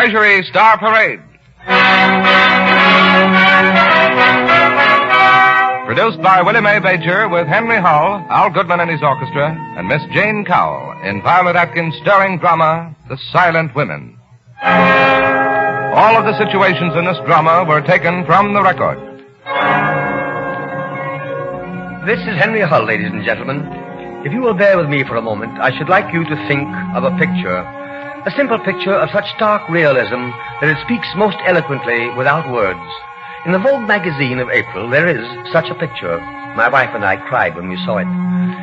Treasury Star Parade. Produced by Willie Mae Baker with Henry Hull, Al Goodman and his orchestra, and Miss Jane Cowell in Violet Atkins' stirring drama, The Silent Women. All of the situations in this drama were taken from the record. This is Henry Hull, ladies and gentlemen. If you will bear with me for a moment, I should like you to think of a picture. A simple picture of such stark realism that it speaks most eloquently without words. In the Vogue magazine of April, there is such a picture. My wife and I cried when we saw it.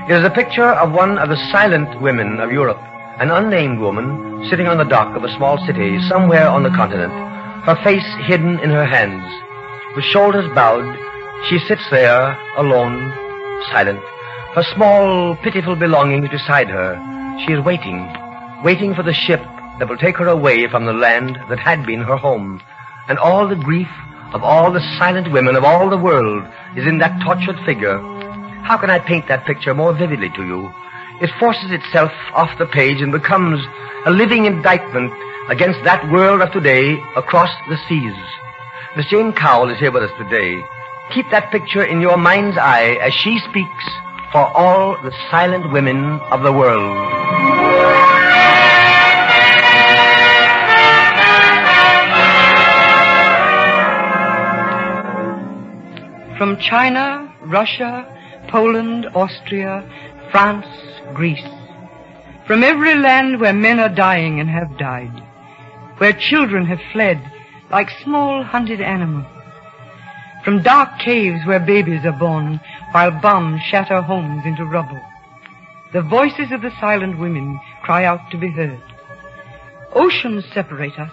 It is a picture of one of the silent women of Europe, an unnamed woman sitting on the dock of a small city somewhere on the continent, her face hidden in her hands. With shoulders bowed, she sits there, alone, silent, her small, pitiful belongings beside her. She is waiting for the ship that will take her away from the land that had been her home. And all the grief of all the silent women of all the world is in that tortured figure. How can I paint that picture more vividly to you? It forces itself off the page and becomes a living indictment against that world of today across the seas. Miss Jane Cowell is here with us today. Keep that picture in your mind's eye as she speaks for all the silent women of the world. From China, Russia, Poland, Austria, France, Greece. From every land where men are dying and have died. Where children have fled like small hunted animals. From dark caves where babies are born while bombs shatter homes into rubble. The voices of the silent women cry out to be heard. Oceans separate us,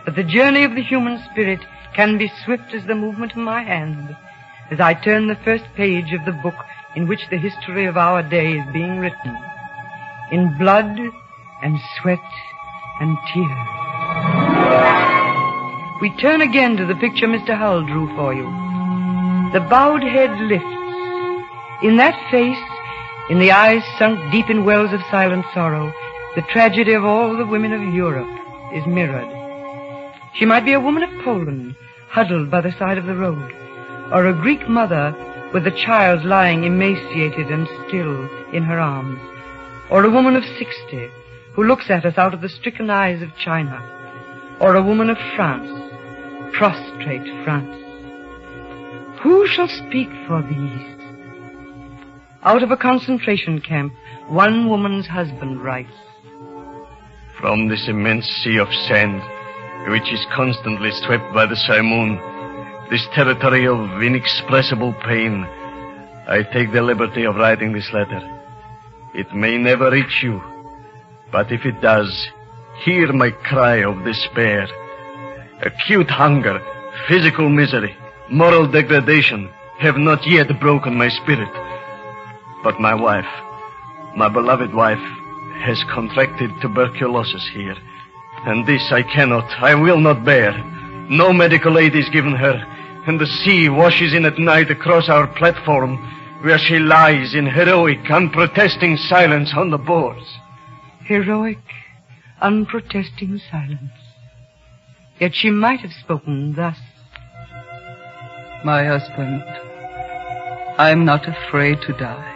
but the journey of the human spirit can be swift as the movement of my hand as I turn the first page of the book in which the history of our day is being written. In blood and sweat and tears. We turn again to the picture Mr. Hull drew for you. The bowed head lifts. In that face, in the eyes sunk deep in wells of silent sorrow, the tragedy of all the women of Europe is mirrored. She might be a woman of Poland, huddled by the side of the road, or a Greek mother with a child lying emaciated and still in her arms, or a woman of 60 who looks at us out of the stricken eyes of China, or a woman of France, prostrate France. Who shall speak for these? Out of a concentration camp, one woman's husband writes, From this immense sea of sand, which is constantly swept by the simoon, this territory of inexpressible pain, I take the liberty of writing this letter. It may never reach you, but if it does, hear my cry of despair. Acute hunger, physical misery, moral degradation have not yet broken my spirit. But my wife, my beloved wife, has contracted tuberculosis here. And this I will not bear. No medical aid is given her, and the sea washes in at night across our platform, where she lies in heroic, unprotesting silence on the boards. Heroic, unprotesting silence. Yet she might have spoken thus. My husband, I'm not afraid to die.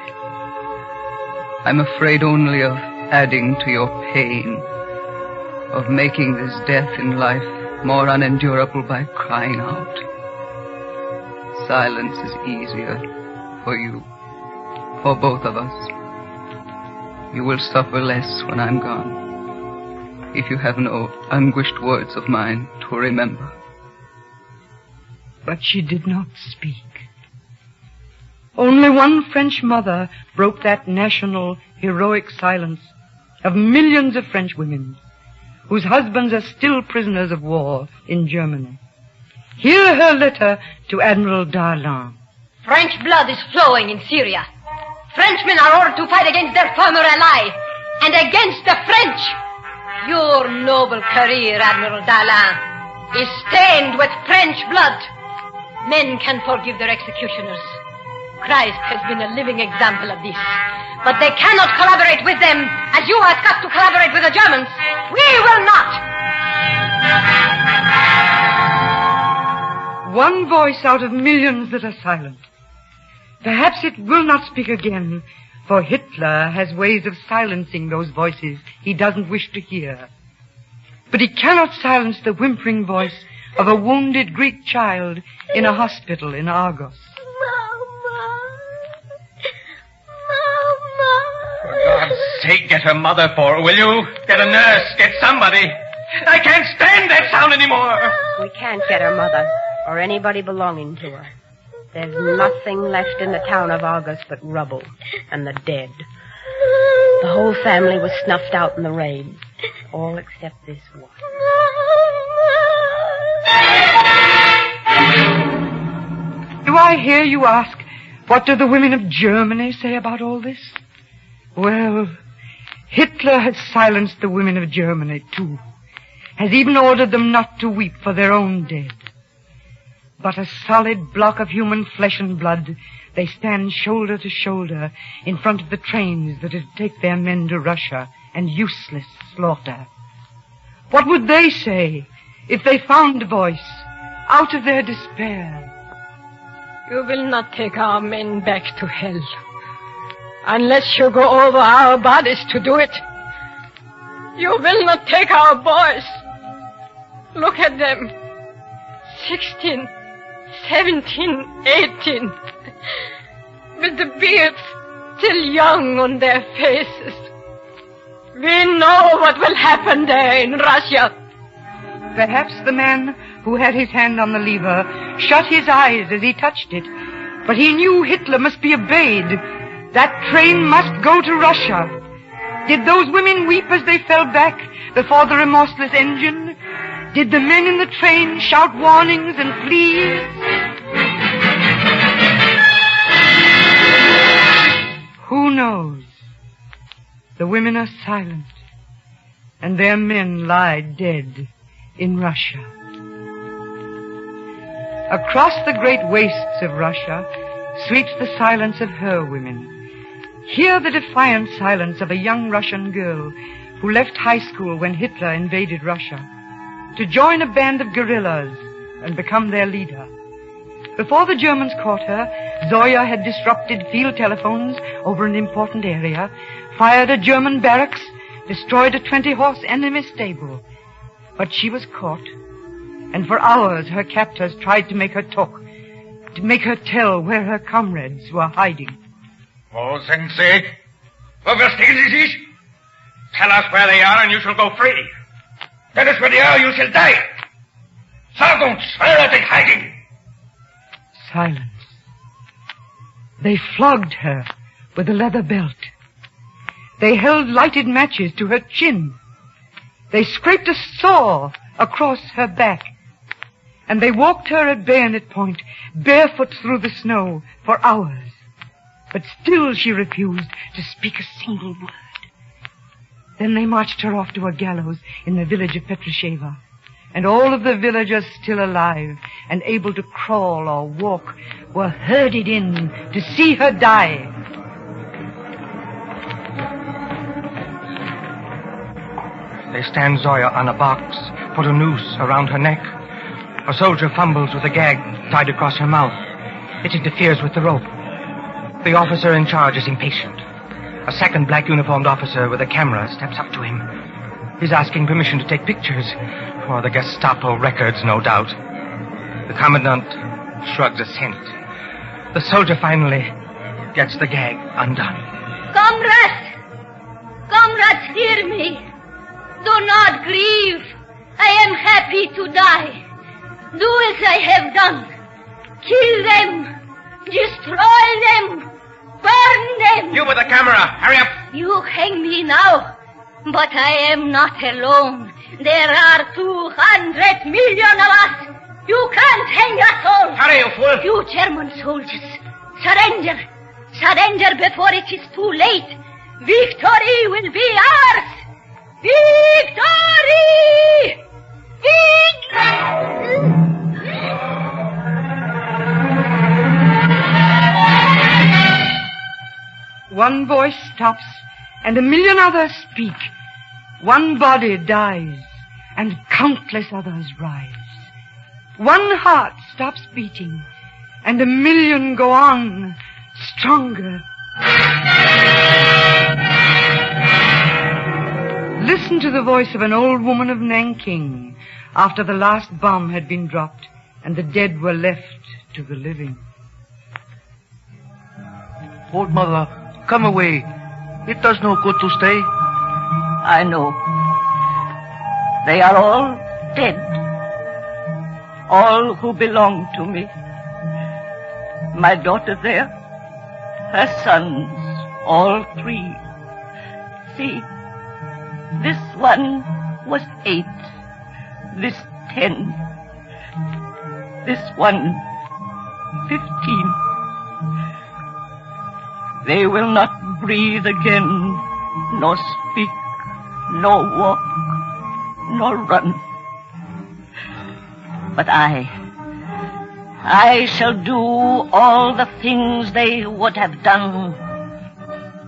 I'm afraid only of adding to your pain, of making this death in life more unendurable by crying out. Silence is easier for you, for both of us. You will suffer less when I'm gone, if you have no anguished words of mine to remember. But she did not speak. Only one French mother broke that national, heroic silence of millions of French women whose husbands are still prisoners of war in Germany. Hear her letter to Admiral Darlan. French blood is flowing in Syria. Frenchmen are ordered to fight against their former ally and against the French. Your noble career, Admiral Darlan, is stained with French blood. Men can forgive their executioners. Christ has been a living example of this. But they cannot collaborate with them as you ask us to collaborate with the Germans. We will not! One voice out of millions that are silent. Perhaps it will not speak again, for Hitler has ways of silencing those voices he doesn't wish to hear. But he cannot silence the whimpering voice of a wounded Greek child in a hospital in Argos. For God's sake, get her mother for her, will you? Get a nurse, get somebody. I can't stand that sound anymore. We can't get her mother, or anybody belonging to her. There's nothing left in the town of Argos but rubble and the dead. The whole family was snuffed out in the rain, all except this one. Do I hear you ask, what do the women of Germany say about all this? Well, Hitler has silenced the women of Germany, too. Has even ordered them not to weep for their own dead. But a solid block of human flesh and blood, they stand shoulder to shoulder in front of the trains that take their men to Russia and useless slaughter. What would they say if they found a voice out of their despair? You will not take our men back to hell unless you go over our bodies to do it. You will not take our boys. Look at them. 16, 17, 18. With the beards still young on their faces. We know what will happen there in Russia. Perhaps the man who had his hand on the lever shut his eyes as he touched it, but he knew Hitler must be obeyed. That train must go to Russia. Did those women weep as they fell back before the remorseless engine? Did the men in the train shout warnings and pleas? Who knows? The women are silent, and their men lie dead in Russia. Across the great wastes of Russia sweeps the silence of her women. Hear the defiant silence of a young Russian girl who left high school when Hitler invaded Russia to join a band of guerrillas and become their leader. Before the Germans caught her, Zoya had disrupted field telephones over an important area, fired a German barracks, destroyed a 20-horse enemy stable. But she was caught, and for hours her captors tried to make her talk, to make her tell where her comrades were hiding. Oh, sensei, wo verstehen Sie sich? Tell us where they are and you shall go free. Tell us where they are, you shall die. Sag uns, where are they hiding? Silence. They flogged her with a leather belt. They held lighted matches to her chin. They scraped a saw across her back. And they walked her at bayonet point, barefoot through the snow, for hours. But still she refused to speak a single word. Then they marched her off to a gallows in the village of Petrusheva. And all of the villagers still alive and able to crawl or walk were herded in to see her die. They stand Zoya on a box, put a noose around her neck. A soldier fumbles with a gag tied across her mouth. It interferes with the rope. The officer in charge is impatient. A second black uniformed officer with a camera steps up to him. He's asking permission to take pictures for the Gestapo records, no doubt. The commandant shrugs assent. The soldier finally gets the gag undone. Comrades, hear me. Do not grieve. I am happy to die. Do as I have done. Kill them. Destroy them. Burn them. You with the camera, hurry up. You hang me now. But I am not alone. There are 200 million of us. You can't hang us all. Hurry, you fool. You German soldiers, surrender. Surrender before it is too late. Victory will be ours. Victory! One voice stops, and a million others speak. One body dies, and countless others rise. One heart stops beating, and 1,000,000 go on, stronger. Listen to the voice of an old woman of Nanking after the last bomb had been dropped and the dead were left to the living. Old mother, come away. It does no good to stay. I know. They are all dead. All who belong to me. My daughter there, her sons, all 3. See, this one was 8, this 10, this one 15. They will not breathe again, nor speak, nor walk, nor run. But I shall do all the things they would have done.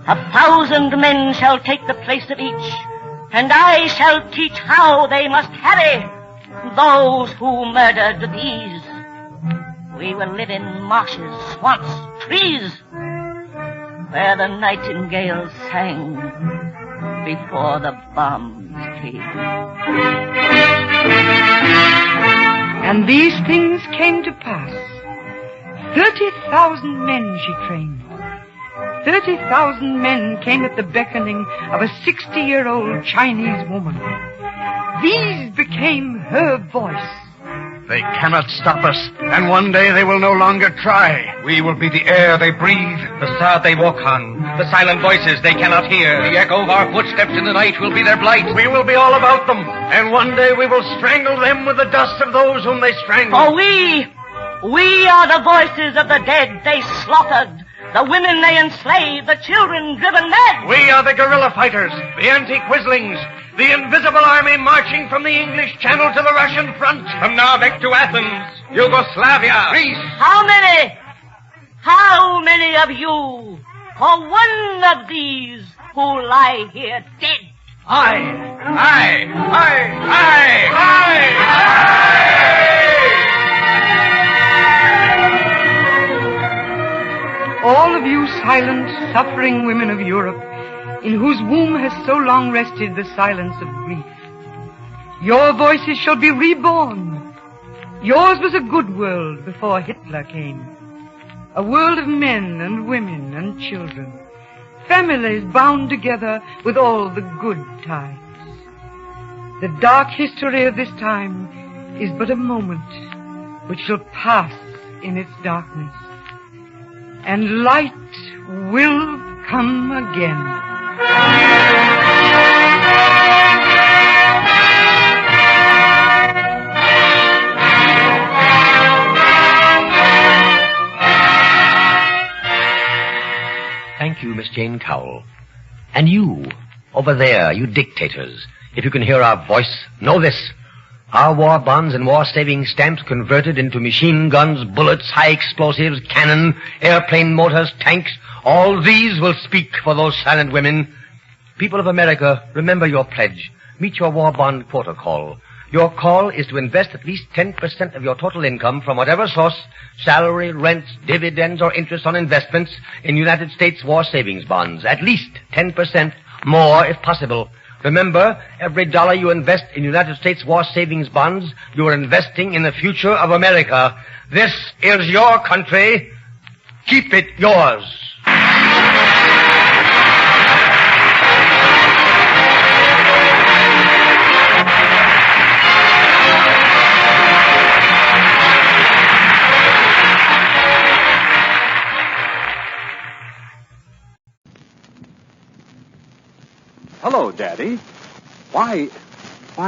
1,000 men shall take the place of each, and I shall teach how they must harry those who murdered these. We will live in marshes, swamps, trees, where the nightingales sang before the bombs came. And these things came to pass. 30,000 men she trained. 30,000 men came at the beckoning of a 60-year-old Chinese woman. These became her voice. They cannot stop us, and one day they will no longer try. We will be the air they breathe, the sod they walk on, the silent voices they cannot hear. The echo of our footsteps in the night will be their blight. We will be all about them, and one day we will strangle them with the dust of those whom they strangled. For we are the voices of the dead they slaughtered, the women they enslaved, the children driven mad. We are the guerrilla fighters, the anti-Quislings, the invisible army marching from the English Channel to the Russian front. From Narvik to Athens, Yugoslavia, Greece. How many of you for one of these who lie here dead? I. All of you silent, suffering women of Europe, in whose womb has so long rested the silence of grief, your voices shall be reborn. Yours was a good world before Hitler came. A world of men and women and children, families bound together with all the good times. The dark history of this time is but a moment which shall pass in its darkness, and light will come again. Thank you, Miss Jane Cowell. And you, over there, you dictators, if you can hear our voice, know this. Our war bonds and war saving stamps converted into machine guns, bullets, high explosives, cannon, airplane motors, tanks, all these will speak for those silent women. People of America, remember your pledge. Meet your war bond quota call. Your call is to invest at least 10% of your total income from whatever source, salary, rents, dividends, or interest on investments in United States war savings bonds. At least 10%, more if possible. Remember, every dollar you invest in United States war savings bonds, you are investing in the future of America. This is your country. Keep it yours. Hello, Daddy. Why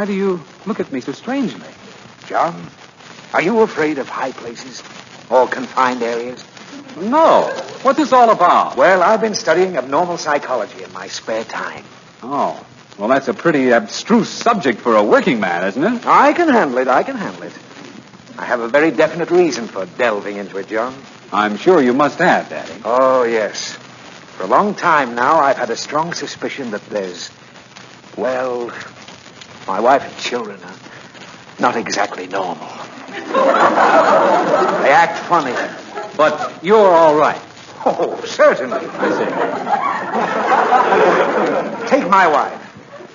do you look at me so strangely? John, are you afraid of high places or confined areas? No. What's this all about? Well, I've been studying abnormal psychology in my spare time. Oh, well, that's a pretty abstruse subject for a working man, isn't it? I can handle it. I have a very definite reason for delving into it, John. I'm sure you must have, Daddy. Oh, yes. For a long time now, I've had a strong suspicion that there's My wife and children are not exactly normal. They act funny, but you're all right. Oh, certainly, I said. Take my wife.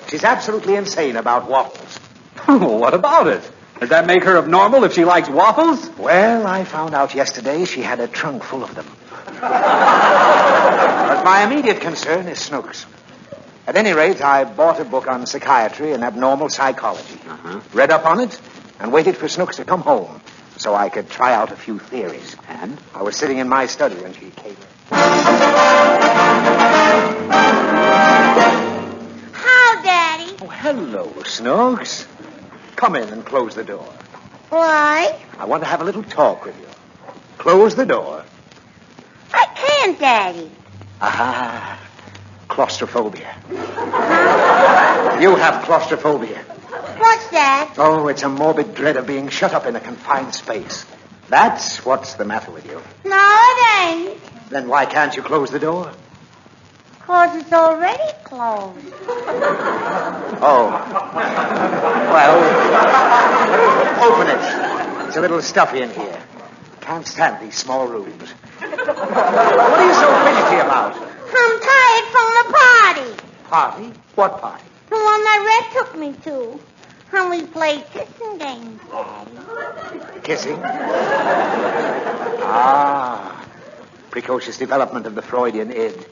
She's absolutely insane about waffles. What about it? Does that make her abnormal if she likes waffles? Well, I found out yesterday she had a trunk full of them. But my immediate concern is Snooks. At any rate, I bought a book on psychiatry and abnormal psychology. Read up on it and waited for Snooks to come home so I could try out a few theories. And I was sitting in my study when she came in. How, Daddy? Oh, hello, Snooks. Come in and close the door. Why? I want to have a little talk with you. Close the door. I can't, Daddy. Aha. Claustrophobia. You have claustrophobia. What's that? Oh, it's a morbid dread of being shut up in a confined space. That's what's the matter with you. No, it ain't. Then why can't you close the door? 'Cause it's already closed. Oh. Well, open it. It's a little stuffy in here. Can't stand these small rooms. What are you so fidgety about? I'm tired from the party. Party? What party? The one that Red took me to. And we played kissing games, Daddy. Kissing? Ah. Precocious development of the Freudian id.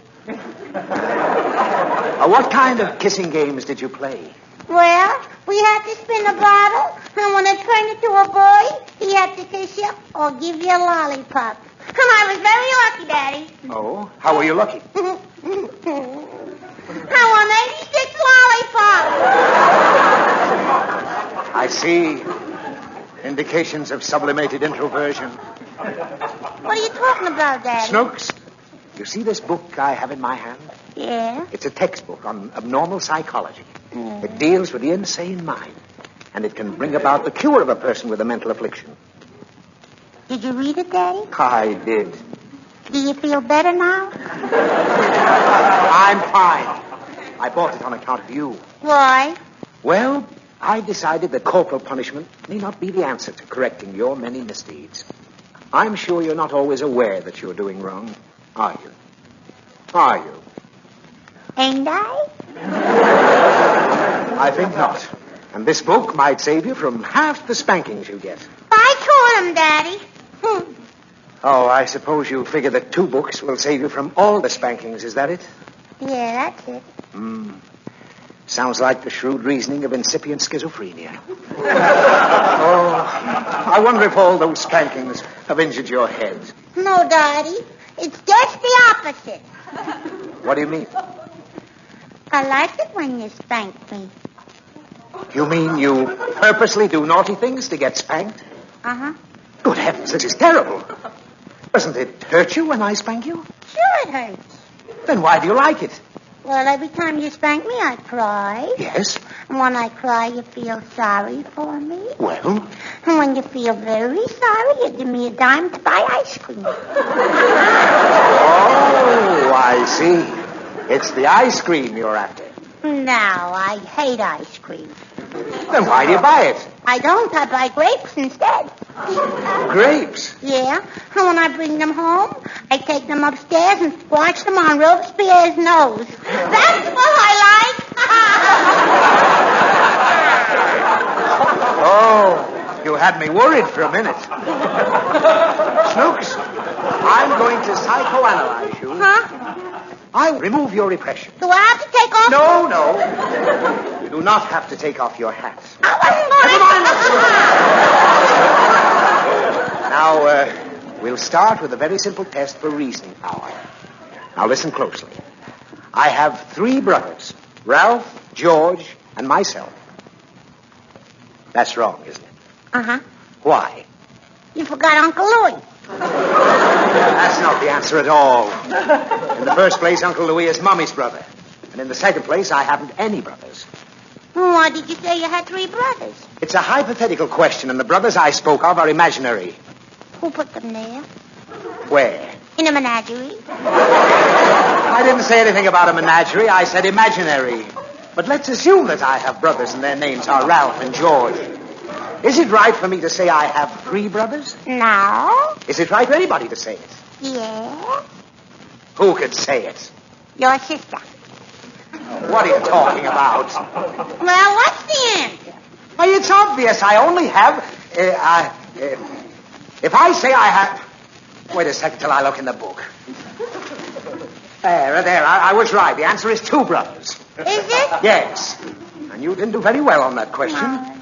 What kind of kissing games did you play? Well, we had to spin a bottle, and when it turned into a boy, he had to kiss you or give you a lollipop. And I was very lucky, Daddy. Oh? How were you lucky? I won 86 lollipops. I see indications of sublimated introversion. What are you talking about, Daddy? Snooks, you see this book I have in my hand? Yeah? It's a textbook on abnormal psychology. It deals with the insane mind, and it can bring about the cure of a person with a mental affliction. Did you read it, Daddy? I did. Do you feel better now? I'm fine. I bought it on account of you. Why? Well, I decided that corporal punishment may not be the answer to correcting your many misdeeds. I'm sure you're not always aware that you're doing wrong, are you? Are you? Ain't I? I think not. And this book might save you from half the spankings you get. I taught him, Daddy. Oh, I suppose you figure that 2 books will save you from all the spankings, is that it? Yeah, that's it. Sounds like the shrewd reasoning of incipient schizophrenia. Oh, I wonder if all those spankings have injured your head. No, Daddy. It's just the opposite. What do you mean? I like it when you spank me. You mean you purposely do naughty things to get spanked? Uh-huh. Good heavens, this is terrible. Doesn't it hurt you when I spank you? Sure it hurts. Then why do you like it? Well, every time you spank me, I cry. Yes? And when I cry, you feel sorry for me. Well? And when you feel very sorry, you give me a dime to buy ice cream. Oh, I see. It's the ice cream you're after. No, I hate ice cream. Then why do you buy it? I don't. I buy grapes instead. Grapes? Yeah. And when I bring them home, I take them upstairs and squash them on Robespierre's nose. That's what I like. Oh, you had me worried for a minute. Snooks, I'm going to psychoanalyze you. Huh? I'll remove your repression. Do I have to take off? No. You do not have to take off your hat. I wasn't going to. Now, we'll start with a very simple test for reasoning power. Now, listen closely. I have 3 brothers, Ralph, George, and myself. That's wrong, isn't it? Uh-huh. Why? You forgot Uncle Louie. That's not the answer at all. In the first place, Uncle Louie is Mommy's brother. And in the second place, I haven't any brothers. Why did you say you had 3 brothers? It's a hypothetical question, and the brothers I spoke of are imaginary. Who put them there? Where? In a menagerie. I didn't say anything about a menagerie. I said imaginary. But let's assume that I have brothers and their names are Ralph and George. Is it right for me to say I have 3 brothers? No. Is it right for anybody to say it? Yeah. Who could say it? Your sister. What are you talking about? Well, what's the answer? Why, it's obvious. I only have... if I say I have... Wait a second till I look in the book. There. I was right. The answer is 2 brothers. Is it? Yes. And you didn't do very well on that question. No.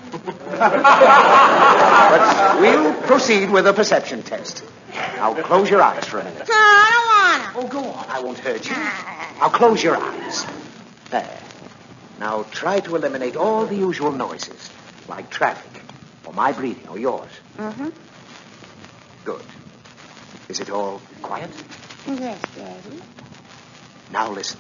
But we'll proceed with a perception test. Now, close your eyes for a minute. No, I don't want to. Oh, go on. I won't hurt you. Now, close your eyes. There. Now, try to eliminate all the usual noises, like traffic, or my breathing, or yours. Mm-hmm. Good. Is it all quiet? Yes, Daddy. Now, listen.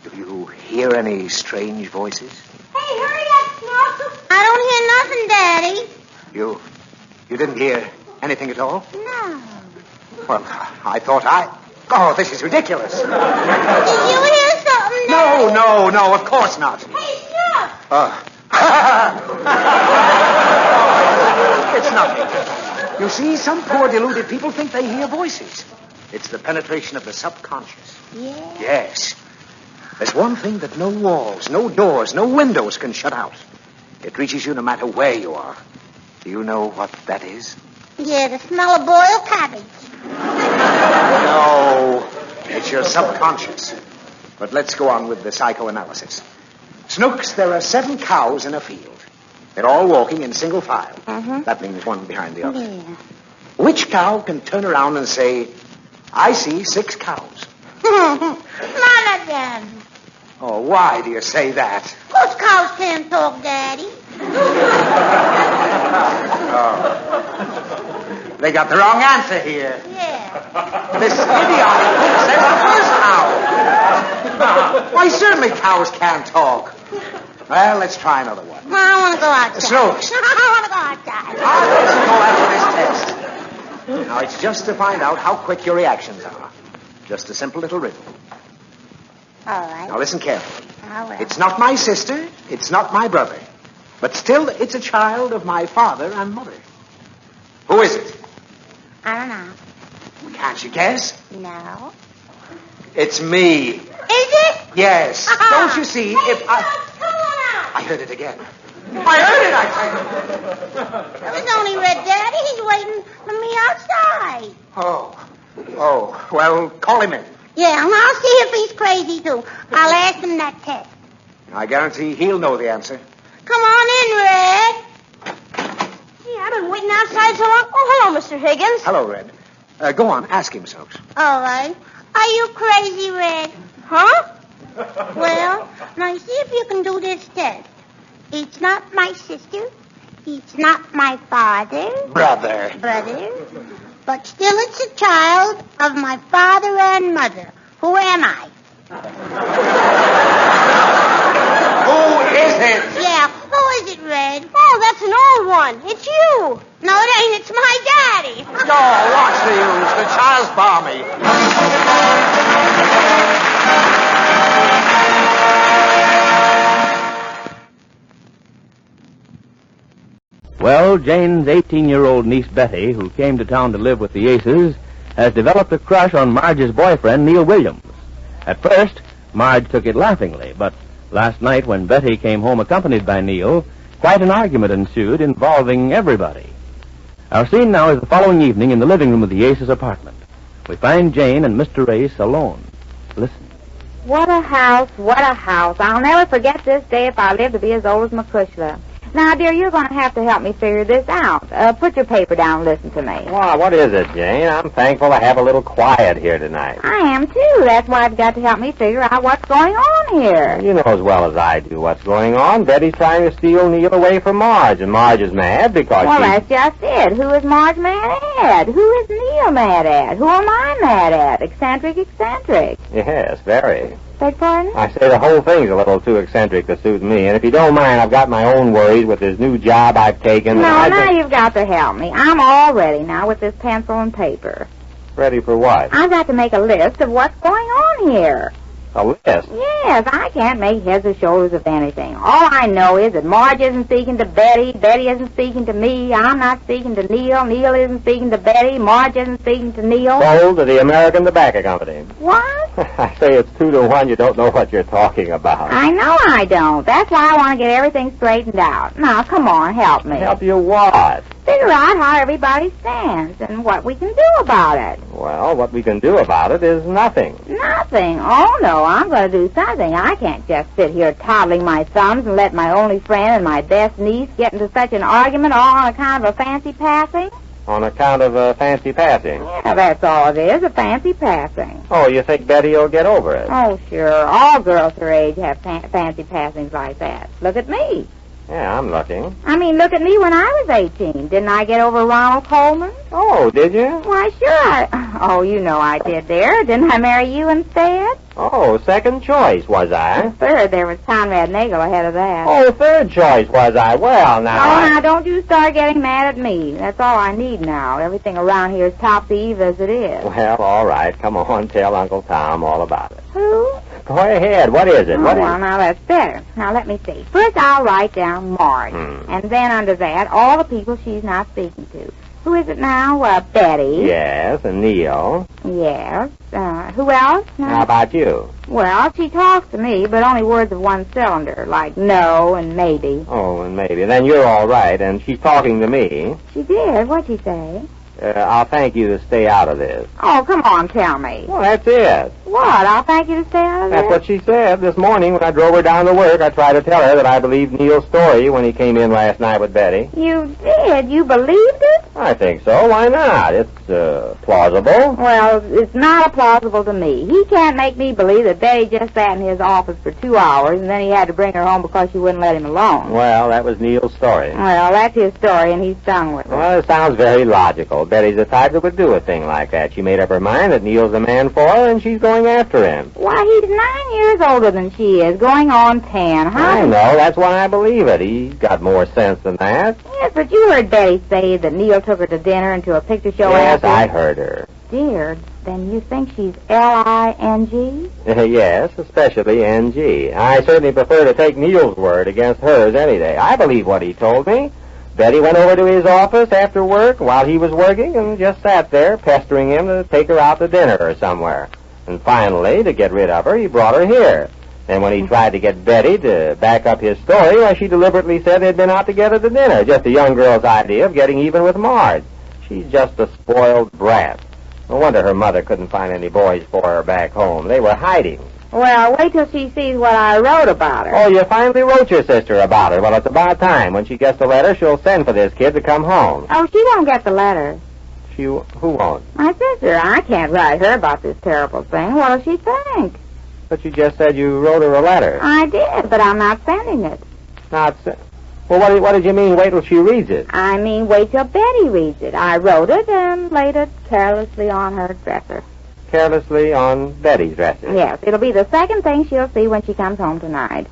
Do you hear any strange voices? Hey, hurry up, Snooks. I don't hear nothing, Daddy. You didn't hear anything at all? No. Well, I thought Oh, this is ridiculous. Did you hear something, Daddy? No, of course not. Hey, Snooks. It's nothing. You see, some poor deluded people think they hear voices. It's the penetration of the subconscious. Yeah? Yes. There's one thing that no walls, no doors, no windows can shut out. It reaches you no matter where you are. Do you know what that is? Yeah, the smell of boiled cabbage. No, it's your subconscious. But let's go on with the psychoanalysis. Snooks, there are 7 cows in a field. They're all walking in single file. Mm-hmm. That means one behind the other. Yeah. Which cow can turn around and say, I see 6 cows? None of them. Oh, why do you say that? Those cows can't talk, Daddy. Oh. They got the wrong answer here. Yeah. This idiotic said the first cow. Why, certainly cows can't talk. Well, let's try another one. No, I want to go outside. Snooks. I want to go outside. I'll let you go after this test. Now, it's just to find out how quick your reactions are. Just a simple little riddle. All right. Now, listen carefully. I will. It's not my sister. It's not my brother. But still, it's a child of my father and mother. Who is it? I don't know. Can't you guess? No. It's me. Is it? Yes. Don't you see? If I... Come on out. I heard it again. I heard it, I tell you. It was only Red Daddy. He's waiting for me outside. Oh. Well, call him in. Yeah, and I'll see if he's crazy, too. I'll ask him that test. I guarantee he'll know the answer. Come on in, Red. Gee, I've been waiting outside so long. Oh, hello, Mr. Higgins. Hello, Red. Go on, ask him, Snooks. All right. Are you crazy, Red? Huh? Well, now see if you can do this test. It's not my sister. It's not my father. Brother. But still it's a child of my father and mother. Who am I? Who is it? Yeah, who is it, Red? Oh, that's an old one. It's you. No, it ain't. It's my daddy. Oh, watch the use. The child's balmy. Well, Jane's 18-year-old niece Betty, who came to town to live with the Aces, has developed a crush on Marge's boyfriend, Neil Williams. At first, Marge took it laughingly, but last night when Betty came home accompanied by Neil, quite an argument ensued involving everybody. Our scene now is the following evening in the living room of the Aces' apartment. We find Jane and Mr. Ace alone. Listen. What a house, what a house. I'll never forget this day if I live to be as old as McCushla. Now, dear, you're going to have to help me figure this out. Put your paper down and listen to me. Well, what is it, Jane? I'm thankful to have a little quiet here tonight. I am, too. That's why I've got to help me figure out what's going on here. You know as well as I do what's going on. Betty's trying to steal Neil away from Marge, and Marge is mad because Well, that's just it. Who is Marge mad at? Who is Neil mad at? Who am I mad at? Eccentric. Yes, very. Beg pardon? I say the whole thing's a little too eccentric to suit me, and if you don't mind, I've got my own worries with this new job I've taken. Now you've got to help me. I'm all ready now with this pencil and paper. Ready for what? I've got to make a list of what's going on here. A list? Yes, I can't make heads or shoulders of anything. All I know is that Marge isn't speaking to Betty, Betty isn't speaking to me, I'm not speaking to Neil, Neil isn't speaking to Betty, Marge isn't speaking to Neil. Sold to the American Tobacco Company. What? I say it's 2-1. You don't know what you're talking about. I know I don't. That's why I want to get everything straightened out. Now, come on, help me. Help you what? Figure out how everybody stands and what we can do about it. Well, what we can do about it is nothing. Nothing? Oh, no, I'm going to do something. I can't just sit here twiddling my thumbs and let my only friend and my best niece get into such an argument all on account of a fancy passing. On account of a fancy passing? Yeah, that's all it is, a fancy passing. Oh, you think Betty will get over it? Oh, sure. All girls her age have fancy passings like that. Look at me. Yeah, I'm looking. I mean, look at me when I was 18. Didn't I get over Ronald Coleman? Oh, did you? Why, sure Oh, you know I did there. Didn't I marry you instead? Oh, second choice, was I? Third, there was Conrad Nagel ahead of that. Oh, third choice, was I? Well, now... Now, don't you start getting mad at me. That's all I need now. Everything around here is topsy-eve as it is. Well, all right. Come on, tell Uncle Tom all about it. Who? Go ahead. What is it? Well, now that's better. Now, let me see. First, I'll write down Marge. And then under that, all the people she's not speaking to. Who is it now? Betty. Yes, and Neil. Yes. Who else? How about you? Well, she talks to me, but only words of one cylinder, like no and maybe. Oh, and maybe. Then you're all right, and she's talking to me. She did? What'd she say? I'll thank you to stay out of this. Oh, come on, tell me. Well, that's it. What? I'll thank you to stay out of this? That's what she said. This morning when I drove her down to work, I tried to tell her that I believed Neil's story when he came in last night with Betty. You did? You believed it? I think so. Why not? It's plausible. Well, it's not plausible to me. He can't make me believe that Betty just sat in his office for 2 hours and then he had to bring her home because she wouldn't let him alone. Well, that was Neil's story. Well, that's his story, and he's stung with it. Well, it sounds very logical. Betty's the type that would do a thing like that. She made up her mind that Neil's the man for her, and she's going after him. Why, he's 9 years older than she is, going on 10. I know. That's why I believe it. He's got more sense than that. Yes, but you heard Betty say that Neil took her to dinner and to a picture show Yes, after. I heard her. Dear, then you think she's L-I-N-G? Yes, especially N-G. I certainly prefer to take Neil's word against hers any day. I believe what he told me. Betty went over to his office after work while he was working and just sat there pestering him to take her out to dinner or somewhere. And finally, to get rid of her, he brought her here. And when he tried to get Betty to back up his story, well, she deliberately said they'd been out together to dinner. Just a young girl's idea of getting even with Marge. She's just a spoiled brat. No wonder her mother couldn't find any boys for her back home. They were hiding. Well, wait till she sees what I wrote about her. Oh, you finally wrote your sister about her. Well, it's about time. When she gets the letter, she'll send for this kid to come home. Oh, she won't get the letter. Who won't? My sister. I can't write her about this terrible thing. What'll she think? But you just said you wrote her a letter. I did, but I'm not sending it. Well, what did you mean, wait till she reads it? I mean, wait till Betty reads it. I wrote it and laid it carelessly on her dresser. Carelessly on Betty's dresser? Yes, it'll be the second thing she'll see when she comes home tonight.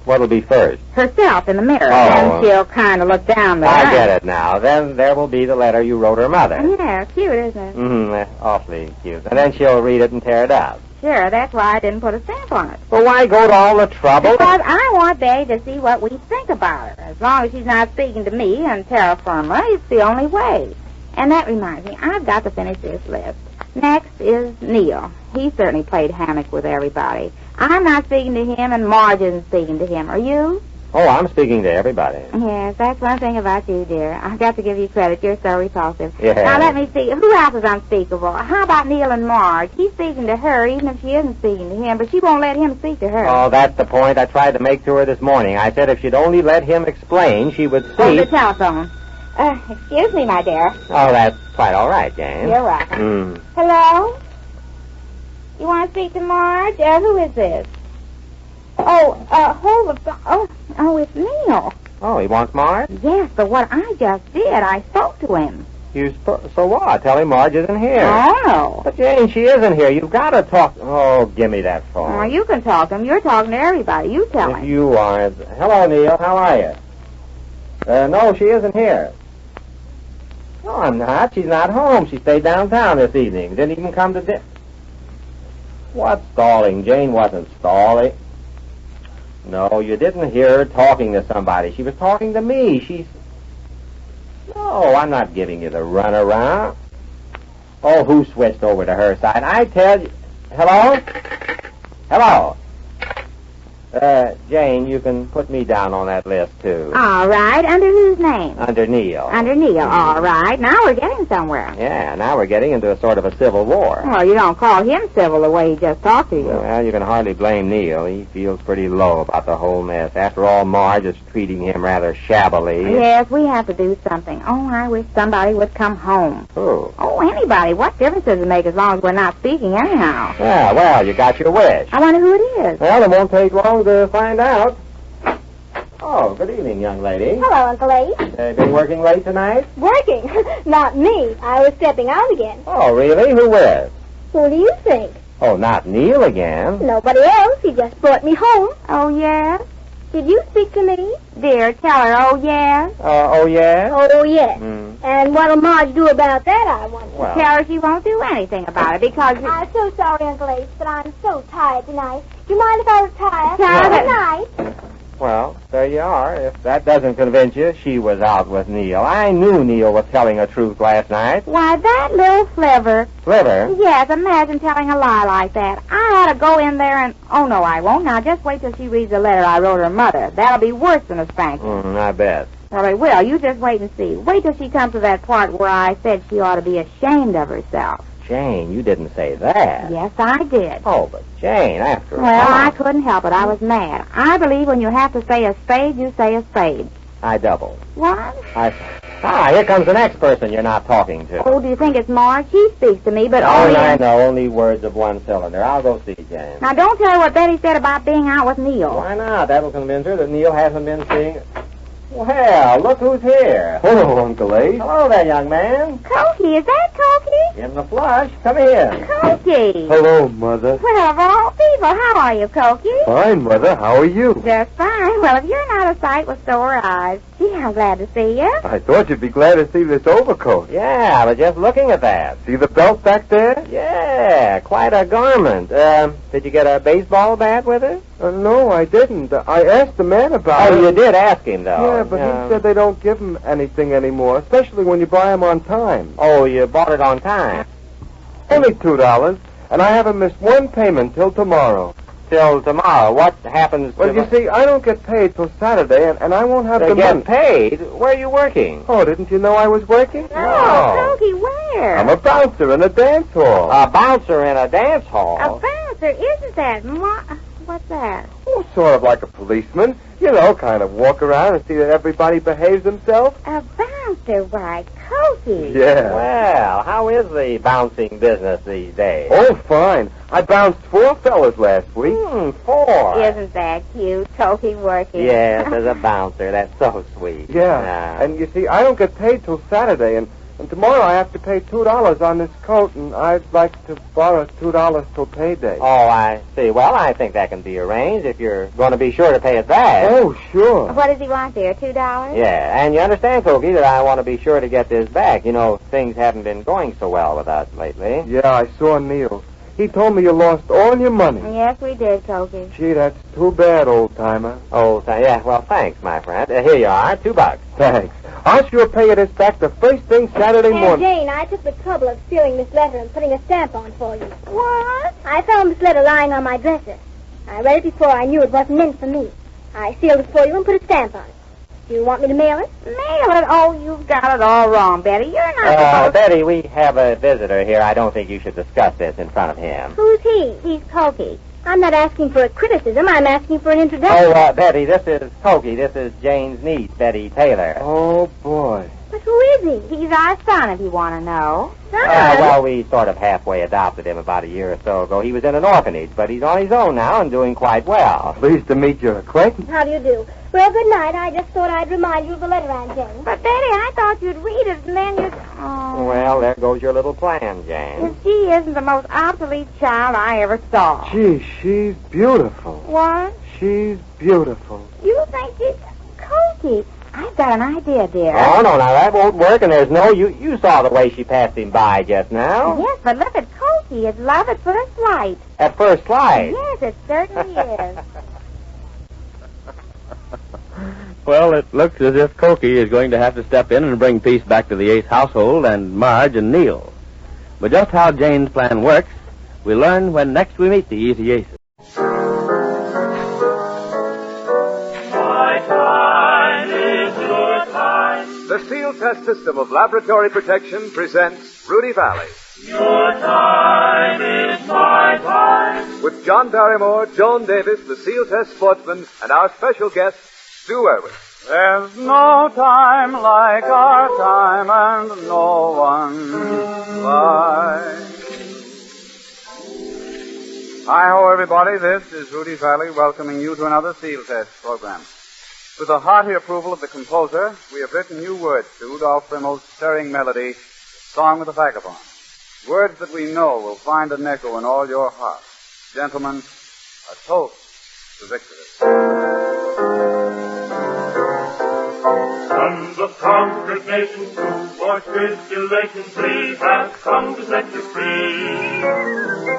What'll be first? Herself in the mirror. Oh. Then she'll kind of look down there. I get it now. Then there will be the letter you wrote her mother. Yeah, cute, isn't it? Mm-hmm, awfully cute. And then she'll read it and tear it out. Sure, that's why I didn't put a stamp on it. Well, why go to all the trouble? Because I want Betty to see what we think about her. As long as she's not speaking to me and terra firma, it's the only way. And that reminds me, I've got to finish this list. Next is Neil. He certainly played hammock with everybody. I'm not speaking to him, and Marge isn't speaking to him. Are you? Oh, I'm speaking to everybody. Yes, that's one thing about you, dear. I've got to give you credit. You're so repulsive. Yeah. Now, let me see. Who else is unspeakable? How about Neil and Marge? He's speaking to her, even if she isn't speaking to him, but she won't let him speak to her. Oh, that's the point I tried to make to her this morning. I said if she'd only let him explain, she would see... Oh, the telephone. Excuse me, my dear. Oh, that's quite all right, Jane. You're welcome. Hello? You want to speak to Marge? Who is this? Hold the phone. Oh, it's Neil. Oh, he wants Marge? Yes, but what I just did, I spoke to him. So what? Tell him Marge isn't here. Oh, no. But, Jane, she isn't here. You've got to talk... Oh, give me that phone. Oh, you can talk to him. You're talking to everybody. You tell him. If you aren't... Hello, Neil. How are you? No, she isn't here. No, I'm not. She's not home. She stayed downtown this evening. Didn't even come to dinner. What stalling? Jane wasn't stalling. No, you didn't hear her talking to somebody. She was talking to me. No, I'm not giving you the runaround. Oh, who switched over to her side? I tell you... Hello? Hello? Jane, you can put me down on that list, too. All right. Under whose name? Under Neil. Under Neil. All right. Now we're getting somewhere. Yeah, now we're getting into a sort of a civil war. Well, you don't call him civil the way he just talked to you. Well, you can hardly blame Neil. He feels pretty low about the whole mess. After all, Marge is treating him rather shabbily. Yes, we have to do something. Oh, I wish somebody would come home. Who? Oh, anybody. What difference does it make as long as we're not speaking anyhow? Yeah, well, you got your wish. I wonder who it is. Well, it won't take long to find out. Oh, good evening, young lady. Hello, Uncle Abe. Been working late tonight? Working? Not me. I was stepping out again. Oh, really? Who with? Who do you think? Oh, not Neil again. Nobody else. He just brought me home. Oh, yes? Did you speak to me? Dear, tell her, oh, yes? Oh, yes? Oh, yes. And what'll Marge do about that, I wonder? Well, tell her she won't do anything about it because... I'm so sorry, Uncle Abe, but I'm so tired tonight. Do you mind if I retire? Good night. Well, there you are. If that doesn't convince you, she was out with Neil. I knew Neil was telling the truth last night. Why, that little flivver. Flivver? Yes, imagine telling a lie like that. I ought to go in there and... Oh, no, I won't. Now, just wait till she reads the letter I wrote her mother. That'll be worse than a spanking. I bet. Well, it will. You just wait and see. Wait till she comes to that part where I said she ought to be ashamed of herself. Jane, you didn't say that. Yes, I did. Oh, but Jane, after all... Well, I couldn't help it. I was mad. I believe when you have to say a spade, you say a spade. I double. What? Here comes the next person you're not talking to. Oh, do you think it's Marge? She speaks to me, but only... I know, only words of one cylinder. I'll go see Jane. Now, don't tell her what Betty said about being out with Neil. Why not? That'll convince her that Neil hasn't been seeing... Well, look who's here. Hello, Uncle Abe. Hello there, young man. Cokie, is that Cokie? In the flush. Come in. Cokie. Hello, Mother. Well, of all people, how are you, Cokie? Fine, Mother. How are you? Just fine. Well, if you're not a sight, well, so are I. Gee, I'm glad to see you. I thought you'd be glad to see this overcoat. Yeah, I was just looking at that. See the belt back there? Yeah, quite a garment. Did you get a baseball bat with it? No, I didn't. I asked the man about it. Oh, you did ask him, though. Yeah, but he said they don't give him anything anymore, especially when you buy them on time. Oh, you bought it on time? Only $2, and I haven't missed one payment till tomorrow. Till tomorrow? What happens to... Well, you see, I don't get paid till Saturday, and I won't have the money. Get paid? Where are you working? Oh, didn't you know I was working? No. Cokie, where? I'm a bouncer in a dance hall. A bouncer in a dance hall? A bouncer? Isn't that... What's that? Oh, sort of like a policeman. You know, kind of walk around and see that everybody behaves themselves. A bouncer? Why, Cokie. Yeah. Well, how is the bouncing business these days? Oh, fine. I bounced 4 fellas last week. 4. Isn't that cute, Cokie working? Yes, as a bouncer. That's so sweet. Yeah. And you see, I don't get paid till Saturday, and tomorrow I have to pay $2 on this coat, and I'd like to borrow $2 till payday. Oh, I see. Well, I think that can be arranged if you're going to be sure to pay it back. Oh, sure. What does he want there, $2? Yeah, and you understand, Cokie, that I want to be sure to get this back. You know, things haven't been going so well with us lately. Yeah, I saw Neil. He told me you lost all your money. Yes, we did, Cokie. Gee, that's too bad, old-timer. Yeah, well, thanks, my friend. Here you are, $2. Thanks. I'll sure pay you this back the first thing Saturday morning. Jane, I took the trouble of sealing this letter and putting a stamp on for you. What? I found this letter lying on my dresser. I read it before I knew it wasn't meant for me. I sealed it for you and put a stamp on it. Do you want me to mail it? Mail it? Oh, you've got it all wrong, Betty. You're not supposed... Betty, we have a visitor here. I don't think you should discuss this in front of him. Who's he? He's Cokie. I'm not asking for a criticism. I'm asking for an introduction. Oh, Betty, this is Cokie. This is Jane's niece, Betty Taylor. Oh, boy. But who is he? He's our son, if you want to know. Well, we sort of halfway adopted him about a year or so ago. He was in an orphanage, but he's on his own now and doing quite well. Pleased to meet your acquaintance. How do you do? Well, good night. I just thought I'd remind you of the letter, Aunt Jane. But, Betty, I thought you'd read it and then you'd... Oh. Well, there goes your little plan, Jane. She isn't the most obsolete child I ever saw. Gee, she's beautiful. What? She's beautiful. You think she's... Cokie, I've got an idea, dear. Oh, no, now that won't work, and there's no... You saw the way she passed him by just now. Yes, but look at Cokie. It's love at first light. at first sight. Yes, it certainly is. Well, it looks as if Cokie is going to have to step in and bring peace back to the Ace household and Marge and Neil. But just how Jane's plan works, we learn when next we meet the Easy Aces. The Seal Test System of Laboratory Protection presents Rudy Vallee. Your time is my time. With John Barrymore, Joan Davis, the Seal Test sportsman, and our special guest, Stu Irwin. There's no time like our time, and no one like. Hi-ho, everybody. This is Rudy Vallee welcoming you to another Seal Test program. With the hearty approval of the composer, we have written new words to Rudolph Frimmel's stirring melody, Song of the Vagabond. Words that we know will find an echo in all your hearts. Gentlemen, a toast to victory. Sons of conquered nations who for tribulations we have come to set you free.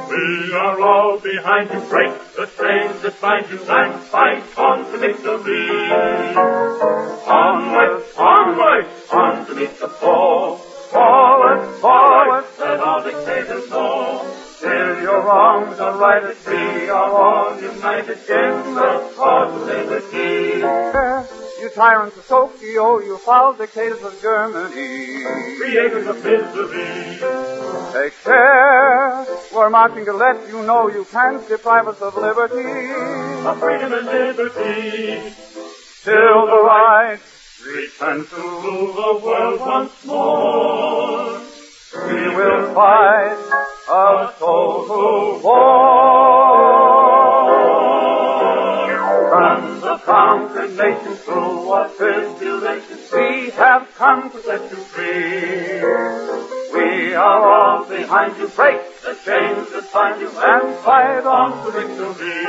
We are all behind you, break the chains that bind you, and fight on to victory. Onward, onward, on to meet the foe. Forward, forward, let all dictators know. Till your wrongs are righted, we are all united in the cause of liberty. You tyrants of Tokyo, you foul dictators of Germany, creators of misery. Take care, we're marching to let you know you can't deprive us of liberty, of freedom and liberty. Till the right return to rule the world once more. We will fight a total war. Sons of conquered nations, through what tribulations we have come to set you free. We are all behind you, break the chains that bind you, and fight on to victory.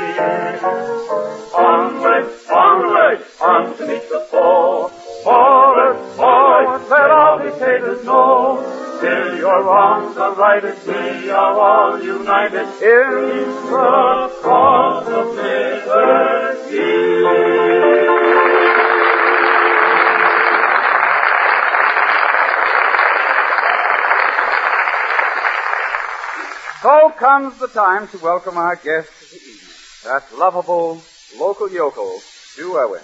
Onward, onward, on to meet the foe. Forward, forward, let all dictators know. Till your wrongs are righted, we are all united in the cause of liberty. So comes the time to welcome our guest of the evening, that lovable local yokel, Stu Irwin.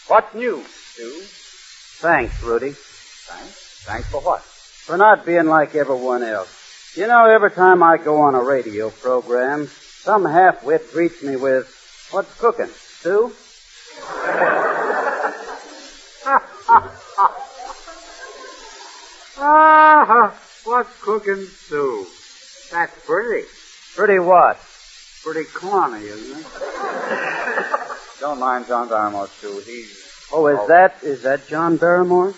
What's new, Stu? Thanks, Rudy. Thanks? Thanks for what? For not being like everyone else. You know, every time I go on a radio program, some half-wit greets me with, "What's cooking, Stu?" What's cooking, Stu? That's pretty. Pretty what? Pretty corny, isn't it? Don't mind John Barrymore, Stu. He's... Oh, is that John Barrymore?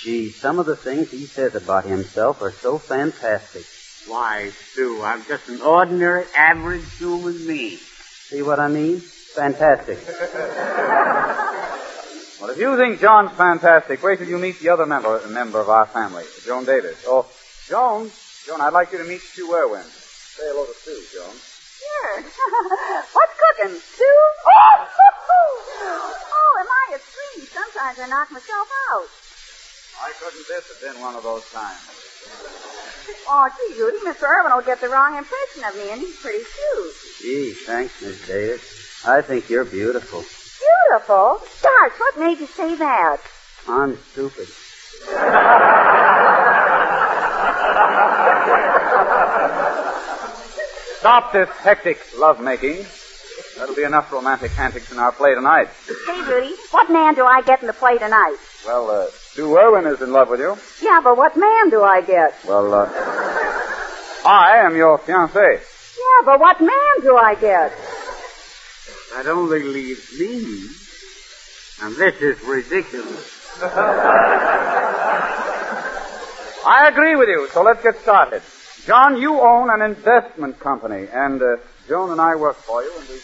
Gee, some of the things he says about himself are so fantastic. Why, Stu, I'm just an ordinary, average human being. See what I mean? Fantastic. Well, if you think John's fantastic, wait till you meet the other member of our family, Joan Davis. Oh, Joan, I'd like you to meet Stu Irwin. Say hello to Stu, Joan. Sure. What's cooking, Stu? Oh, am I a tree? Sometimes I knock myself out. Why couldn't this have been one of those times? Oh, gee, Rudy, Mr. Irwin will get the wrong impression of me, and he's pretty cute. Gee, thanks, Miss Davis. I think you're beautiful. Beautiful? Gosh, what made you say that? I'm stupid. Stop this hectic lovemaking. That'll be enough romantic antics in our play tonight. Say, Rudy, what man do I get in the play tonight? Well, Stu Irwin is in love with you. Yeah, but what man do I get? Well, I am your fiancé. Yeah, but what man do I get? That only leaves me. And this is ridiculous. I agree with you, so let's get started. John, you own an investment company, and Joan and I work for you, and we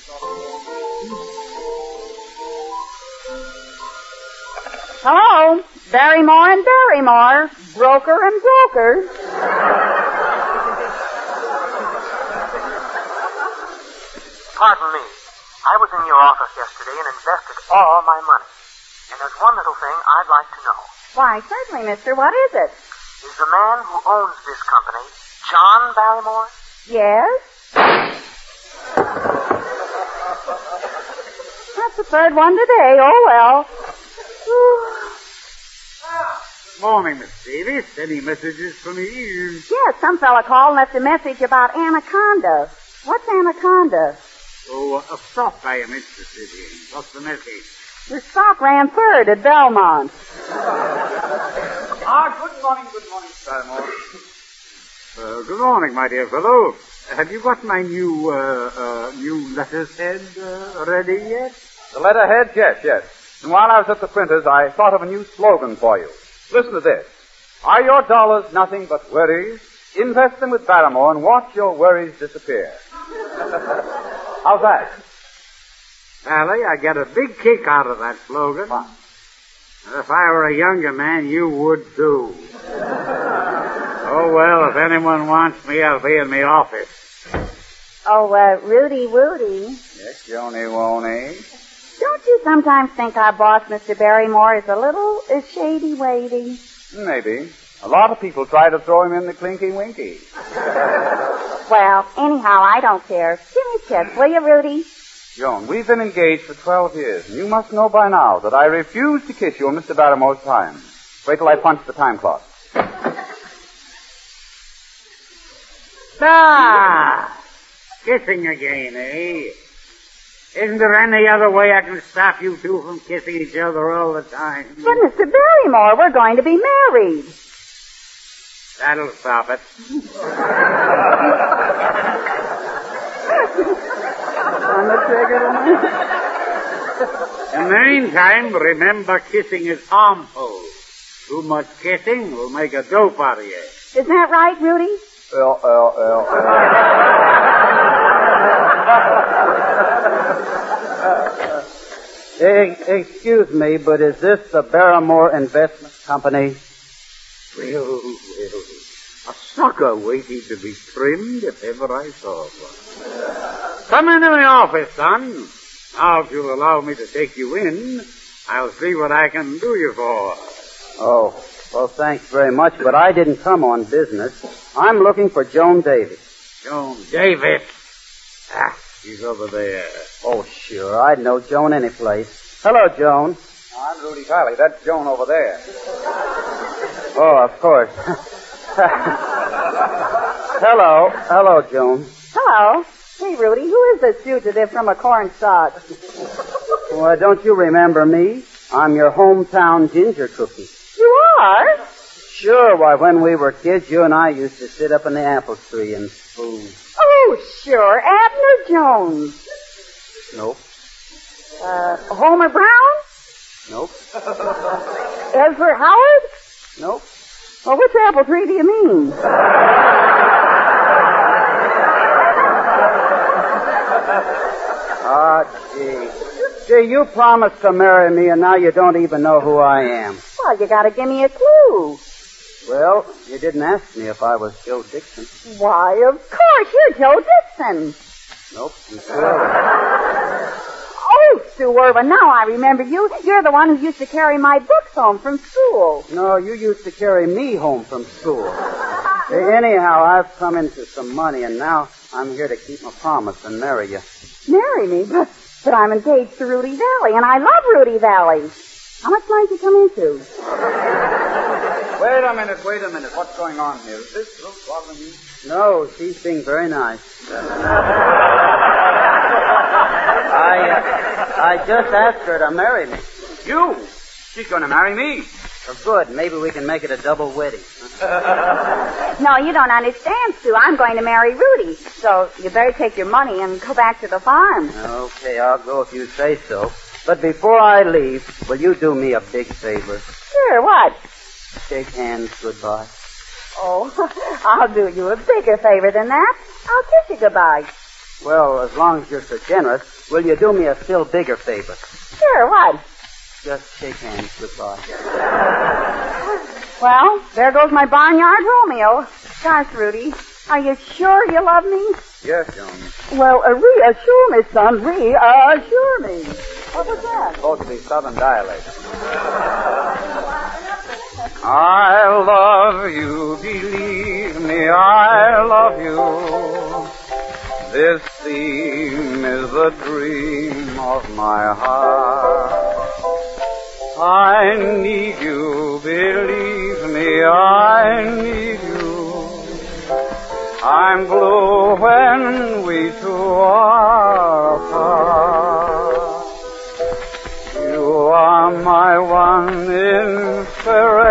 Hello, Barrymore and Barrymore, broker and broker. pardon me. I was in your office yesterday and invested all my money. And there's one little thing I'd like to know. Why, certainly, mister. What is it? Is the man who owns this company John Barrymore? Yes? That's the third one today. Oh, well. Morning, Miss Davis. Any messages for me? Yes, some fella called and left a message about anaconda. What's anaconda? Oh, a stock I am interested in. What's the message? Your stock ran third at Belmont. Good morning, Barrymore. Good morning, my dear fellow. Have you got my new letter's head ready yet? The letterhead? Yes. And while I was at the printer's, I thought of a new slogan for you. Listen to this. Are your dollars nothing but worries? Invest them with Barrymore and watch your worries disappear. How's that? Sally, I get a big kick out of that slogan. What? If I were a younger man, you would too. Oh, well, if anyone wants me, I'll be in the office. Oh, Rudy. Yes, Joni Woney. Don't you sometimes think our boss, Mr. Barrymore, is a little shady-wady? Maybe. A lot of people try to throw him in the clinky-winky. Well, anyhow, I don't care. Give me a kiss, will you, Rudy? Joan, we've been engaged for 12 years, and you must know by now that I refuse to kiss you in Mr. Barrymore's time. Wait till I punch the time clock. Kissing again, eh? Isn't there any other way I can stop you two from kissing each other all the time? But, Mr. Barrymore, we're going to be married. That'll stop it. On the trigger. In the meantime, remember kissing is harmful. Too much kissing will make a dope out of you. Isn't that right, Rudy? Excuse me, but is this the Barrymore Investment Company? Well, a sucker waiting to be trimmed if ever I saw one. Come into my office, son. Now, if you'll allow me to take you in, I'll see what I can do you for. Oh, well, thanks very much, but I didn't come on business. I'm looking for Joan Davis. Joan Davis? She's over there. Oh, sure. I'd know Joan any place. Hello, Joan. I'm Rudy Vallee. That's Joan over there. Oh, of course. Hello, Joan. Hello. Hey, Rudy, who is this fugitive from a corn stalk? Well, don't you remember me? I'm your hometown ginger cookie. You are? Sure. Why, when we were kids, you and I used to sit up in the apple tree and spoon. Oh, sure. Abner Jones. Nope. Homer Brown? Nope. Ezra Howard? Nope. Well, which apple tree do you mean? Gee, you promised to marry me, and now you don't even know who I am. Well, you gotta give me a clue. Well, you didn't ask me if I was Joe Dixon. Why, of course, you're Joe Dixon. Nope, I'm Sue Irvin. Oh, Sue Irvin, now I remember you. You're the one who used to carry my books home from school. No, you used to carry me home from school. Anyhow, I've come into some money, and now I'm here to keep my promise and marry you. Marry me? But I'm engaged to Rudy Vallee, and I love Rudy Vallee. How much money did you come into? Wait a minute. What's going on here? Is this Ruth bothering you? No, she's being very nice. I just asked her to marry me. You? She's going to marry me. Oh, good. Maybe we can make it a double wedding. No, you don't understand, Sue. I'm going to marry Rudy. So you better take your money and go back to the farm. Okay, I'll go if you say so. But before I leave, will you do me a big favor? Sure, what? Shake hands goodbye. Oh, I'll do you a bigger favor than that. I'll kiss you goodbye. Well, as long as you're so generous, will you do me a still bigger favor? Sure, what? Just shake hands goodbye. Well, there goes my barnyard Romeo. Gosh, Rudy, Are you sure you love me? Yes, Joan. Well, reassure me, son. Reassure me. What was that? Supposed to be Southern dialect. I love you, believe me, I love you. This theme is the dream of my heart. I need you, believe me, I need you. I'm blue when we two are apart. You are my one inspiration.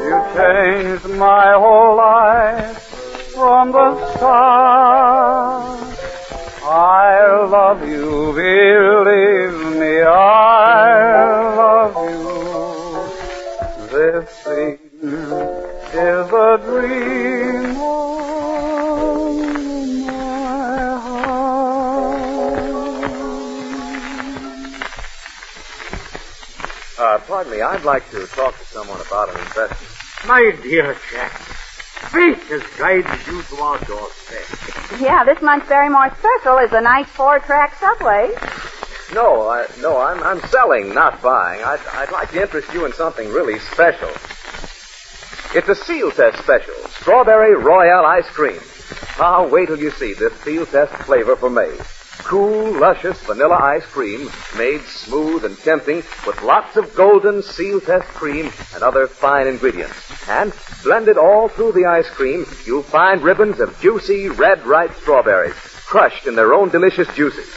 You changed my whole life from the start. I love you, believe me, I love you. This thing is a dream of my heart. Pardon me, I'd like to talk to someone about an investment. My dear Jack, fate has guided you to our doorstep. Yeah, this month's Barrymore special is a nice 4-track subway. No, I'm selling, not buying. I'd like to interest you in something really special. It's a seal test special, strawberry royale ice cream. Now wait till you see this seal test flavor for May. Cool, luscious vanilla ice cream made smooth and tempting with lots of golden seal test cream and other fine ingredients. And blended all through the ice cream, you'll find ribbons of juicy red ripe strawberries crushed in their own delicious juices.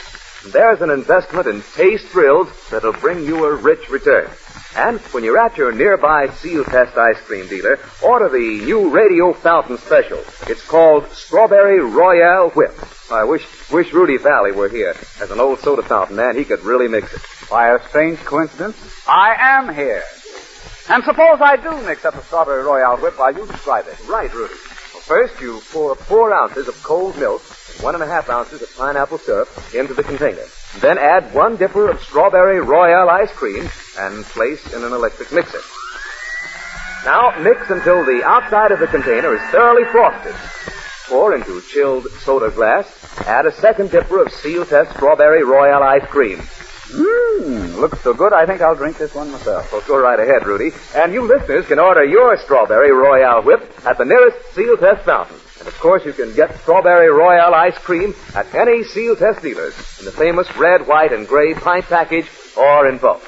And there's an investment in taste thrills that'll bring you a rich return. And when you're at your nearby seal test ice cream dealer, order the new radio fountain special. It's called Strawberry Royale Whip. I wish Rudy Vallee were here. As an old soda fountain man, he could really mix it. By a strange coincidence, I am here. And suppose I do mix up the Strawberry Royale Whip while you describe it. Right, Rudy. Well, first you pour 4 ounces of cold milk and 1.5 ounces of pineapple syrup into the container. Then add 1 dipper of Strawberry Royale ice cream and place in an electric mixer. Now mix until the outside of the container is thoroughly frosted. Pour into chilled soda glass. Add a 2nd dipper of Seal Test Strawberry Royale ice cream. Looks so good, I think I'll drink this one myself. Well, go right ahead, Rudy. And you listeners can order your Strawberry Royale Whip at the nearest Seal Test fountain. And, of course, you can get Strawberry Royale ice cream at any Seal Test dealers in the famous red, white, and gray pint package or in bulk.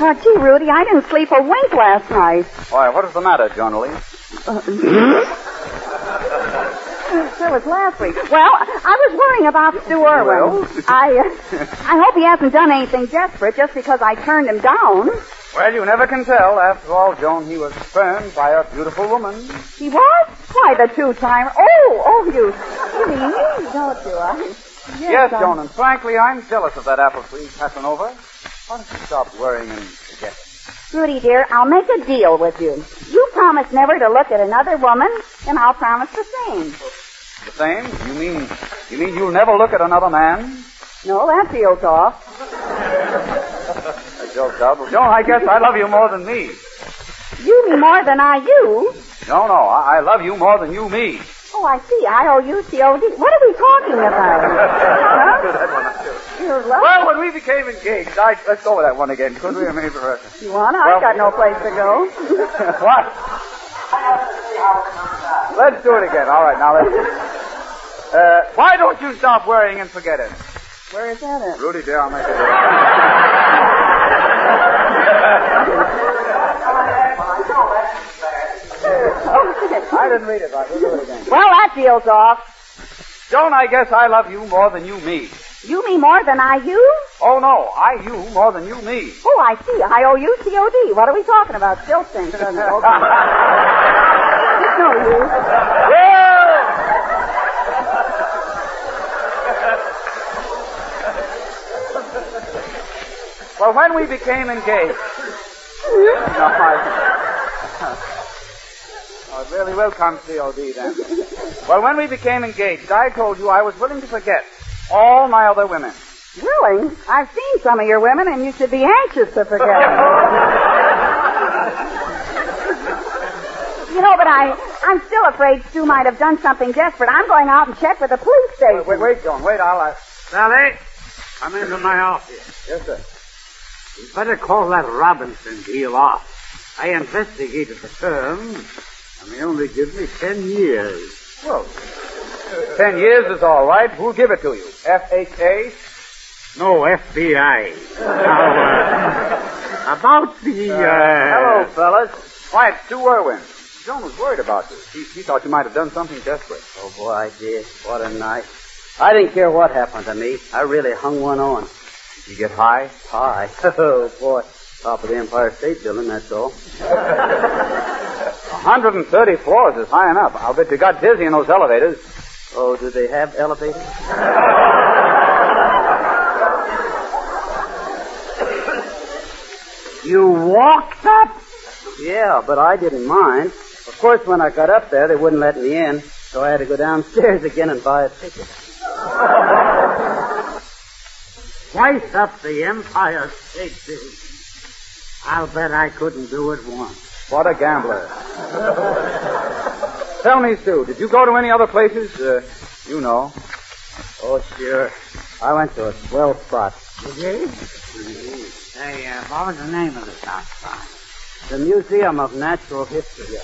Oh, gee, Rudy, I didn't sleep a wink last night. Why, what is the matter, Johnny? That was last week. Well, I was worrying about Stu Irwin. I hope he hasn't done anything desperate just because I turned him down. Well, you never can tell. After all, Joan, he was spurned by a beautiful woman. He was? Why, the 2-timer. Oh, you mean me, don't you? Yes, Joan, and frankly, I'm jealous of that apple tree Casanova. Why don't you stop worrying and forget it? Rudy, dear, I'll make a deal with you. You promise never to look at another woman, and I'll promise the same. The same? You mean you'll never look at another man? No, that feels off. A joke, Double. Joan, I guess I love you more than me. You me more than I you? No, I love you more than you me. Oh, I see. I-O-U-C-O-D. What are we talking about? Well, when we became engaged, let's go with that one again, could we? You want? I've got no place to go. What? Let's do it again. All right, now let's do it. Why don't you stop worrying and forget it? Where is that at? Rudy, dear, I'll make it. I didn't read it right. We'll do it again. Well, that deal's off. Joan, I guess I love you more than you me. You me more than I you? Oh, no. I you more than you me. Oh, I see. I-O-U-C-O-D. What are we talking about? Still stinks, doesn't it? Okay. It's no use. Well, when we became engaged... it really will come COD then. Well, when we became engaged, I told you I was willing to forget all my other women. Willing? I've seen some of your women, and you should be anxious to forget them. You know, but I'm still afraid Stu might have done something desperate. I'm going out and check with the police station. Wait, John. Wait, Sally, come into my office. Yes, sir. You better call that Robinson deal off. I investigated the firm, and they only give me 10 years. Well, 10 years is all right. Who'll give it to you? FHA? No, FBI. Now, about the, Hello, fellas. Quiet, Stu Irwin. John was worried about you. He thought you might have done something desperate. Oh, boy, I did. What a night. I didn't care what happened to me. I really hung one on. Did you get high? High? Oh, boy. Top of the Empire State Building, that's all. 130 floors is high enough. I'll bet you got dizzy in those elevators. Oh, do they have elevators? You walked up? Yeah, but I didn't mind. Of course, when I got up there, they wouldn't let me in, so I had to go downstairs again and buy a ticket. Twice up the Empire State Building. I'll bet I couldn't do it once. What a gambler. Tell me, Stu, did you go to any other places? You know. Oh, sure. I went to a swell spot. Did you? Hey, what was the name of the top spot? The Museum of Natural History.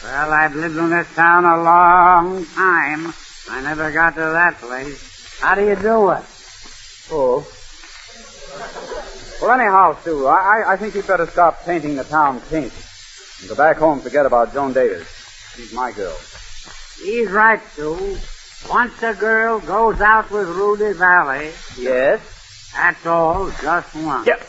Well, I've lived in this town a long time. I never got to that place. How do you do it? Oh. Well, anyhow, Stu, I think you'd better stop painting the town pink. And go back home and forget about Joan Davis. She's my girl. He's right, Stu. Once a girl goes out with Rudy Vallee. Yes? That's all, just once. Yep.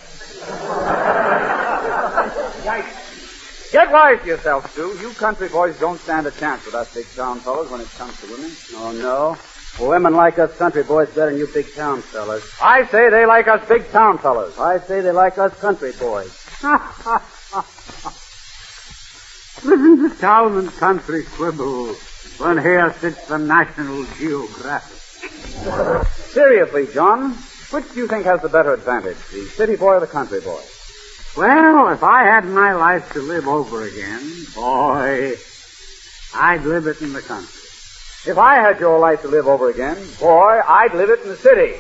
Get wise to yourself, Stu. You country boys don't stand a chance with us big town fellas when it comes to women. Oh, no? Well, women like us country boys better than you big town fellas. I say they like us big town fellas. I say they like us country boys. Listen to town and country quibble when here sits the National Geographic. Seriously, John, which do you think has the better advantage, the city boy or the country boy? Well, if I had my life to live over again, boy, I'd live it in the country. If I had your life to live over again, boy, I'd live it in the city.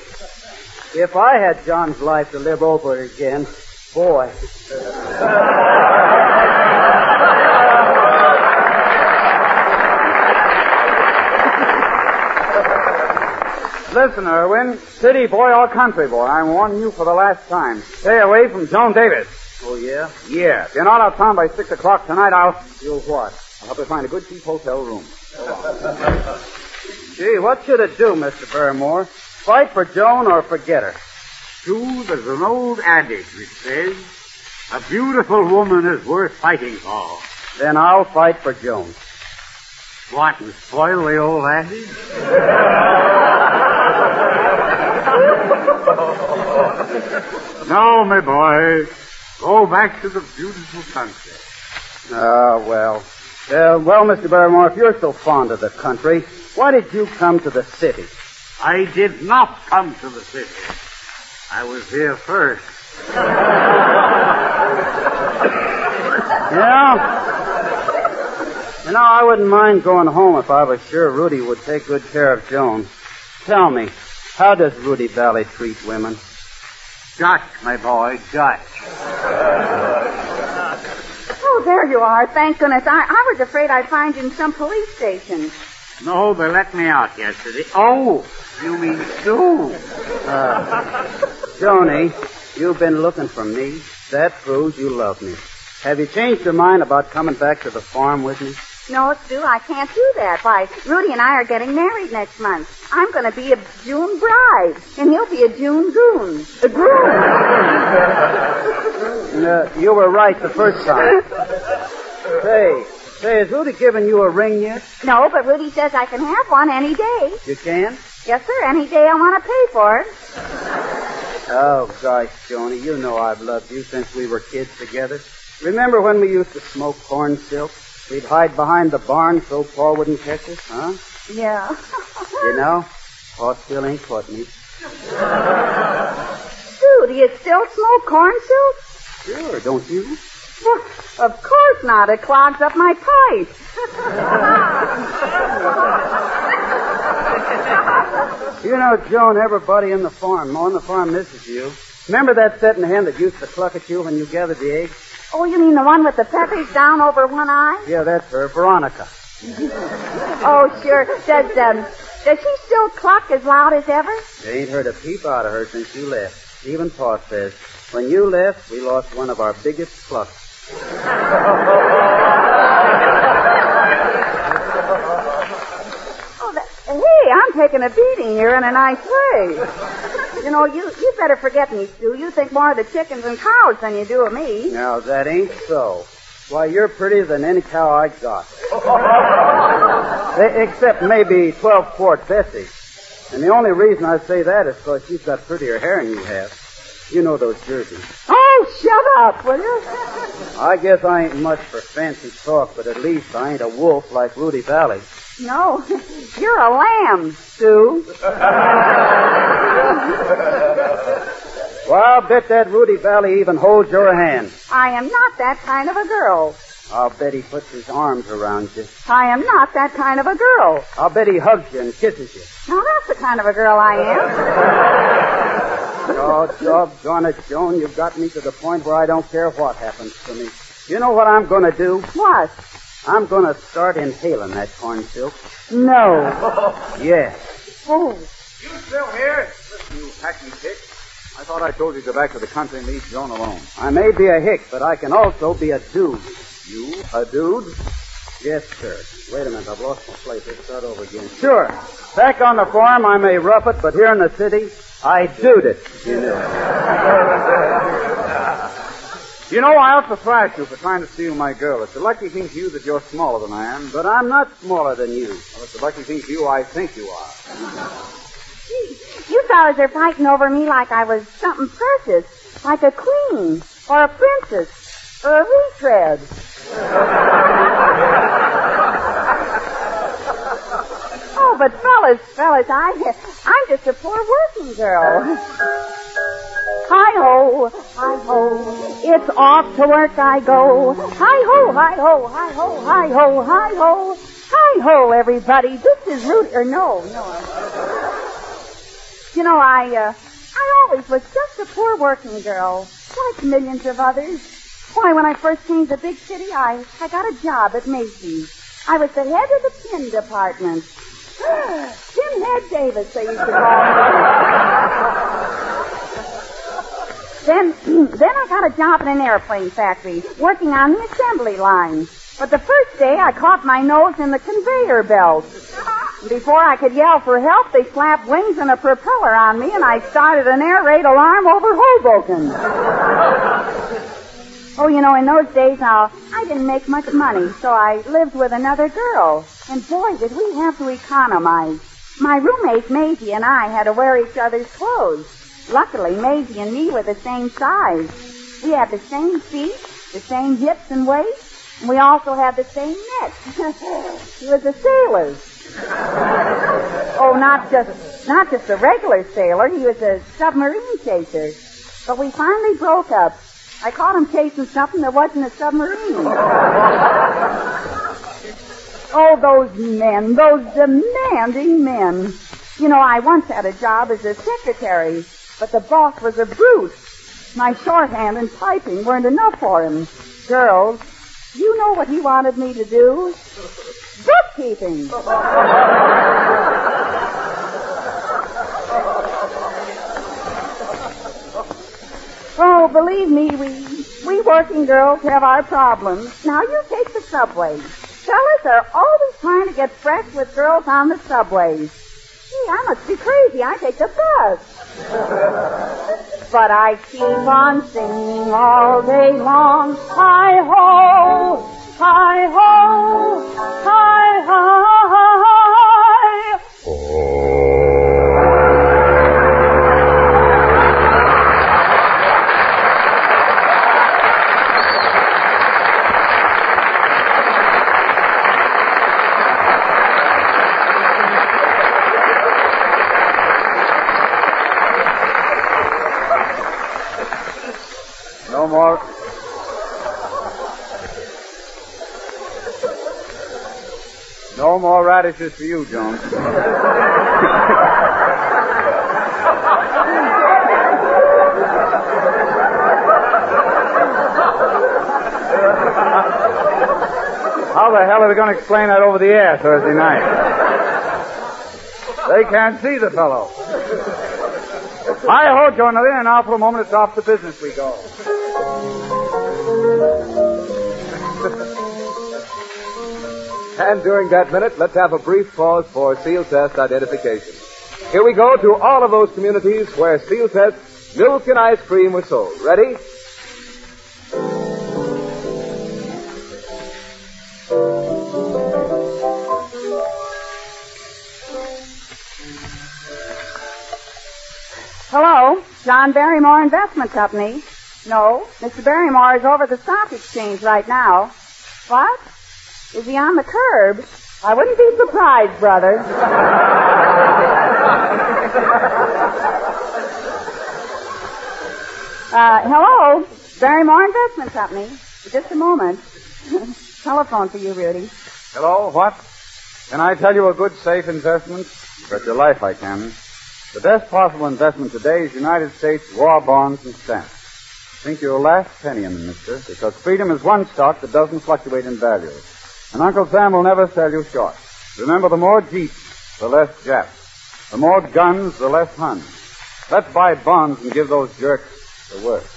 If I had John's life to live over again, boy. Listen, Irwin, city boy or country boy, I'm warning you for the last time. Stay away from Joan Davis. Oh, yeah? Yeah. If you're not out of town by 6 o'clock tonight, You'll what? I'll help you find a good cheap hotel room. Gee, what should it do, Mr. Barrymore? Fight for Joan or forget her? Stu, there's an old adage which says, a beautiful woman is worth fighting for. Then I'll fight for Joan. What, and spoil the old adage? No, my boy. Go back to the beautiful country. Well, Mr. Barrymore, if you're so fond of the country, why did you come to the city? I did not come to the city. I was here first. Yeah? You know, I wouldn't mind going home if I was sure Rudy would take good care of Joan. Tell me, how does Rudy Vallee treat women? Dutch, my boy, Dutch. Oh, there you are. Thank goodness. I was afraid I'd find you in some police station. No, they let me out yesterday. Oh, you mean Stu? Joni, you've been looking for me. That proves you love me. Have you changed your mind about coming back to the farm with me? No, Stu, I can't do that. Why, Rudy and I are getting married next month. I'm going to be a June bride, and he'll be a June goon. A groom. You were right the first time. Say, has Rudy given you a ring yet? No, but Rudy says I can have one any day. You can? Yes, sir, any day I want to pay for it. Oh, gosh, Joni, you know I've loved you since we were kids together. Remember when we used to smoke corn silk? We'd hide behind the barn so Paul wouldn't catch us, huh? Yeah. You know, Pa still ain't caught me. Stu, do you still smoke corn soup? Sure, don't you? Well, of course not. It clogs up my pipe. You know, Joan, everybody on the farm misses you. Remember that setting hen that used to cluck at you when you gathered the eggs? Oh, you mean the one with the peppers down over one eye? Yeah, that's her, Veronica. Oh, sure. Does she still cluck as loud as ever? You ain't heard a peep out of her since you left. Even Pa says, when you left, we lost one of our biggest clucks. Hey, I'm taking a beating here in a nice way. You know, you better forget me, Stu. You think more of the chickens and cows than you do of me. Now, that ain't so. Why, you're prettier than any cow I got. Except maybe 12-quart Bessie. And the only reason I say that is because she's got prettier hair than you have. You know those jerseys. Oh, shut up, will you? I guess I ain't much for fancy talk, but at least I ain't a wolf like Rudy Vallee. No, you're a lamb, Stu. Well, I'll bet that Rudy Vallee even holds your hand. I am not that kind of a girl. I'll bet he puts his arms around you. I am not that kind of a girl. I'll bet he hugs you and kisses you. Now, that's the kind of a girl I am. Oh, doggone it, Joan, you've got me to the point where I don't care what happens to me. You know what I'm going to do? What? I'm going to start inhaling that corn silk. No. Yeah. Oh. You still here? Listen, you hackney hick. I thought I told you to go back to the country and leave Joan alone. I may be a hick, but I can also be a dude. You, a dude? Yes, sir. Wait a minute, I've lost my place. Let's start over again. Sure. Back on the farm, I may rough it, but here in the city, I dude it. You know, I ought to thrash you for trying to steal my girl. It's a lucky thing for you that you're smaller than I am. But I'm not smaller than you. Well, it's a lucky thing for you I think you are. You fellas are fighting over me like I was something precious, like a queen, or a princess, or a retread. Oh, but fellas, I'm just a poor working girl. Hi-ho, it's off to work I go. Hi-ho, hi-ho, hi-ho, hi-ho, hi-ho. Hi-ho, everybody. This is Rudy, or no. You know, I always was just a poor working girl, like millions of others. Why, when I first came to the big city, I got a job at Macy's. I was the head of the pin department. Pinhead Davis, they used to call me. Then I got a job in an airplane factory, working on the assembly line. But the first day, I caught my nose in the conveyor belt. Before I could yell for help, they slapped wings and a propeller on me, and I started an air raid alarm over Hoboken. Oh, you know, in those days, I didn't make much money, so I lived with another girl. And boy, did we have to economize. My roommate, Maisie, and I had to wear each other's clothes. Luckily, Maisie and me were the same size. We had the same feet, the same hips and waist, and we also had the same neck. He was a sailor. Oh, not just a regular sailor. He was a submarine chaser. But we finally broke up. I caught him chasing something that wasn't a submarine. Oh, those men, those demanding men. You know, I once had a job as a secretary, but the boss was a brute. My shorthand and typing weren't enough for him. Girls, you know what he wanted me to do? Bookkeeping. Oh, believe me, we working girls have our problems. Now, you take the subway. Fellas are always trying to get fresh with girls on the subways. Gee, I must be crazy. I take the bus. But I keep on singing all day long. Hi-ho, hi-ho, hi-hi. No more radishes for you, Jones. How the hell are we going to explain that over the air Thursday night? They can't see the fellow. Hi-ho, Joe, now there. Now for a moment, it's off to business we go. And during that minute, let's have a brief pause for seal test identification. Here we go to all of those communities where seal test milk and ice cream were sold. Ready? Hello, John Barrymore Investment Company. No, Mr. Barrymore is over at the stock exchange right now. What? Is he on the curb? I wouldn't be surprised, brother. Hello, Barrymore Investment Company. Just a moment. Telephone for you, Rudy. Hello, what? Can I tell you a good, safe investment? Bet your life I can. The best possible investment today is United States war bonds and stamps. Think your last penny in them, mister, because freedom is one stock that doesn't fluctuate in value. And Uncle Sam will never sell you short. Remember, the more Jeeps, the less Japs. The more guns, the less Huns. Let's buy bonds and give those jerks the worst.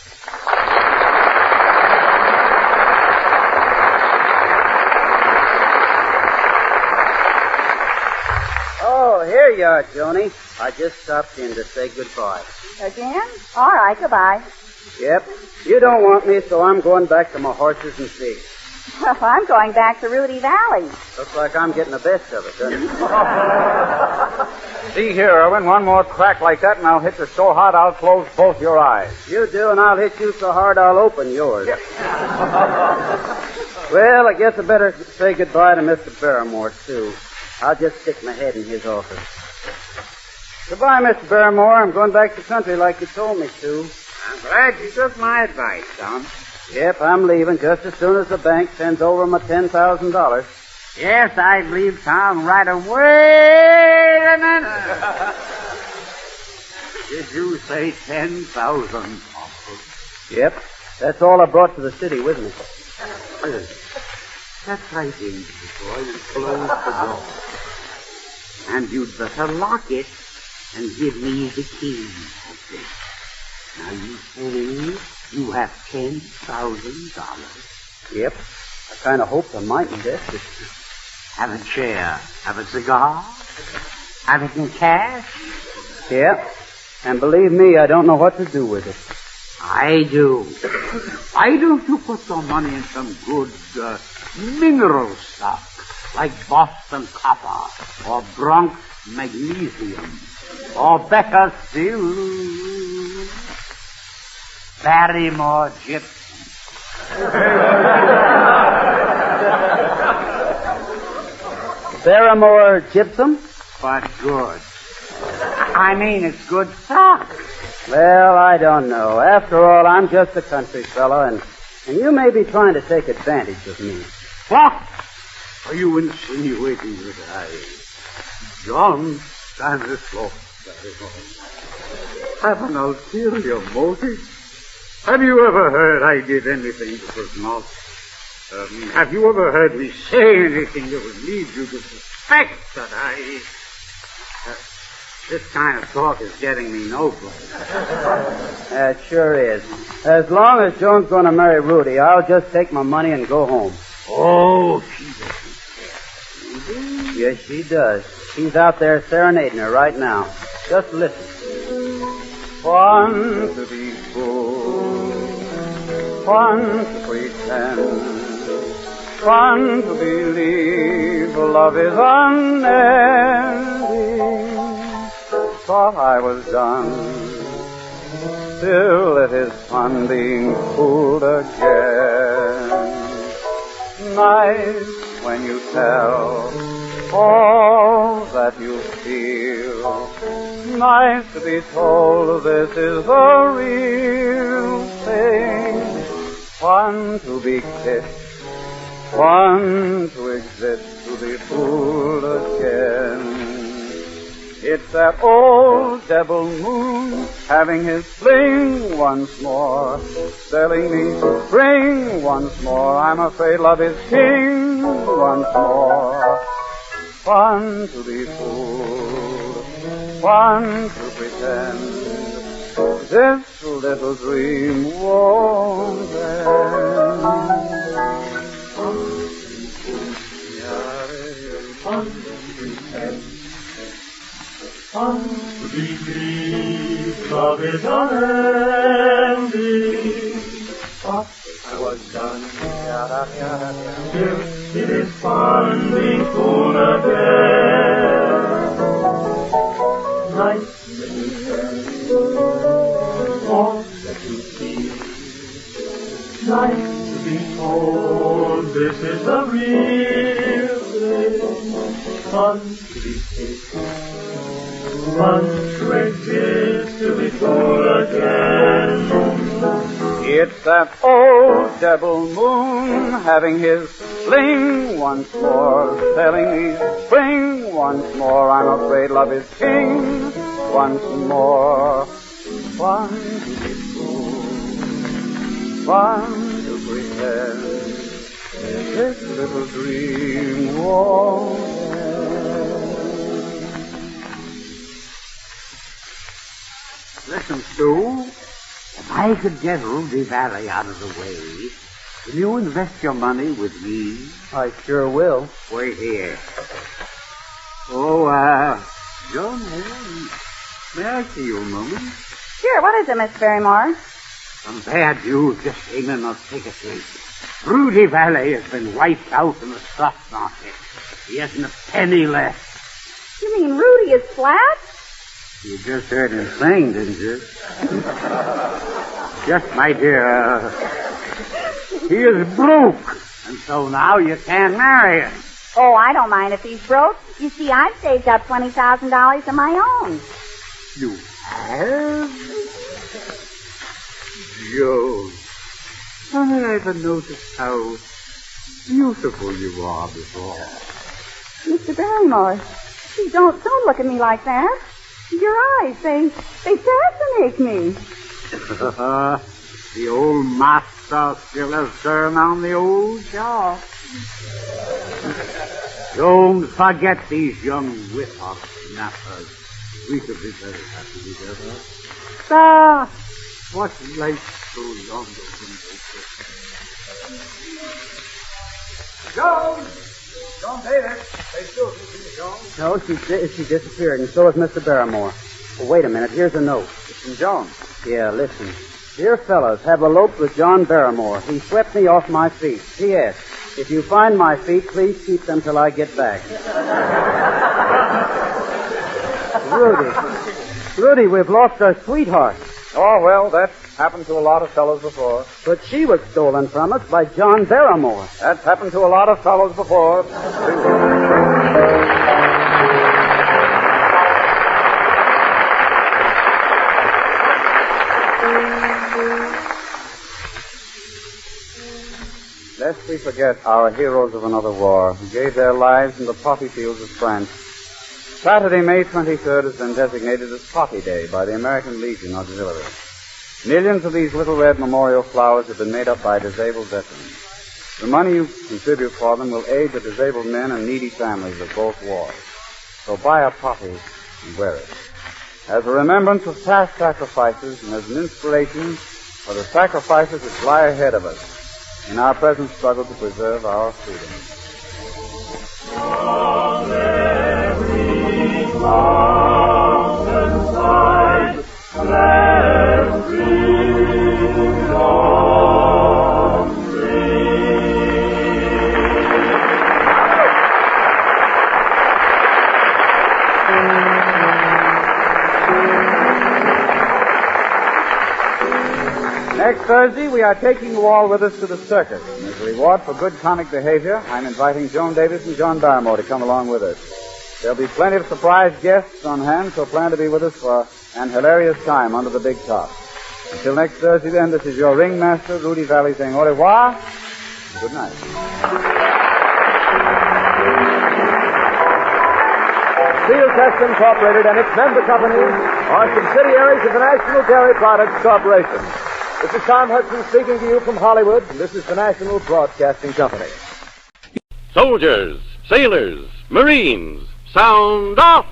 Oh, here you are, Joni. I just stopped in to say goodbye. Again? All right, goodbye. Yep. You don't want me, so I'm going back to my horses and pigs. Well, I'm going back to Rudy Vallee. Looks like I'm getting the best of it, doesn't it? See here, Irwin, one more crack like that and I'll hit you so hard I'll close both your eyes. You do, and I'll hit you so hard I'll open yours. Well, I guess I better say goodbye to Mr. Barrymore, too. I'll just stick my head in his office. Goodbye, Mr. Barrymore. I'm going back to the country like you told me to. I'm glad you took my advice, Tom. Yep, I'm leaving just as soon as the bank sends over my $10,000. Yes, I'd leave town right away. A minute. Did you say 10,000? Yep, that's all I brought to the city with me. That's right in before you close the door. And you'd better lock it and give me the key. Now you say you have $10,000. Yep, I kind of hoped I might invest it. Have a chair. Have a cigar. Have it in cash. Yeah, and believe me, I don't know what to do with it. I do. Why don't you put your money in some good mineral stock, like Boston copper, or Bronx magnesium, or better still, Barrymore gypsum. Barrymore gypsum? But good. I mean, it's good stock. Well, I don't know. After all, I'm just a country fella, and you may be trying to take advantage of me. What? Are you insinuating that John Stanislaus have an ulterior motive? Have you ever heard I did anything that was not? Have you ever heard me say anything that would lead you to suspect that I... this kind of talk is getting me no place. It sure is. As long as Joan's going to marry Rudy, I'll just take my money and go home. Oh, she doesn't care. Yes, she does. She's out there serenading her right now. Just listen. Fun to be fool, fun to pretend, fun to believe love is unending. Thought I was done, still it is fun being fooled again. Nice when you tell all that you feel. Nice to be told this is the real thing. Fun to be kissed. Fun to exist, to be fooled again. It's that old devil moon having his fling once more, selling me spring once more. I'm afraid love is king once more. Fun to be fooled, fun to pretend. This little dream won't end. Fun to pretend. Fun to believe love is unending. But I was done. Still, it is fun being fooled again. Nice that you turn, more that you see. Nice to be told this is the real thing. Fun to be taken. Fun to exist, to be fooled again. It's that old devil moon having his fling once more, selling me spring once more. I'm afraid love is king once more. Fun to be fooled, fun to pretend. This little dream won't end. Listen, Stu, if I could get Rudy Vallee out of the way, will you invest your money with me? I sure will. Wait here. Oh, John, may I see you a moment? Sure, what is it, Miss Barrymore? Some bad news just came in on ticketing. Rudy Vallee has been wiped out in the stock market. He hasn't a penny left. You mean Rudy is flat? You just heard him sing, didn't you? Yes, my dear. He is broke, and so now you can't marry him. Oh, I don't mind if he's broke. You see, I've saved up $20,000 of my own. You have? Joe, I never noticed how beautiful you are before. Mr. Barrymore, don't look at me like that. Your eyes, they fascinate me. The old master still has turned on the old jaw. Don't forget these young whippersnappers. We could be very happy together. Ah, what life so long John Davis. Hey, Susan, John. No, she disappeared, and so is Mr. Barrymore. Well, wait a minute. Here's a note. It's from Joan. Yeah, listen. Dear fellas, have eloped with John Barrymore. He swept me off my feet. P.S. If you find my feet, please keep them till I get back. Rudy, we've lost our sweetheart. Oh, well, that's happened to a lot of fellows before. But she was stolen from us by John Barrymore. That's happened to a lot of fellows before. Lest we forget our heroes of another war who gave their lives in the poppy fields of France. Saturday, May 23rd, has been designated as Poppy Day by the American Legion Auxiliary. Millions of these little red memorial flowers have been made up by disabled veterans. The money you contribute for them will aid the disabled men and needy families of both wars. So buy a poppy and wear it. As a remembrance of past sacrifices and as an inspiration for the sacrifices which lie ahead of us in our present struggle to preserve our freedom. On every mountainside, let's freedom Next Thursday, we are taking you all with us to the circus. And as a reward for good comic behavior, I'm inviting Joan Davis and John Barrymore to come along with us. There'll be plenty of surprise guests on hand, so plan to be with us for an hilarious time under the big top. Until next Thursday, then, this is your ringmaster, Rudy Vallee, saying au revoir. Good night. Steel Test Incorporated and its member companies are subsidiaries of the National Dairy Products Corporation. This is Tom Hudson speaking to you from Hollywood, and this is the National Broadcasting Company. Soldiers, sailors, Marines, sound off!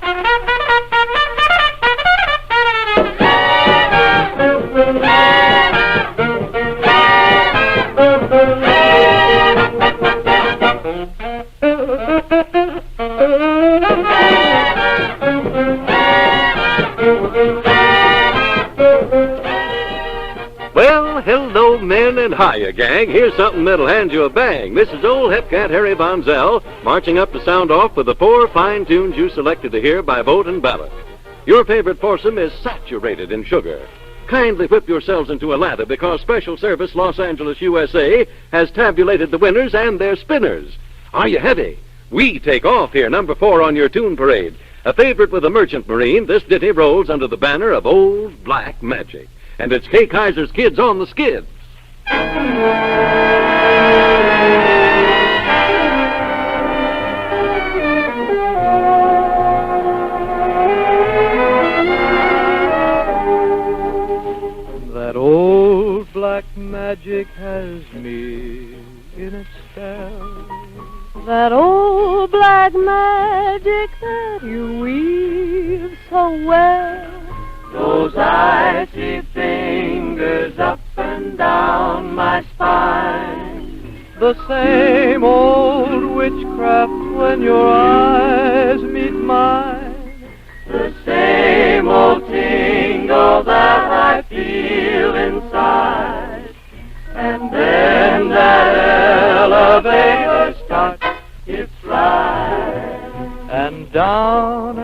Well, hello, men, and hiya, gang. Here's something that'll hand you a bang. This is old Hepcat Harry Von Zell marching up to sound off with the 4 fine tunes you selected to hear by vote and ballot. Your favorite foursome is saturated in sugar. Kindly whip yourselves into a lather because Special Service Los Angeles, USA has tabulated the winners and their spinners. Are you heavy? We take off here, number 4 on your tune parade. A favorite with the Merchant Marine, this ditty rolls under the banner of Old Black Magic. And it's Kay Kaiser's Kids on the Skids. That old black magic has me in its spell. That old black magic that you weave so well. Those icy fingers up and down my spine. The same old witchcraft when your eyes meet mine. The same old tingle that I feel inside. And then that elevator starts its ride. And down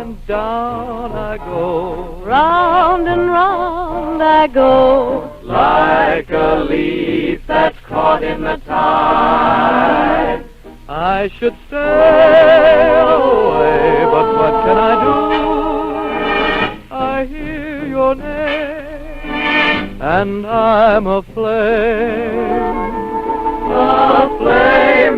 I go, round and round I go, like a leaf that's caught in the tide. I should stay away, but what can I do? I hear your name, and I'm aflame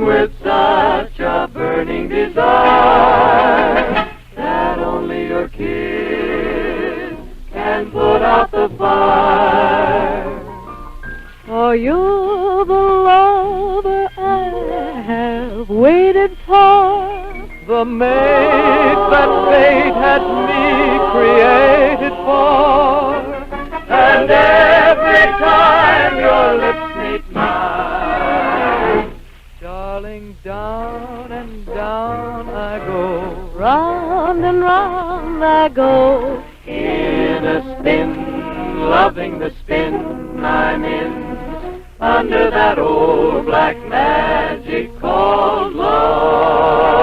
with such a burning desire. That only your kiss can put out the fire. For you're the lover I have waited for, the mate that fate had me created for. And every time your lips meet mine, darling, down and down I go, round and round I go, in a spin, loving the spin I'm in, under that old black magic called love.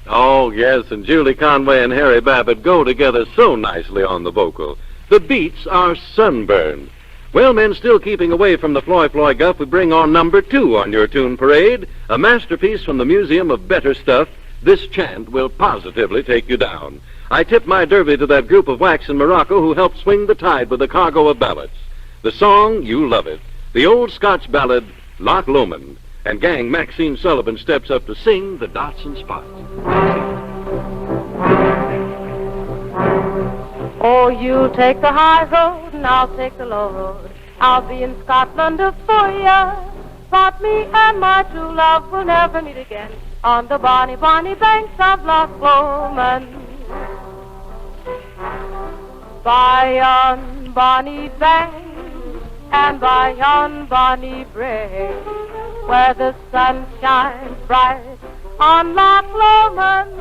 Oh, yes, and Julie Conway and Harry Babbitt go together so nicely on the vocal. The beats are sunburned. Well, men, still keeping away from the Floy Floy guff, we bring on number 2 on your tune parade, a masterpiece from the Museum of Better Stuff. This chant will positively take you down. I tip my derby to that group of wax in Morocco who helped swing the tide with a cargo of ballads. The song, you love it. The old Scotch ballad, Loch Lomond. And gang, Maxine Sullivan steps up to sing the dots and spots. Oh, you take the high road and I'll take the low road. I'll be in Scotland for ya. But me and my true love will never meet again on the bonny, bonny banks of Loch Lomond. By yon bonny bank and by yon bonny brae, where the sun shines bright on Loch Lomond,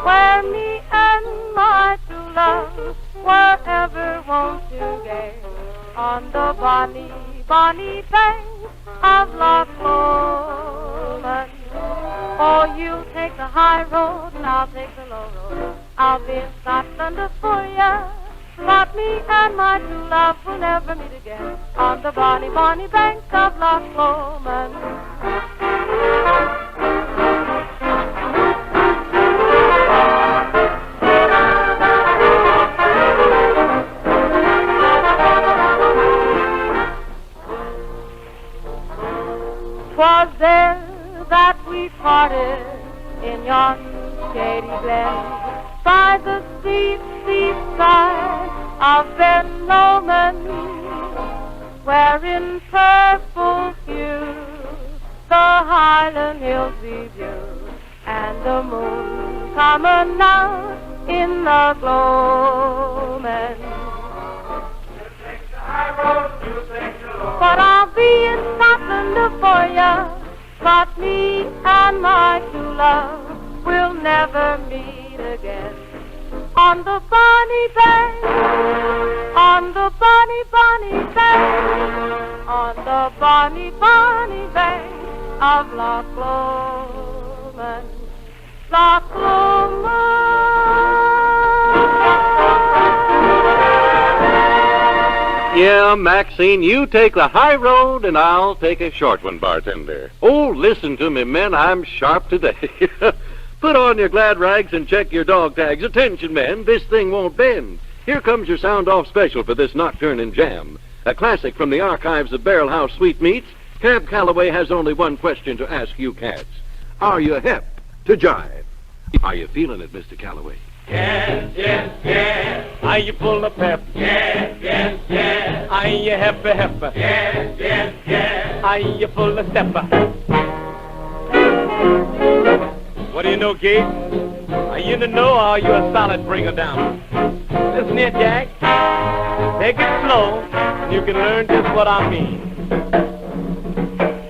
where me and my true love were ever wont to gaze, on the bonny, bonny banks of Loch Lomond. Oh, you take the high road and I'll take the low road. I'll be in Scotland for ya. But me and my true love will never meet again on the bonny, bonny banks of Loch Lomond. 'Twas there that we parted in yon shady glen by the steep, steep side of Ben Lomond, where in purple hue the Highland hills we view, and the moon coming out in the gloaming. But I'll be in Scotland for ya, but me and my true love will never meet again on the bonny bank, on the bonny, bonny bank, on the bonny, bonny bank of Loch Lomond, Loch Lomond. Yeah, Maxine, you take the high road and I'll take a short one, bartender. Oh, listen to me, men, I'm sharp today. Put on your glad rags and check your dog tags. Attention, men, this thing won't bend. Here comes your sound-off special for this Nocturne and Jam. A classic from the archives of Barrel House Sweetmeats. Cab Calloway has only one question to ask you cats. Are you hip to jive? Are you feeling it, Mr. Calloway? Yes, yes, yes. Are you full of pep? Yes, yes, yes. Are you happy, happy? Yes, yes, yes. Are you full of stepper? What do you know, Gates? Are you in the know or are you a solid bringer down? Listen here, Jack. Take it slow and you can learn just what I mean.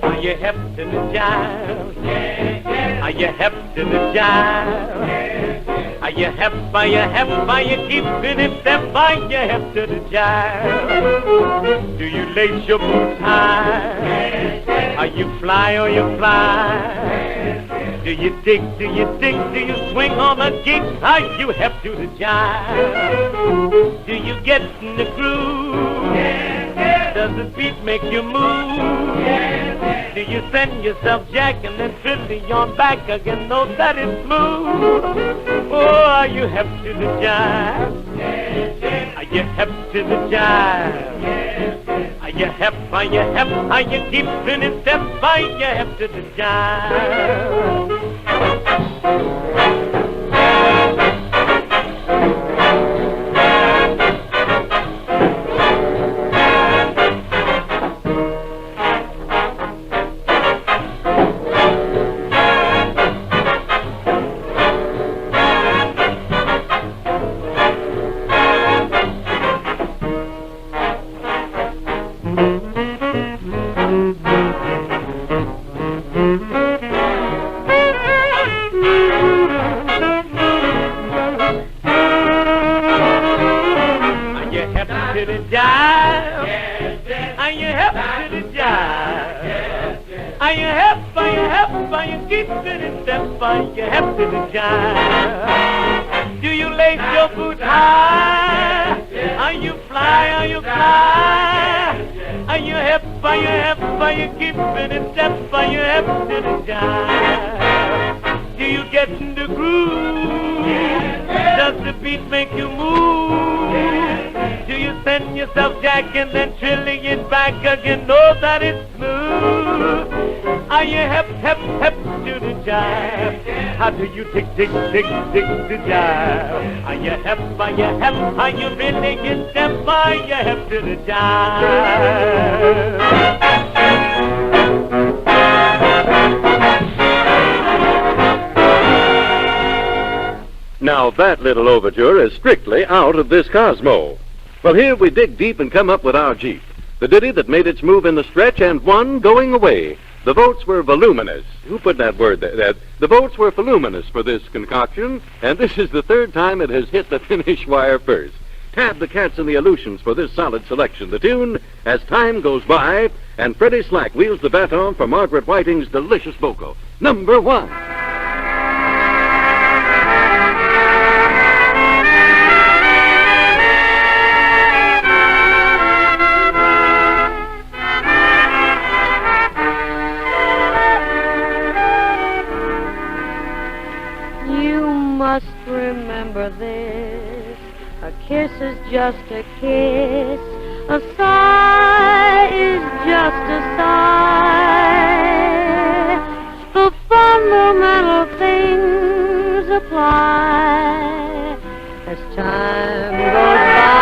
Are you hep to the jive? Yes, yes. Are you hep to the jive? Yes, yes. Are you hep, are you hep, are you keeping it step, are you hep to the jive? Do you lace your boots high? Are you fly or you fly? Do you dig, do you dig, do you swing on the gigs? Are you hep to the jive? Do you get in the groove? Does the beat make you move? Do you send yourself jack and then fiddly on back again? Know that it's smooth. Oh, are you hep to the jive? Are you hep to the jive? Are you hep, are you hep, are you keeping it step? Are you hep to the jive? Do you lace your boots high? Are you fly, are you fly? Are you hep, are you hep, are you keeping it step? Are you hep to the jive? Do you get in the groove? Does the beat make you move? Do you send yourself jack and then trilling it back again? Know that it's smooth. Are you hep, hep, hep to the jive? How do you tick, tick, tick, tick the jive? Are you hep, are you hep, are you really in step? Are you hep to the jive? Now that little overture is strictly out of this Cosmo. Well, here we dig deep and come up with our Jeep, the ditty that made its move in the stretch and won going away. The votes were voluminous. Who put that word there? The votes were voluminous for this concoction, and this is the third time it has hit the finish wire first. Tab the Cats and the Aleutians for this solid selection. The tune, As Time Goes By, and Freddie Slack wheels the baton for Margaret Whiting's delicious vocal. Number 1. must remember this. A kiss is just a kiss. A sigh is just a sigh. The fundamental things apply as time goes by.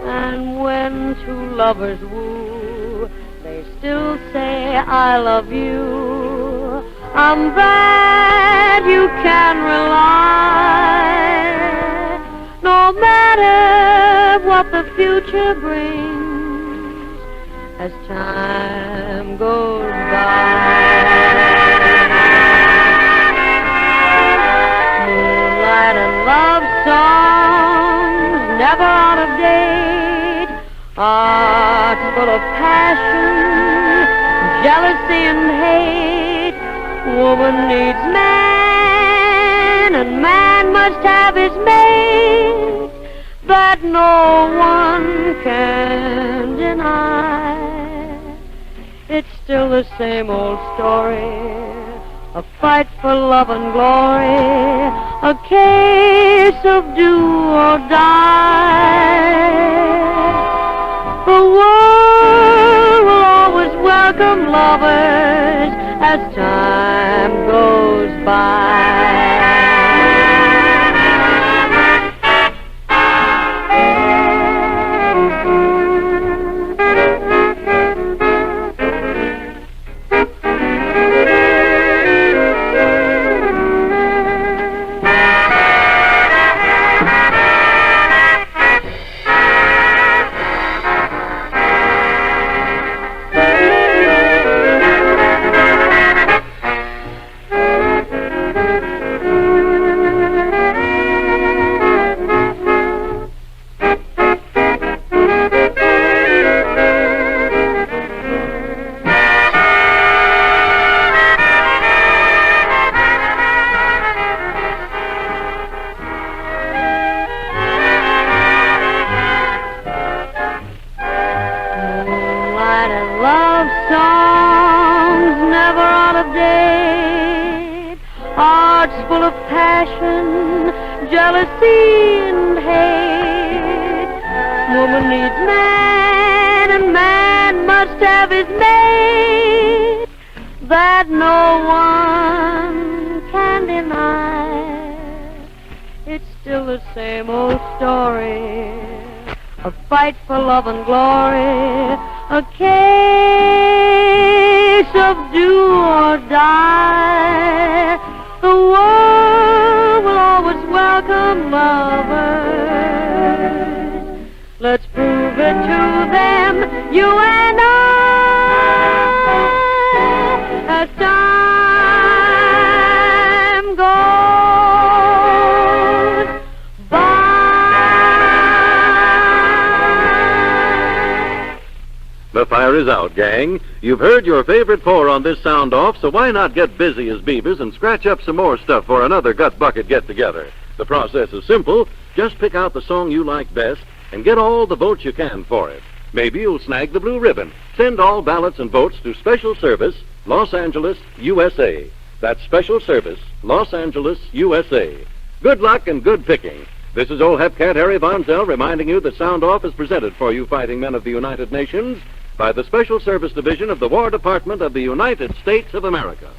And when two lovers woo, they still say, I love you. I'm glad you can rely. No matter what the future brings, as time goes by. Moonlight and love songs, never out of date. Hearts full of passion, jealousy and hate. Woman needs man, and man must have his mate. That no one can deny. It's still the same old story, a fight for love and glory, a case of do or die. The world will always welcome lovers as time goes by. Jealousy and hate. Woman needs man, and man must have his mate. That no one can deny. It's still the same old story, a fight for love and glory, a case of do or die. The world will always welcome lovers. Let's prove it to them, you and I, as time goes by. The fire is out, gang. You've heard your favorite four on this sound off, so why not get busy as beavers and scratch up some more stuff for another Gut Bucket get-together? The process is simple. Just pick out the song you like best and get all the votes you can for it. Maybe you'll snag the blue ribbon. Send all ballots and votes to Special Service, Los Angeles, USA. That's Special Service, Los Angeles, USA. Good luck and good picking. This is old Hepcat Harry Von Zell reminding you that Sound Off is presented for you fighting men of the United Nations by the Special Service Division of the War Department of the United States of America.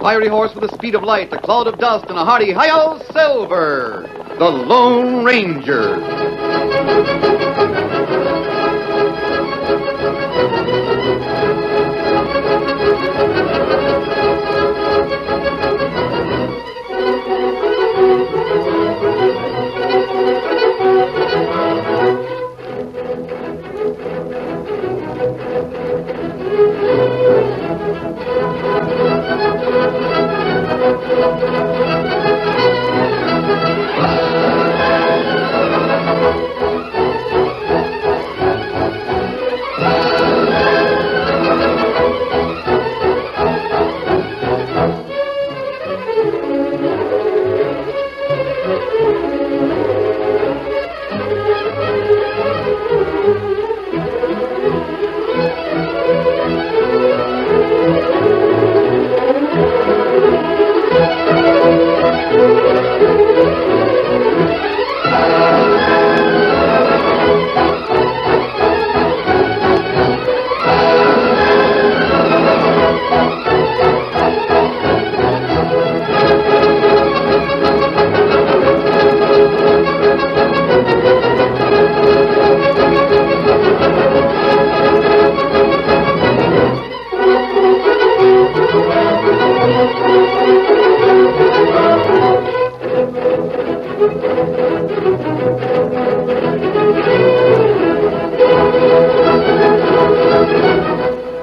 fiery horse with the speed of light, a cloud of dust, and a hearty hi-yo Silver, the Lone Ranger.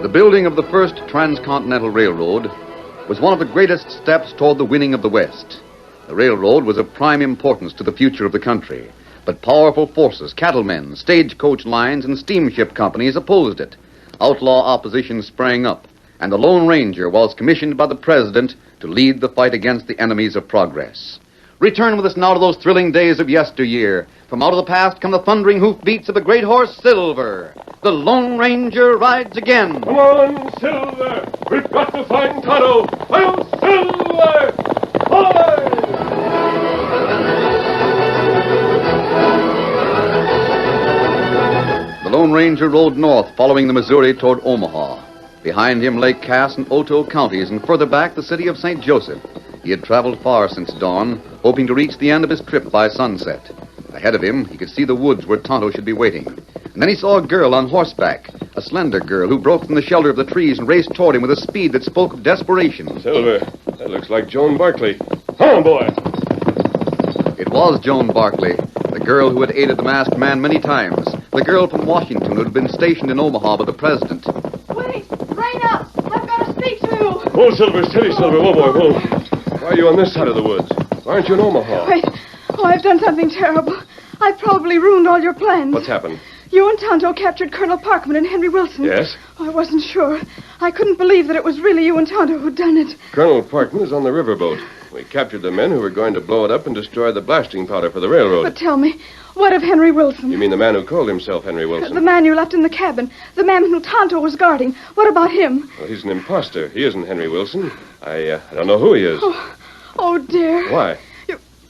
The building of the first transcontinental railroad was one of the greatest steps toward the winning of the West. The railroad was of prime importance to the future of the country, but powerful forces, cattlemen, stagecoach lines, and steamship companies opposed it. Outlaw opposition sprang up, and the Lone Ranger was commissioned by the President to lead the fight against the enemies of progress. Return with us now to those thrilling days of yesteryear. From out of the past come the thundering hoofbeats of the great horse Silver. The Lone Ranger rides again. Come on, Silver! We've got to find Tonto! I'll Silver! Away! The Lone Ranger rode north, following the Missouri toward Omaha. Behind him lay Cass and Otoe counties, and further back the city of St. Joseph. He had traveled far since dawn, hoping to reach the end of his trip by sunset. Ahead of him, he could see the woods where Tonto should be waiting. And then he saw a girl on horseback, a slender girl who broke from the shelter of the trees and raced toward him with a speed that spoke of desperation. Silver, that looks like Joan Barkley. Come on, boy! It was Joan Barkley, the girl who had aided the masked man many times, the girl from Washington who had been stationed in Omaha by the President. Wait! Rein up! I've got to speak to you! Whoa, Silver, steady, Silver. Whoa, boy, whoa. Why are you on this side of the woods? Why aren't you in Omaha? Wait. Oh, I've done something terrible. I've probably ruined all your plans. What's happened? You and Tonto captured Colonel Parkman and Henry Wilson. Yes? Oh, I wasn't sure. I couldn't believe that it was really you and Tonto who'd done it. Colonel Parkman is on the riverboat. We captured the men who were going to blow it up and destroy the blasting powder for the railroad. But tell me, what of Henry Wilson? You mean the man who called himself Henry Wilson? The man you left in the cabin. The man who Tonto was guarding. What about him? Well, he's an imposter. He isn't Henry Wilson. I don't know who he is. Oh, dear. Why?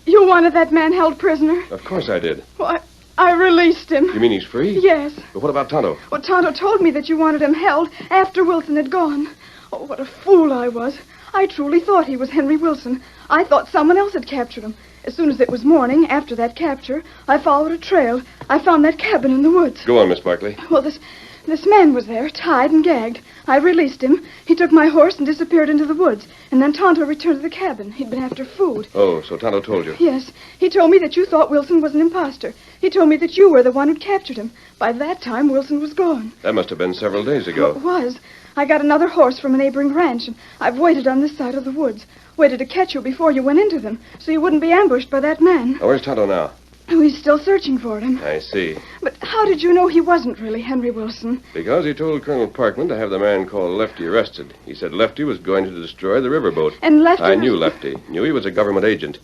You wanted that man held prisoner? Of course I did. Well, I released him. You mean he's free? Yes. But what about Tonto? Well, Tonto told me that you wanted him held after Wilson had gone. Oh, what a fool I was. I truly thought he was Henry Wilson. I thought someone else had captured him. As soon as it was morning, after that capture, I followed a trail. I found that cabin in the woods. Go on, Miss Barkley. Well, this man was there, tied and gagged. I released him. He took my horse and disappeared into the woods. And then Tonto returned to the cabin. He'd been after food. Oh, so Tonto told you? Yes. He told me that you thought Wilson was an imposter. He told me that you were the one who'd captured him. By that time, Wilson was gone. That must have been several days ago. It was. I got another horse from a neighboring ranch, and I've waited on this side of the woods. Waited to catch you before you went into them, so you wouldn't be ambushed by that man. Now, where's Tonto now? He's still searching for him. I see. But how did you know he wasn't really Henry Wilson? Because he told Colonel Parkman to have the man called Lefty arrested. He said Lefty was going to destroy the riverboat. And Lefty... I knew Lefty. Knew he was a government agent.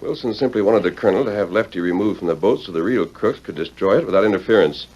Wilson simply wanted the colonel to have Lefty removed from the boat so the real crooks could destroy it without interference.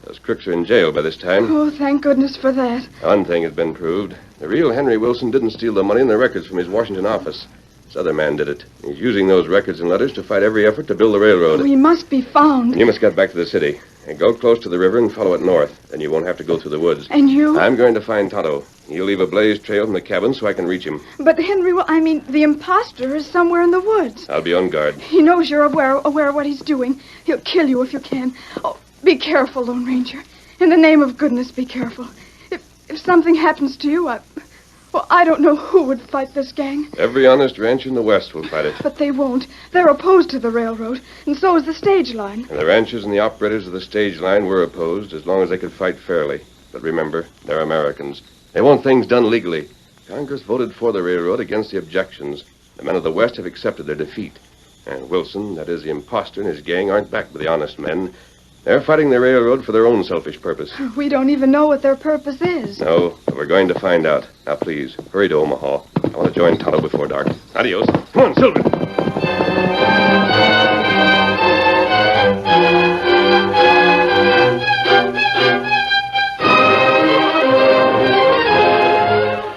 Those crooks are in jail by this time. Oh, thank goodness for that. One thing has been proved. The real Henry Wilson didn't steal the money and the records from his Washington office. This other man did it. He's using those records and letters to fight every effort to build the railroad. Oh, he must be found. You must get back to the city. And go close to the river and follow it north. Then you won't have to go through the woods. And you? I'm going to find Tonto. You leave a blaze trail from the cabin so I can reach him. But the imposter is somewhere in the woods. I'll be on guard. He knows you're aware of what he's doing. He'll kill you if you can. Oh, be careful, Lone Ranger. In the name of goodness, be careful. If something happens to you, I don't know who would fight this gang. Every honest rancher in the West will fight it. But they won't. They're opposed to the railroad, and so is the stage line. And the ranchers and the operators of the stage line were opposed as long as they could fight fairly. But remember, they're Americans. They want things done legally. Congress voted for the railroad against the objections. The men of the West have accepted their defeat. And Wilson, that is the imposter, and his gang aren't backed by the honest men. They're fighting the railroad for their own selfish purpose. We don't even know what their purpose is. No, but we're going to find out. Now, please, hurry to Omaha. I want to join Tonto before dark. Adios. Come on, Silver.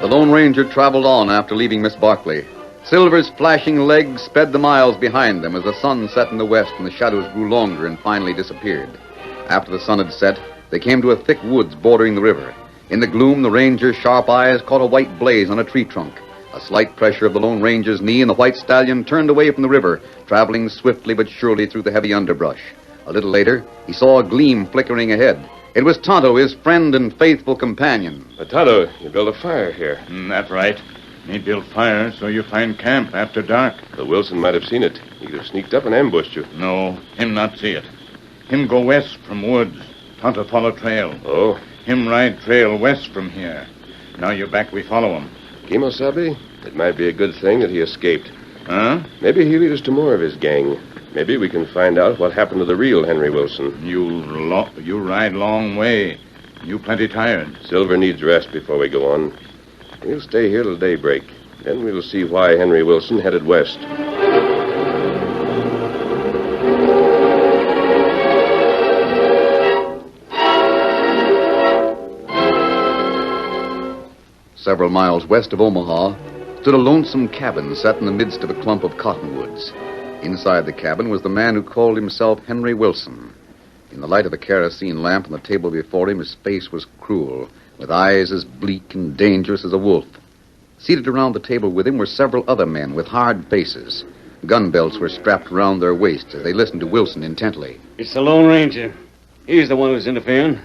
The Lone Ranger traveled on after leaving Miss Barkley. Silver's flashing legs sped the miles behind them as the sun set in the west and the shadows grew longer and finally disappeared. After the sun had set, they came to a thick woods bordering the river. In the gloom, the ranger's sharp eyes caught a white blaze on a tree trunk. A slight pressure of the Lone Ranger's knee and the white stallion turned away from the river, traveling swiftly but surely through the heavy underbrush. A little later, he saw a gleam flickering ahead. It was Tonto, his friend and faithful companion. But Tonto, you built a fire here. That's right. Me build fire so you find camp after dark. But Wilson might have seen it. He could have sneaked up and ambushed you. No, him not see it. Him go west from woods. Tonto follow trail. Oh? Him ride trail west from here. Now you back, we follow him. Kimosabe, it might be a good thing that he escaped. Huh? Maybe he'll lead us to more of his gang. Maybe we can find out what happened to the real Henry Wilson. You ride long way. You plenty tired. Silver needs rest before we go on. We'll stay here till daybreak. Then we'll see why Henry Wilson headed west. Several miles west of Omaha stood a lonesome cabin set in the midst of a clump of cottonwoods. Inside the cabin was the man who called himself Henry Wilson. In the light of a kerosene lamp on the table before him, his face was cruel, with eyes as bleak and dangerous as a wolf. Seated around the table with him were several other men with hard faces. Gun belts were strapped around their waists as they listened to Wilson intently. It's the Lone Ranger. He's the one who's interfering.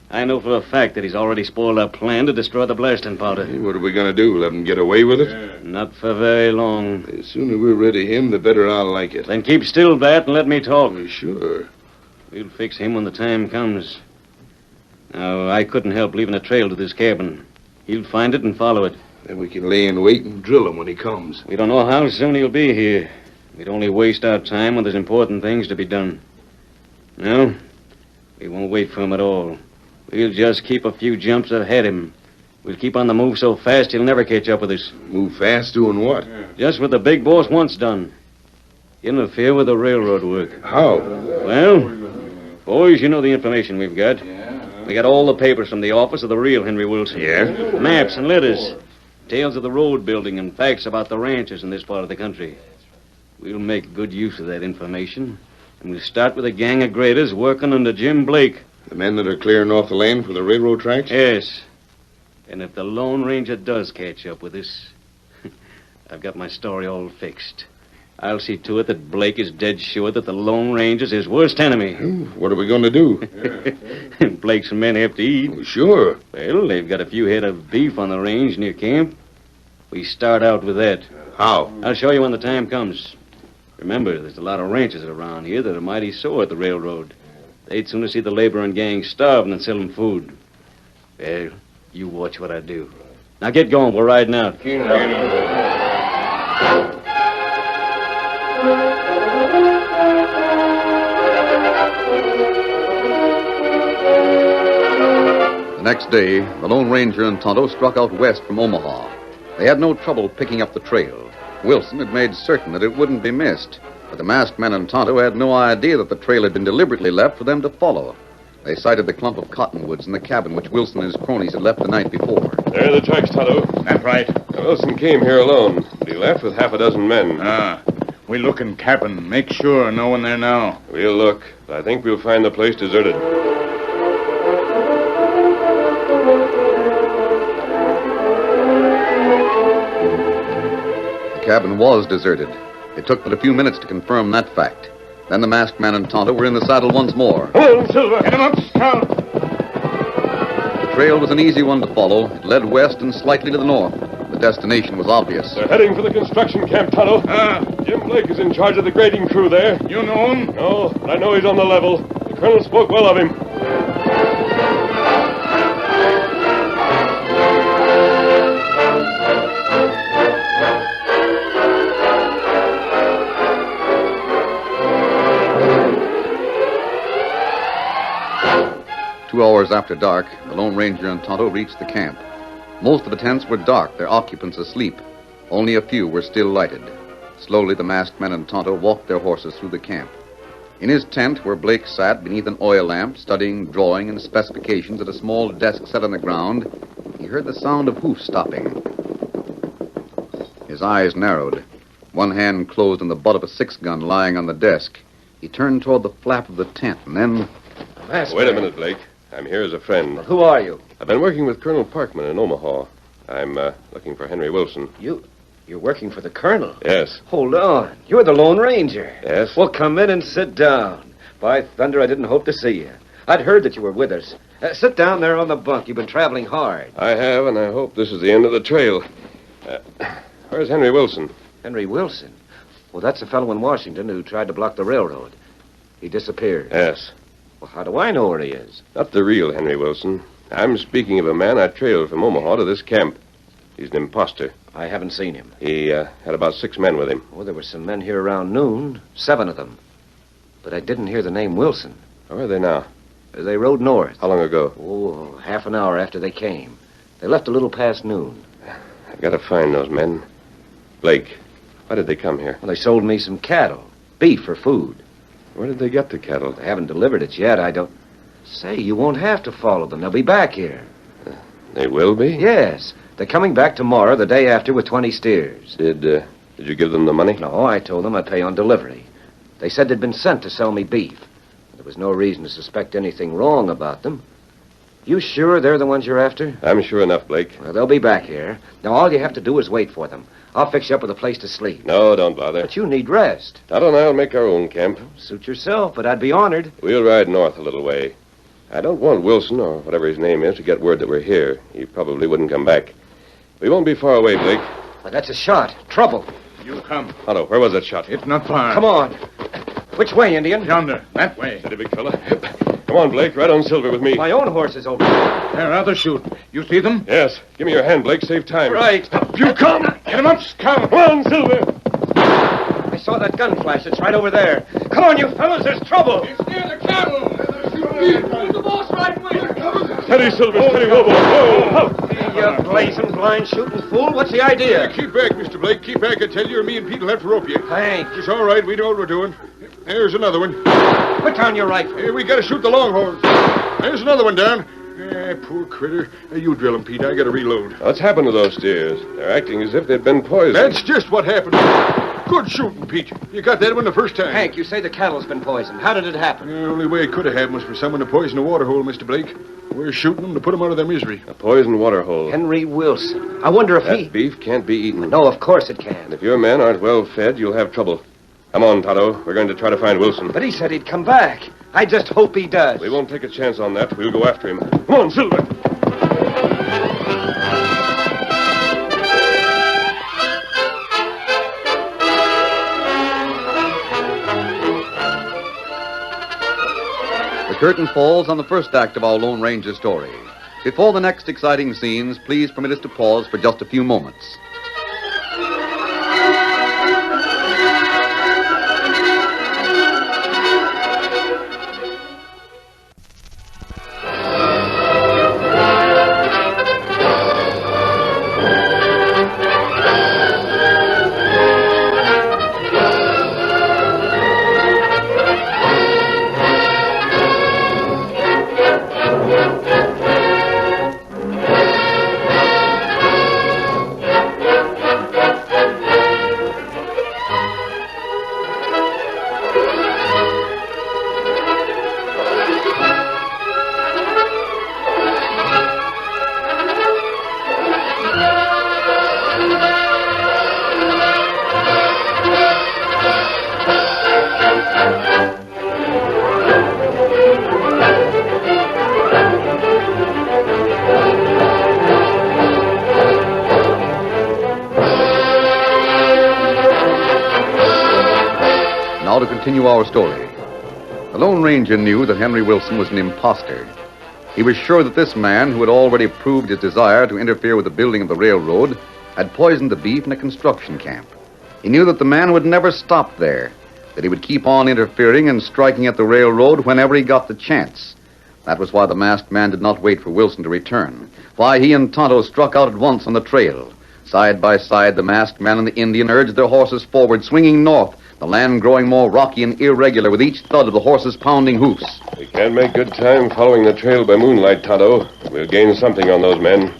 I know for a fact that he's already spoiled our plan to destroy the blasting powder. Hey, what are we going to do? Let him get away with it? Not for very long. The sooner we're rid of him, the better I'll like it. Then keep still, Bat, and let me talk. Sure. We'll fix him when the time comes. Now, I couldn't help leaving a trail to this cabin. He'll find it and follow it. Then we can lay in wait and drill him when he comes. We don't know how soon he'll be here. We'd only waste our time when there's important things to be done. No, we won't wait for him at all. We'll just keep a few jumps ahead of him. We'll keep on the move so fast he'll never catch up with us. Move fast doing what? Just what the big boss wants done. Interfere with the railroad work. How? Well, boys, you know the information we've got. We got all the papers from the office of the real Henry Wilson. Yeah? Maps and letters. Tales of the road building and facts about the ranches in this part of the country. We'll make good use of that information. And we'll start with a gang of graders working under Jim Blake. The men that are clearing off the land for the railroad tracks? Yes. And if the Lone Ranger does catch up with us, I've got my story all fixed. I'll see to it that Blake is dead sure that the Lone Ranger's his worst enemy. What are we going to do? Blake's men have to eat. Well, sure. Well, they've got a few head of beef on the range near camp. We start out with that. How? I'll show you when the time comes. Remember, there's a lot of ranchers around here that are mighty sore at the railroad. They'd sooner see the labor and gang starving than sell them food. Well, you watch what I do. Now get going. We're riding out. The next day, the Lone Ranger and Tonto struck out west from Omaha. They had no trouble picking up the trail. Wilson had made certain that it wouldn't be missed, but the masked men and Tonto had no idea that the trail had been deliberately left for them to follow. They sighted the clump of cottonwoods in the cabin which Wilson and his cronies had left the night before. There are the tracks, Tonto. That's right. Now, Wilson came here alone, but he left with half a dozen men. We look in cabin. Make sure no one there now. We'll look, but I think we'll find the place deserted. cabin was deserted. It took but a few minutes to confirm that fact. Then the masked man and Tonto were in the saddle once more. Come on, Silver. Get him up, Scout. The trail was an easy one to follow. It led west and slightly to the north. The destination was obvious. They're heading for the construction camp, Tonto. Jim Blake is in charge of the grading crew there. You know him? No, but I know he's on the level. The colonel spoke well of him. 2 hours after dark, the Lone Ranger and Tonto reached the camp. Most of the tents were dark, their occupants asleep. Only a few were still lighted. Slowly, the masked men and Tonto walked their horses through the camp. In his tent, where Blake sat beneath an oil lamp, studying drawing and specifications at a small desk set on the ground, he heard the sound of hoofs stopping. His eyes narrowed. One hand closed on the butt of a 6-gun lying on the desk. He turned toward the flap of the tent, and then... Wait a minute, Blake. I'm here as a friend. Well, who are you? I've been working with Colonel Parkman in Omaha. I'm looking for Henry Wilson. You're working for the colonel? Yes. Hold on. You're the Lone Ranger. Yes. Well, come in and sit down. By thunder, I didn't hope to see you. I'd heard that you were with us. Sit down there on the bunk. You've been traveling hard. I have, and I hope this is the end of the trail. Where's Henry Wilson? Henry Wilson? Well, that's the fellow in Washington who tried to block the railroad. He disappeared. Yes. Well, how do I know where he is? Not the real Henry Wilson. I'm speaking of a man I trailed from Omaha to this camp. He's an imposter. I haven't seen him. He had about 6 men with him. Well, there were some men here around noon. 7 of them. But I didn't hear the name Wilson. Where are they now? They rode north. How long ago? Oh, half an hour after they came. They left a little past noon. I've got to find those men. Blake, why did they come here? Well, they sold me some cattle. Beef for food. Where did they get the cattle? They haven't delivered it yet. I don't... Say, you won't have to follow them. They'll be back here. They will be? Yes. They're coming back tomorrow, the day after, with 20 steers. Did you give them the money? No, I told them I'd pay on delivery. They said they'd been sent to sell me beef. There was no reason to suspect anything wrong about them. You sure they're the ones you're after? I'm sure enough, Blake. Well, they'll be back here. Now, all you have to do is wait for them. I'll fix you up with a place to sleep. No, don't bother. But you need rest. Tonto and I'll make our own camp. Suit yourself, but I'd be honored. We'll ride north a little way. I don't want Wilson, or whatever his name is, to get word that we're here. He probably wouldn't come back. We won't be far away, Blake. Well, that's a shot. Trouble. You come. Tonto, where was that shot? It's not far. Come on. Which way, Indian? Yonder. That way. Steady, big fella. Come on, Blake. Ride on Silver with me. My own horse is over there. They're out to shoot. You see them? Yes. Give me your hand, Blake. Save time. Right. Up you come. Get him up, Scout. Come on, Silver. I saw that gun flash. It's right over there. Come on, you fellas. There's trouble. It's near the cattle. The boss right away. Steady, Silver. Steady, Robo. Whoa. You blazing blind shooting fool. What's the idea? Keep back, Mr. Blake. Keep back, I tell you, or me and Pete will have to rope you. Thanks. It's all right. We know what we're doing. There's another one. Put down your rifle. Hey, we gotta shoot the longhorn. There's another one down. Poor critter. You drill him, Pete. I gotta reload. What's happened to those steers? They're acting as if they'd been poisoned. That's just what happened. Good shooting, Pete. You got that one the first time. Hank, you say the cattle's been poisoned. How did it happen? The only way it could have happened was for someone to poison a water hole, Mr. Blake. We're shooting them to put them out of their misery. A poisoned water hole. Henry Wilson. I wonder if that beef can't be eaten. No, of course it can. And if your men aren't well fed, you'll have trouble. Come on, Tonto. We're going to try to find Wilson. But he said he'd come back. I just hope he does. We won't take a chance on that. We'll go after him. Come on, Silver. The curtain falls on the first act of our Lone Ranger story. Before the next exciting scenes, please permit us to pause for just a few moments. Now to continue our story. The Lone Ranger knew that Henry Wilson was an imposter. He was sure that this man, who had already proved his desire to interfere with the building of the railroad, had poisoned the beef in a construction camp. He knew that the man would never stop there, that he would keep on interfering and striking at the railroad whenever he got the chance. That was why the masked man did not wait for Wilson to return, why he and Tonto struck out at once on the trail. Side by side, the masked man and the Indian urged their horses forward, swinging north, the land growing more rocky and irregular with each thud of the horses' pounding hoofs. We can't make good time following the trail by moonlight, Tonto. We'll gain something on those men.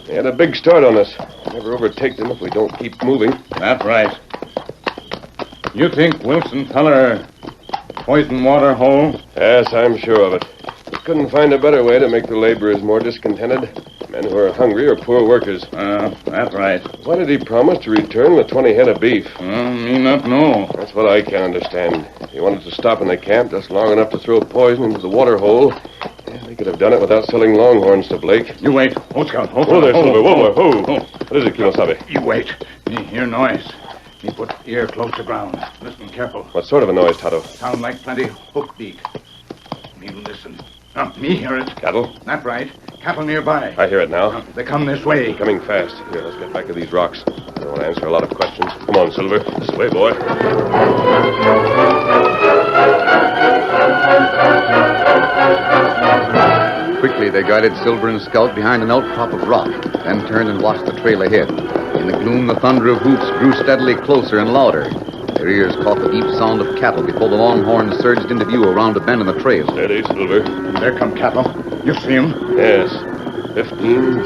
They had a big start on us. Never overtake them if we don't keep moving. That's right. You think Wilson feller poison water hole? Yes, I'm sure of it. We couldn't find a better way to make the laborers more discontented. Men who are hungry or poor workers. That's right. Why did he promise to return with 20 head of beef? Me not know. That's what I can't understand. He wanted to stop in the camp just long enough to throw poison into the water hole. They could have done it without selling longhorns to Blake. You wait. Hold, Scout. Whoa there, Silver. Whoa. What is it, Kimosabe? You wait. Me hear noise. Me put ear close to ground. Listen careful. What sort of a noise, Tonto? Sound like plenty hoof beat. Me listen. Me hear it. Cattle? That's right. Cattle nearby. I hear it now. They come this way. They're coming fast. Here, let's get back to these rocks. I don't want to answer a lot of questions. Come on, Silver. This way, boy. Quickly, they guided Silver and Scout behind an outcrop of rock, then turned and watched the trail ahead. In the gloom, the thunder of hoofs grew steadily closer and louder. Their ears caught the deep sound of cattle before the longhorns surged into view around a bend in the trail. Steady, Silver. There come cattle. You see them? Yes. 15,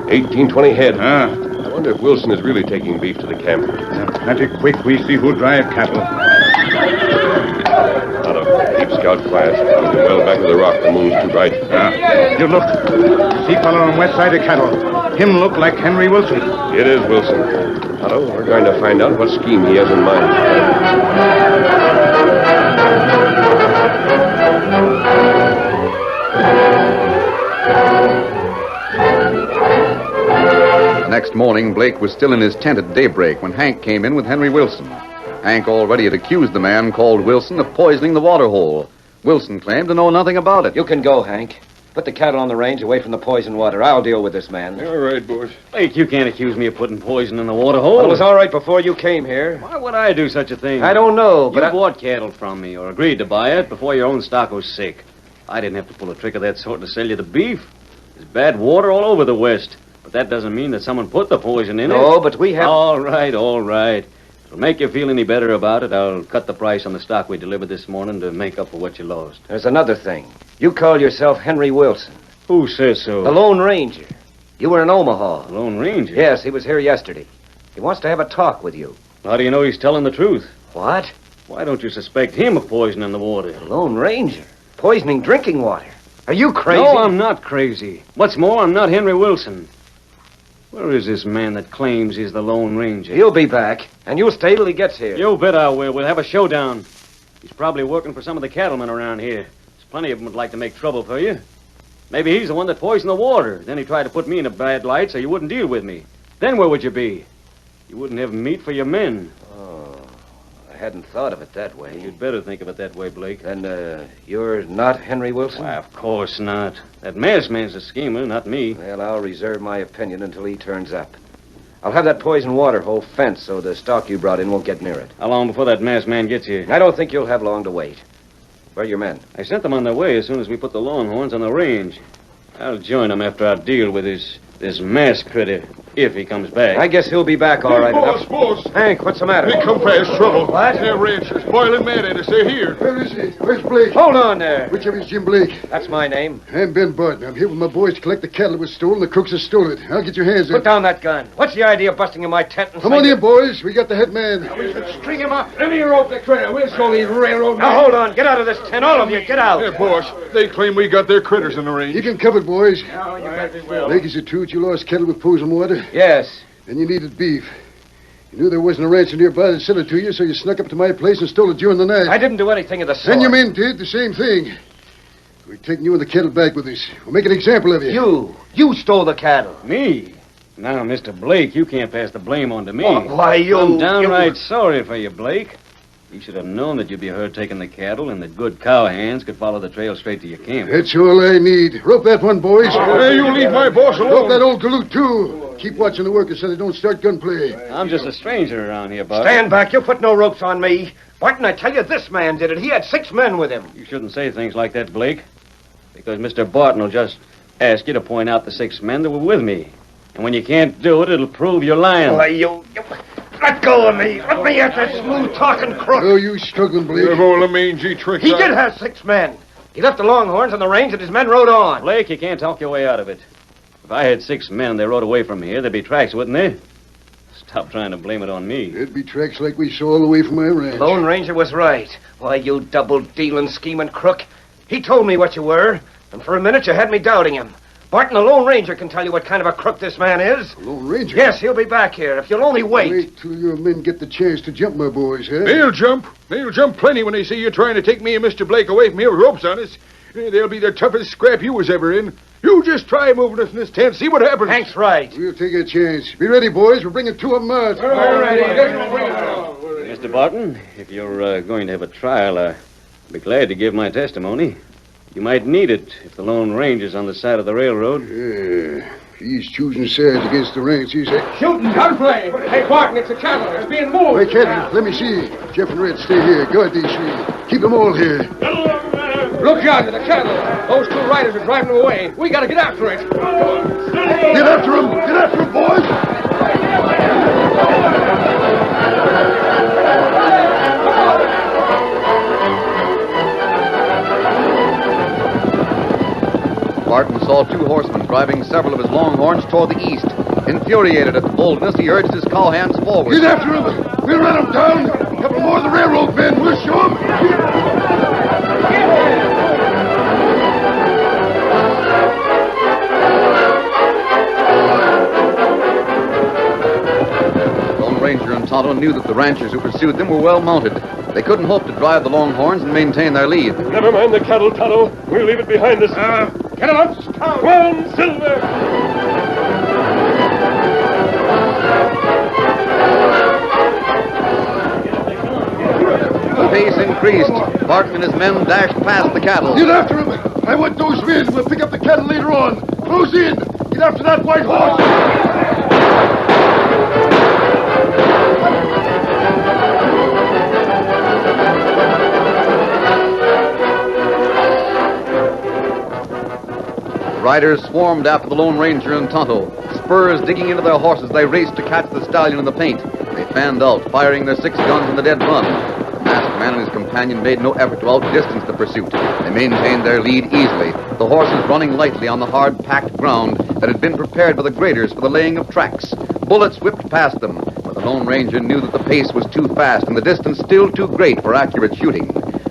16, 18, 20 head. I wonder if Wilson is really taking beef to the camp. Plenty quick we see who drive cattle. Tonto, keep Scout quiet. Keep him well back of the rock. The moon's too bright. You look. See fellow on west side of cattle. Him look like Henry Wilson. It is Wilson. Tonto, we're going to find out what scheme he has in mind. The next morning, Blake was still in his tent at daybreak when Hank came in with Henry Wilson. Hank already had accused the man called Wilson of poisoning the water hole. Wilson claimed to know nothing about it. You can go, Hank. Put the cattle on the range away from the poison water. I'll deal with this man. All right, boys. Blake, you can't accuse me of putting poison in the water hole. Well, it was all right before you came here. Why would I do such a thing? I don't know, but you bought cattle from me or agreed to buy it before your own stock was sick. I didn't have to pull a trick of that sort to sell you the beef. There's bad water all over the West. But that doesn't mean that someone put the poison in it. No, but we have... All right. If it'll make you feel any better about it, I'll cut the price on the stock we delivered this morning to make up for what you lost. There's another thing. You call yourself Henry Wilson. Who says so? The Lone Ranger. You were in Omaha. The Lone Ranger? Yes, he was here yesterday. He wants to have a talk with you. How do you know he's telling the truth? What? Why don't you suspect him of poisoning the water? The Lone Ranger? Poisoning drinking water? Are you crazy? No, I'm not crazy. What's more, I'm not Henry Wilson. Where is this man that claims he's the Lone Ranger? He'll be back, and you'll stay till he gets here. You bet I will. We'll have a showdown. He's probably working for some of the cattlemen around here. There's plenty of them would like to make trouble for you. Maybe he's the one that poisoned the water. Then he tried to put me in a bad light so you wouldn't deal with me. Then where would you be? You wouldn't have meat for your men. Oh, I hadn't thought of it that way. You'd better think of it that way, Blake. Then, you're not Henry Wilson? Why, of course not. That masked man's a schemer, not me. Well, I'll reserve my opinion until he turns up. I'll have that poison water hole fenced so the stock you brought in won't get near it. How long before that masked man gets here? I don't think you'll have long to wait. Where are your men? I sent them on their way as soon as we put the longhorns on the range. I'll join them after I deal with this masked critter, if he comes back. I guess he'll be back all right. Boss. Hank, what's the matter? They come fast trouble. What? Their rancher's boiling mad at us. They're here. Where is he? Where's Blake? Hold on there. Which of you is Jim Blake? That's my name. I'm Ben Barton. I'm here with my boys to collect the cattle that was stolen. The crooks have stolen it. I'll get your hands in. Put down that gun. What's the idea of busting in my tent and Come on in, boys. We got the head man. We should string him up. Let me rope the critter. We'll show these railroad men. Now, hold on. Get out of this tent. All of you, get out. Yeah, boss. They claim we got their critters in the range. You can cover it, boys. No, you bet we will. Blake, is it true that you lost cattle with poison water? Yes. And you needed beef. You knew there wasn't a rancher nearby that sell it to you, so you snuck up to my place and stole it during the night. I didn't do anything of the sort. And your men did the same thing. We're taking you and the cattle back with us. We'll make an example of you. You stole the cattle. Me? Now, Mr. Blake, you can't pass the blame on to me. Why, you... I'm downright sorry for you, Blake. You should have known that you'd be heard taking the cattle and that good cowhands could follow the trail straight to your camp. That's all I need. Rope that one, boys. Hey, you leave my boss alone. Rope that old galoot, too. Keep watching the workers so they don't start gunplay. I'm just a stranger around here, Bart. Stand back. You put no ropes on me. Barton, I tell you, this man did it. He had 6 men with him. You shouldn't say things like that, Blake. Because Mr. Barton will just ask you to point out the 6 men that were with me. And when you can't do it, it'll prove you're lying. Why, you... Let go of me. Let me at that smooth-talking crook. Oh, you struggling, Blake. You have all the mangy tricks. He did have 6 men. He left the Longhorns on the range and his men rode on. Blake, you can't talk your way out of it. If I had 6 men, they rode away from here, there'd be tracks, wouldn't there? Stop trying to blame it on me. There'd be tracks like we saw all the way from my ranch. Lone Ranger was right. Why, you double-dealing, scheming crook. He told me what you were, and for a minute you had me doubting him. Barton, the Lone Ranger, can tell you what kind of a crook this man is. The Lone Ranger? Yes, he'll be back here, if you'll only wait. Wait till your men get the chance to jump, my boys, huh? They'll jump. They'll jump plenty when they see you trying to take me and Mr. Blake away from here with ropes on us. They'll be the toughest scrap you was ever in. You just try moving us in this tent, see what happens. Hank's right. We'll take a chance. Be ready, boys. We're bringing 2 of them out. All ready. Mr. Barton, if you're going to have a trial, I'd be glad to give my testimony. You might need it if the Lone Ranger's on the side of the railroad. Yeah. He's choosing sides against the ranch, he said. Shooting, gunplay. Hey, Barton, it's a cattle. It's being moved. Wait, Captain, let me see. Jeff and Red, stay here. Guard these 3. Keep them all here. Look yonder, the cattle. Those 2 riders are driving them away. We gotta get after it. Get after them. Get after them, boys. Barton saw 2 horsemen driving several of his Longhorns toward the east. Infuriated at the boldness, he urged his cowhands forward. Get after them. We'll run them down. A couple more of the railroad men. We'll show them. Ranger and Tonto knew that the ranchers who pursued them were well mounted. They couldn't hope to drive the Longhorns and maintain their lead. Never mind the cattle, Tonto. We'll leave it behind us. Get them up. Come on, Silver. The pace increased. Barton and his men dashed past the cattle. Get after them. I want those men. We'll pick up the cattle later on. Close in. Get after that white horse. Riders swarmed after the Lone Ranger and Tonto. Spurs digging into their horses, they raced to catch the stallion in the paint. They fanned out, firing their 6 guns in the dead run. The masked man and his companion made no effort to outdistance the pursuit. They maintained their lead easily, the horses running lightly on the hard-packed ground that had been prepared by the graders for the laying of tracks. Bullets whipped past them, but the Lone Ranger knew that the pace was too fast and the distance still too great for accurate shooting.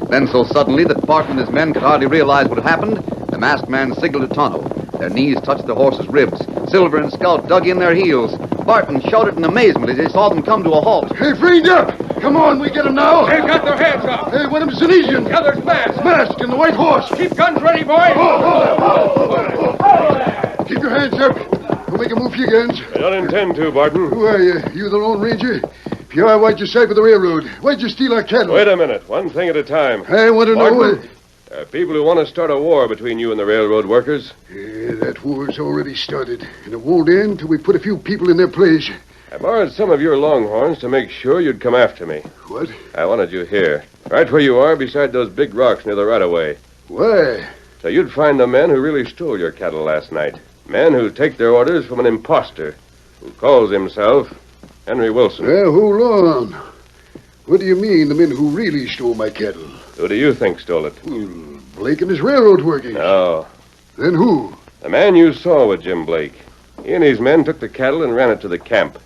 Then so suddenly that Barton and his men could hardly realize what had happened, the masked man signaled to Tonto. Their knees touched the horses' ribs. Silver and Scout dug in their heels. Barton shouted in amazement as he saw them come to a halt. Hey, freed up! Come on, we get them now. They've got their hands up. Hey, one of them's an Indian. The other's masked. Masked and the white horse. Keep guns ready, boys. Keep your hands up. We'll make a move for your guns. I don't intend to, Barton. Who are you? You the Lone Ranger? If you are, why'd you side with the railroad? Why'd you steal our cattle? Wait a minute. One thing at a time. I want to know what... There are people who want to start a war between you and the railroad workers. Yeah, that war's already started, and it won't end till we put a few people in their place. I borrowed some of your Longhorns to make sure you'd come after me. What? I wanted you here, right where you are, beside those big rocks near the right-of-way. Why? So you'd find the men who really stole your cattle last night. Men who take their orders from an imposter who calls himself Henry Wilson. Well, hold on. What do you mean, the men who really stole my cattle? Who do you think stole it? Well, Blake and his railroad workers. No. Then who? The man you saw with Jim Blake. He and his men took the cattle and ran it to the camp.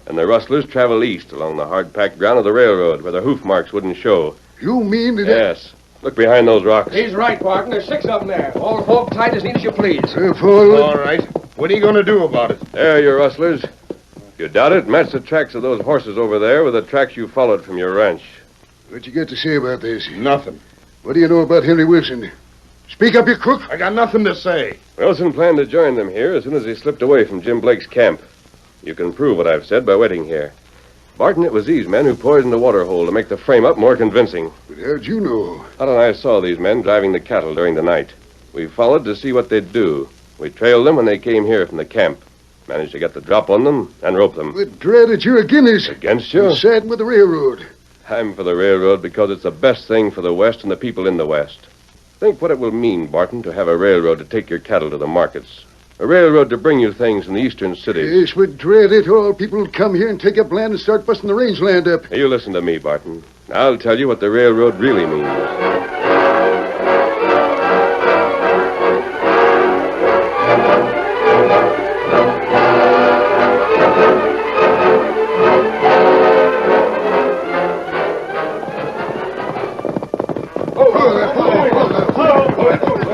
And the rustlers traveled east along the hard-packed ground of the railroad where the hoof marks wouldn't show. You mean that... Yes. Look behind those rocks. He's right, Barton. There's 6 of them there. All hold tight as neat as you please. All right. What are you going to do about it? There, you rustlers. If you doubt it, match the tracks of those horses over there with the tracks you followed from your ranch. What you got to say about this? Nothing. What do you know about Henry Wilson? Speak up, you crook. I got nothing to say. Wilson planned to join them here as soon as he slipped away from Jim Blake's camp. You can prove what I've said by waiting here. Barton, it was these men who poisoned the water hole to make the frame-up more convincing. But how'd you know? Todd and I saw these men driving the cattle during the night. We followed to see what they'd do. We trailed them when they came here from the camp. Managed to get the drop on them and rope them. But dread it, you're against us. Against you? You're siding with the railroad. I'm for the railroad because it's the best thing for the West and the people in the West. Think what it will mean, Barton, to have a railroad to take your cattle to the markets. A railroad to bring you things in the eastern cities. Yes, but dread it, all people will come here and take up land and start busting the rangeland up. You listen to me, Barton. I'll tell you what the railroad really means.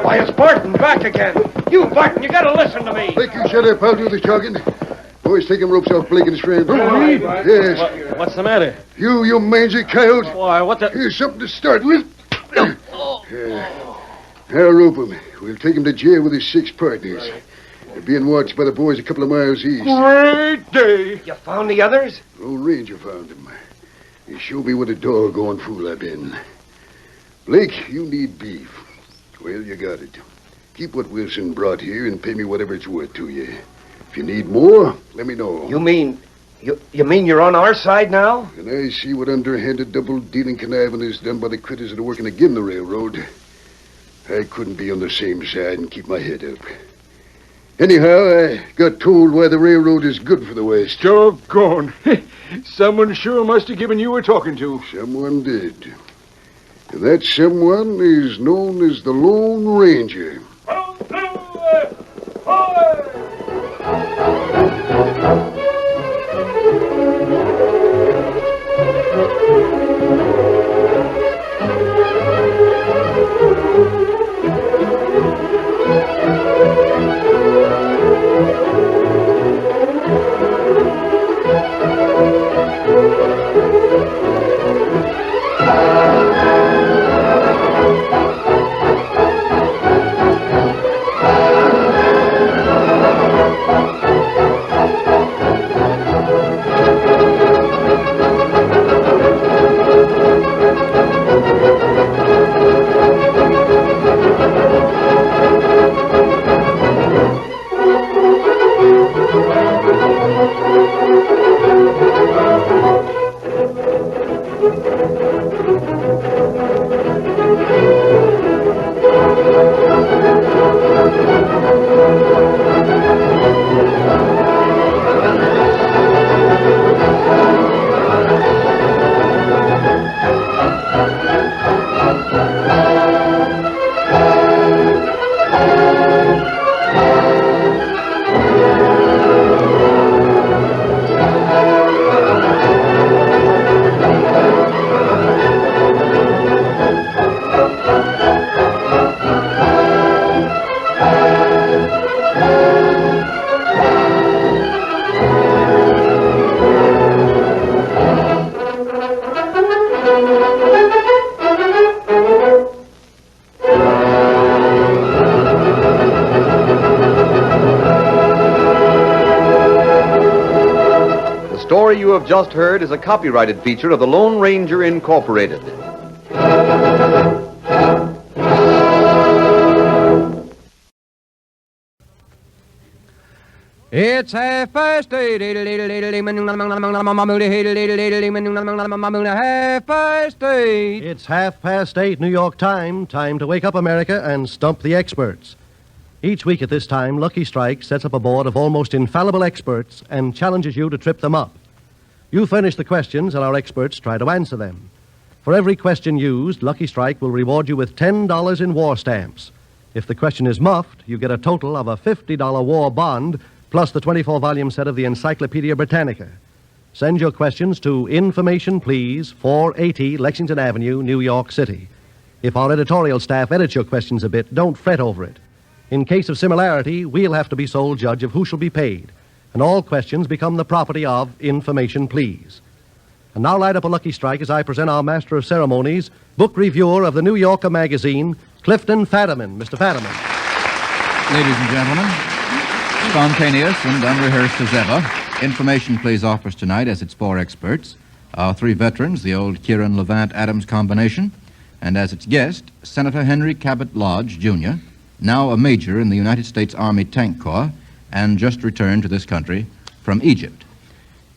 Why, it's Barton back again. You, Barton, you gotta listen to me. Blake, you shut up. I'll do the talking. Boys, take them ropes off Blake and his friend. Right. Yes. What's the matter? You mangy coyote. Why, what the... Here's something to start with. I'll rope him. We'll take him to jail with his 6 partners. They're being watched by the boys a couple of miles east. Great day. You found the others? Old Ranger found him. He showed me what a doggone fool I've been. Blake, you need beef. Well, you got it. Keep what Wilson brought here and pay me whatever it's worth to you. If you need more, let me know. You mean you're on our side now? And I see what underhanded double-dealing conniving is done by the critters that are working against the railroad. I couldn't be on the same side and keep my head up. Anyhow, I got told why the railroad is good for the West. Doggone. Someone sure must have given you a talking to. Someone did. And that someone is known as the Lone Ranger. The story you have just heard is a copyrighted feature of the Lone Ranger Incorporated. It's 8:30. It's 8:30 New York time. Time to wake up, America, and stump the experts. Each week at this time, Lucky Strike sets up a board of almost infallible experts and challenges you to trip them up. You furnish the questions, and our experts try to answer them. For every question used, Lucky Strike will reward you with $10 in war stamps. If the question is muffed, you get a total of a $50 war bond, plus the 24-volume set of the Encyclopedia Britannica. Send your questions to Information Please, 480 Lexington Avenue, New York City. If our editorial staff edits your questions a bit, don't fret over it. In case of similarity, we'll have to be sole judge of who shall be paid, and all questions become the property of Information Please. And now light up a Lucky Strike as I present our Master of Ceremonies, book reviewer of the New Yorker magazine, Clifton Fadiman. Mr. Fadiman. Ladies and gentlemen, spontaneous and unrehearsed as ever, Information plays offers tonight as its 4 experts. Our 3 veterans, the old Kieran Levant Adams combination, and as its guest, Senator Henry Cabot Lodge, Jr., now a major in the United States Army Tank Corps and just returned to this country from Egypt.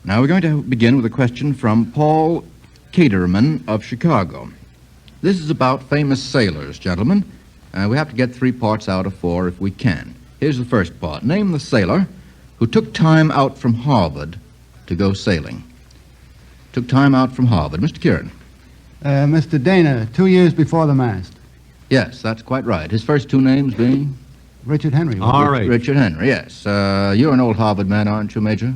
Now we're going to begin with a question from Paul Caterman of Chicago. This is about famous sailors, gentlemen. We have to get 3 parts out of 4 if we can. Here's the first part. Name the sailor who took time out from Harvard to go sailing. Took time out from Harvard. Mr. Kieran. Mr. Dana, 2 years before the mast. Yes, that's quite right. His first 2 names being? Richard Henry. All right. Richard Henry, yes. You're an old Harvard man, aren't you, Major?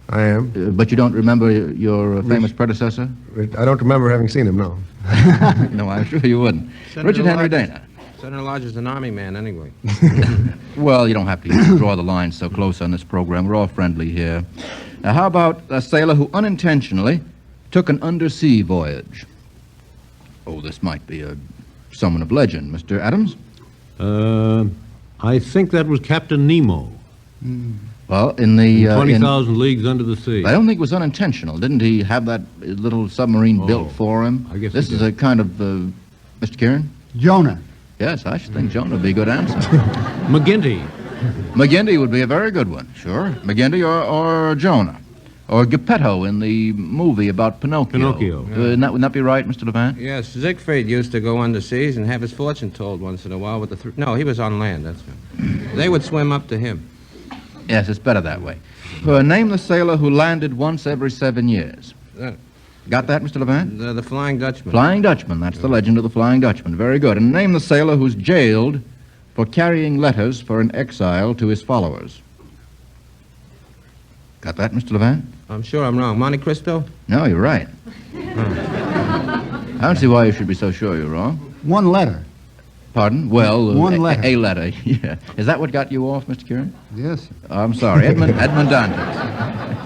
I am. But you don't remember your famous predecessor? I don't remember having seen him, no. No, I'm sure you wouldn't. Richard Henry Dana. Senator Lodge is an Army man, anyway. Well, you don't have to draw the line so close on this program. We're all friendly here. Now, how about a sailor who unintentionally took an undersea voyage? Oh, this might be someone of legend. Mr. Adams? I think that was Captain Nemo. Well, in the... 20,000 Leagues Under the Sea. I don't think it was unintentional. Didn't he have that little submarine built for him? I guess this he is did. a kind of... Mr. Kieran? Jonah. Yes, I should think Jonah would be a good answer. McGinty. McGinty would be a very good one, sure. McGinty or Jonah. Or Geppetto in the movie about Pinocchio. Wouldn't that be right, Mr. Levant? Yes, Siegfried used to go underseas and have his fortune told once in a while with the... No, he was on land, that's right. They would swim up to him. Yes, it's better that way. Name the sailor who landed once every 7 years. Got that, Mr. Levant? The Flying Dutchman. Flying Dutchman, that's the legend of the Flying Dutchman. Very good. And name the sailor who's jailed for carrying letters for an exile to his followers. Got that, Mr. Levant? I'm sure I'm wrong. Monte Cristo? No, you're right. I don't see why you should be so sure you're wrong. 1 letter. Pardon? Well, 1 letter. A letter, yeah. Is that what got you off, Mr. Kieran? Yes. I'm sorry. Edmund Dantes.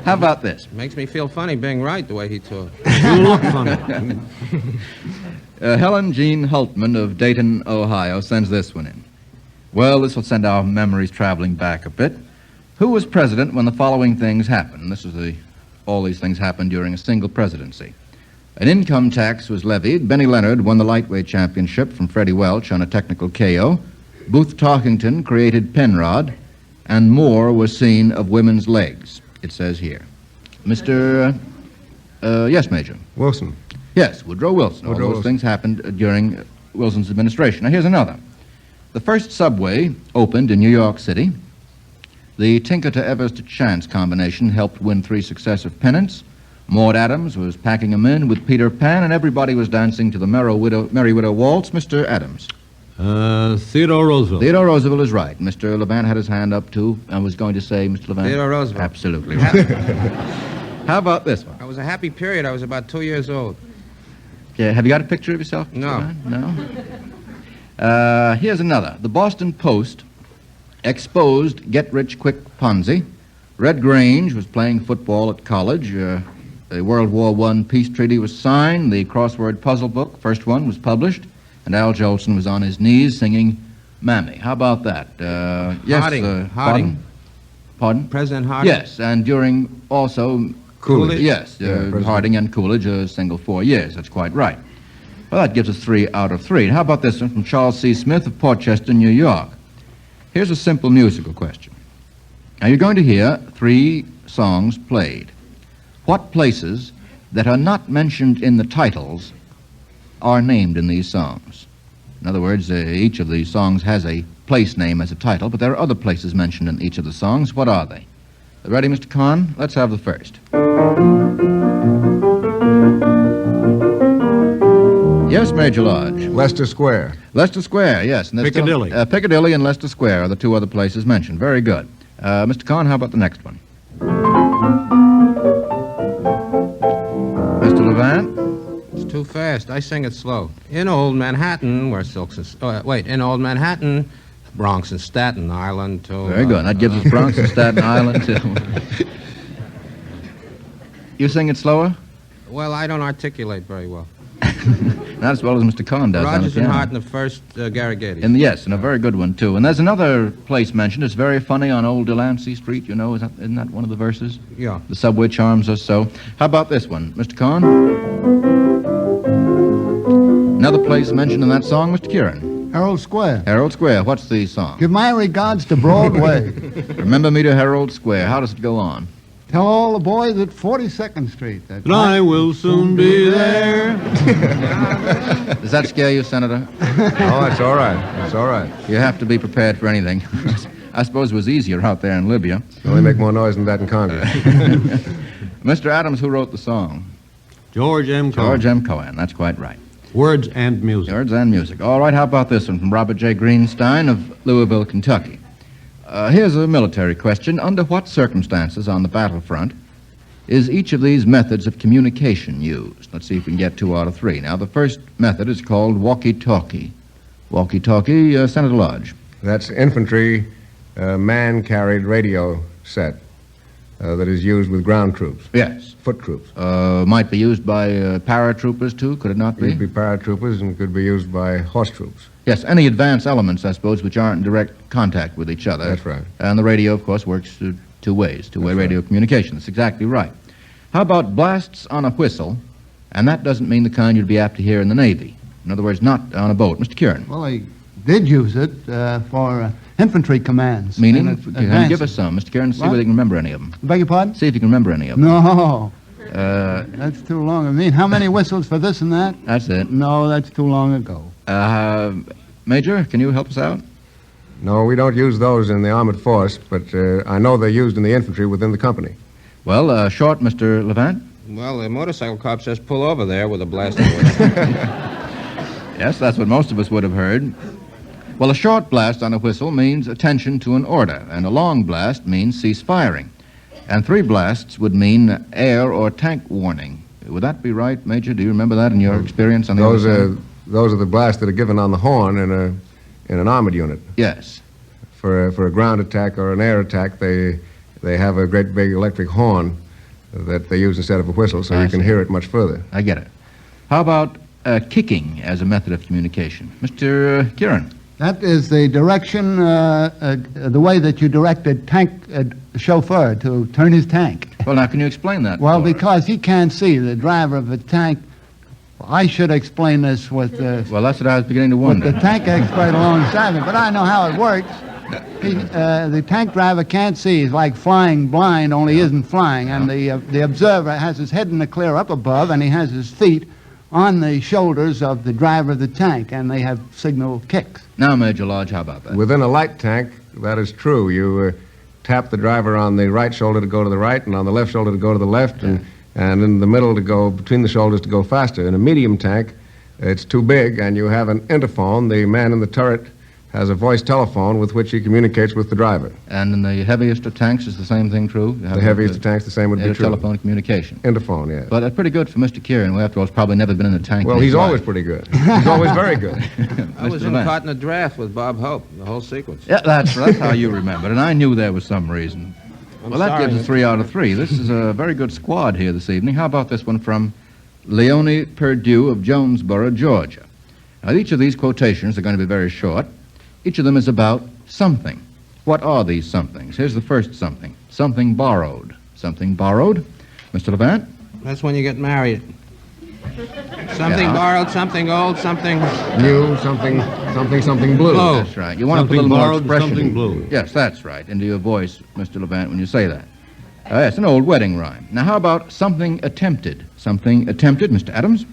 How about this? Makes me feel funny being right the way he talks. You look funny. Helen Jean Hultman of Dayton, Ohio, sends this one in. Well, this will send our memories traveling back a bit. Who was president when the following things happened? All these things happened during a single presidency. An income tax was levied. Benny Leonard won the lightweight championship from Freddie Welch on a technical KO. Booth Tarkington created Penrod, and more was seen of women's legs, it says here. Mr. Yes, Major. Wilson. Yes, Woodrow Wilson. All those things happened during Wilson's administration. Now, here's another. The first subway opened in New York City. The Tinker to Evers to Chance combination helped win 3 successive pennants. Maud Adams was packing them in with Peter Pan, and everybody was dancing to the Merry Widow Waltz. Mr. Adams. Theodore Roosevelt. Theodore Roosevelt is right. Mr. Levant had his hand up, too. I was going to say, Mr. Levant. Theodore Roosevelt. Absolutely. How about this one? It was a happy period. I was about 2 years old. Yeah, have you got a picture of yourself? No. No? Here's another. The Boston Post exposed get-rich-quick Ponzi. Red Grange was playing football at college. The World War I peace treaty was signed. The crossword puzzle book, first one, was published. And Al Jolson was on his knees singing Mammy. How about that? Yes, Harding. Pardon? President Harding. Yes, and during also... Coolidge. Yes, Harding and Coolidge, a single 4 years. That's quite right. Well, that gives us 3 out of 3. How about this one from Charles C. Smith of Portchester, New York? Here's a simple musical question. Now, you're going to hear 3 songs played. What places that are not mentioned in the titles are named in these songs? In other words, each of these songs has a place name as a title, but there are other places mentioned in each of the songs. What are they? Ready, Mr. Kahn? Let's have the first. Yes, Major Lodge. Leicester Square. Leicester Square, yes. And Piccadilly. Piccadilly and Leicester Square are the 2 other places mentioned. Very good. Mr. Kahn, how about the next one? Mr. Levant? It's too fast. I sing it slow. In old Manhattan, where silks and... in old Manhattan, Bronx and Staten Island, too. Very good. That gives us Bronx and Staten Island, too. You sing it slower? Well, I don't articulate very well. Not as well as Mr. Kahn does. Rodgers and piano. Hart in the first Garrigatty. Yes, and a very good one, too. And there's another place mentioned. It's very funny on Old Delancey Street, you know. Isn't that one of the verses? Yeah. The subway charms us so. How about this one, Mr. Kahn? Another place mentioned in that song, Mr. Kieran. Herald Square. Herald Square. What's the song? Give my regards to Broadway. Remember me to Herald Square. How does it go on? Tell all the boys at 42nd Street that I will soon be there. Does that scare you, Senator? Oh, it's all right. It's all right. You have to be prepared for anything. I suppose it was easier out there in Libya. You only make more noise than that in Congress. Mr. Adams, who wrote the song? George M. Cohen. George M. Cohen. That's quite right. Words and music. Words and music. All right, how about this one from Robert J. Greenstein of Louisville, Kentucky? Here's a military question. Under what circumstances on the battlefront is each of these methods of communication used? Let's see if we can get 2 out of 3. Now, the first method is called walkie-talkie. Walkie-talkie, Senator Lodge. That's infantry man-carried radio set that is used with ground troops. Yes. Foot troops. Might be used by paratroopers, too, could it not be? It could be paratroopers and could be used by horse troops. Yes, any advanced elements, I suppose, which aren't in direct contact with each other. That's right. And the radio, of course, works two ways, two-way radio communication. That's exactly right. How about blasts on a whistle? And that doesn't mean the kind you'd be apt to hear in the Navy. In other words, not on a boat. Mr. Kieran. Well, they did use it for infantry commands. Meaning? Can you give us some, Mr. Kieran, see whether you can remember any of them. Beg your pardon? See if you can remember any of them. No. That's too long. I mean, how many whistles for this and that? That's it. No, that's too long ago. Major, can you help us out? No, we don't use those in the armored force, but I know they're used in the infantry within the company. Well, short, Mr. Levant? Well, the motorcycle cop says pull over there with a blasting whistle. Yes, that's what most of us would have heard. Well, a short blast on a whistle means attention to an order, and a long blast means cease firing. And 3 blasts would mean air or tank warning. Would that be right, Major? Do you remember that in your experience on the other side? Those are the blasts that are given on the horn in an armored unit. Yes. For a ground attack or an air attack, they have a great big electric horn that they use instead of a whistle, so you can hear it much further. I get it. How about kicking as a method of communication? Mr. Kieran? That is the direction, the way that you direct a tank chauffeur to turn his tank. Well, now, can you explain that? Well, because he can't see, the driver of a tank. I should explain this with well, that's what I was beginning to wonder. With the tank expert alongside me, but I know how it works. The tank driver can't see. He's like flying blind, only he isn't flying. And the observer has his head in the clear up above, and he has his feet on the shoulders of the driver of the tank, and they have signal kicks. Now, Major Lodge, how about that? Within a light tank, that is true. You tap the driver on the right shoulder to go to the right, and on the left shoulder to go to the left, and in the middle to go between the shoulders to go faster. In a medium tank, it's too big, and you have an interphone. The man in the turret has a voice telephone with which he communicates with the driver. And in the heaviest of tanks, is the same thing true? The heaviest of tanks, the same would be true. Telephone communication. Interphone, yes. But that's pretty good for Mr. Kieran, who, after all, has probably never been in a tank. Well, he's always pretty good. He's always very good. I was caught in a draft with Bob Hope, the whole sequence. Yeah, that's how you remembered, and I knew there was some reason. Well, that gives us 3 out of 3. This is a very good squad here this evening. How about this one from Leonie Perdue of Jonesboro, Georgia? Now, each of these quotations are going to be very short. Each of them is about something. What are these somethings? Here's the first something. Something borrowed. Something borrowed? Mr. Levant? That's when you get married. Something borrowed, something old, something new, something blue. That's right. You want to put a little borrowed, more expression. something blue. Yes, that's right. Into your voice, Mr. Levant, when you say that. Yes, an old wedding rhyme. Now, how about something attempted? Something attempted, Mr. Adams?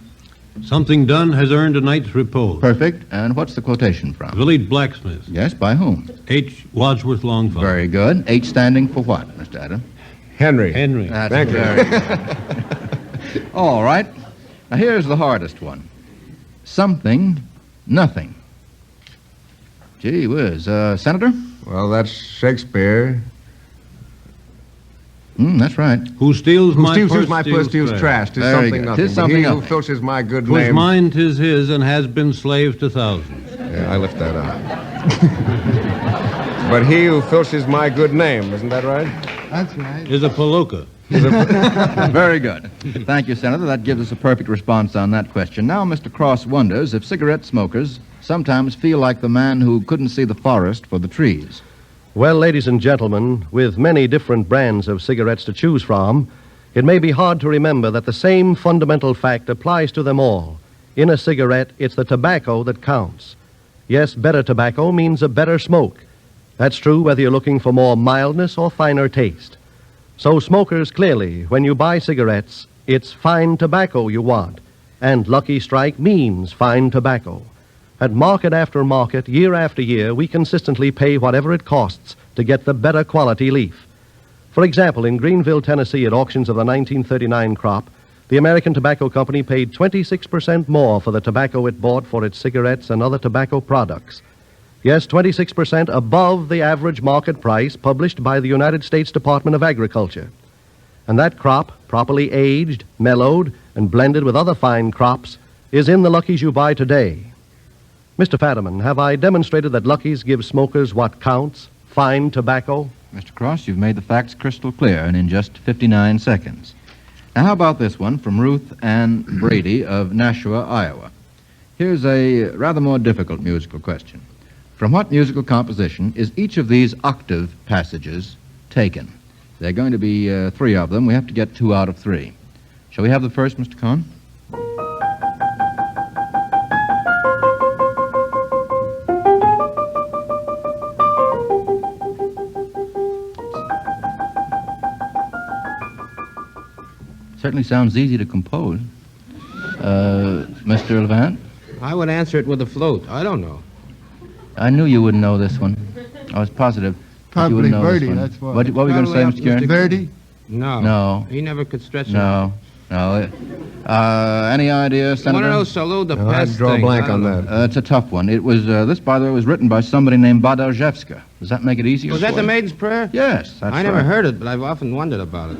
Something done has earned a night's repose. Perfect. And what's the quotation from? Village blacksmith. Yes, by whom? H. Wadsworth Longfellow. Very good. H standing for what, Mr. Adams? Henry. Henry. That's very good. All right. Now, here's the hardest one. Something, nothing. Gee whiz. Senator? Well, that's Shakespeare. That's right. Who steals my purse, steals trash. Tis something nothing. Tis something he nothing. who filches my good Whose name. mine 'tis his and has been slave to thousands. Yeah, I left that out. But he who filches my good name, isn't that right? That's right. Is a Palooka. Very good. Thank you, Senator. That gives us a perfect response on that question. Now, Mr. Cross wonders if cigarette smokers sometimes feel like the man who couldn't see the forest for the trees. Well, ladies and gentlemen, with many different brands of cigarettes to choose from, it may be hard to remember that the same fundamental fact applies to them all. In a cigarette, it's the tobacco that counts. Yes, better tobacco means a better smoke. That's true whether you're looking for more mildness or finer taste. So, smokers, clearly, when you buy cigarettes, it's fine tobacco you want. And Lucky Strike means fine tobacco. At market after market, year after year, we consistently pay whatever it costs to get the better quality leaf. For example, in Greenville, Tennessee, at auctions of the 1939 crop, the American Tobacco Company paid 26% more for the tobacco it bought for its cigarettes and other tobacco products. Yes, 26% above the average market price published by the United States Department of Agriculture. And that crop, properly aged, mellowed, and blended with other fine crops, is in the Luckies you buy today. Mr. Fadiman, have I demonstrated that Luckies give smokers what counts, fine tobacco? Mr. Cross, you've made the facts crystal clear, and in just 59 seconds. Now, how about this one from Ruth Ann Brady of Nashua, Iowa? Here's a rather more difficult musical question. From what musical composition is each of these octave passages taken? There are going to be 3 of them. We have to get 2 out of 3. Shall we have the first, Mr. Cohn? Certainly sounds easy to compose. Mr. Levant? I would answer it with a float. I don't know. I knew you wouldn't know this one. I was positive that you Probably wouldn't know Verdi, this one. that's why. What were we going to say, Mr. Kieran? Verdi? No. No. He never could stretch it. No. Any idea, Senator? One of those salute the pest I'd draw a things. blank I don't on know. that. It's a tough one. It was, this, by the way, was written by somebody named Badarjevska. Does that make it easier? Was that for the you? Maiden's Prayer? Yes, that's I never right. heard it, but I've often wondered about it.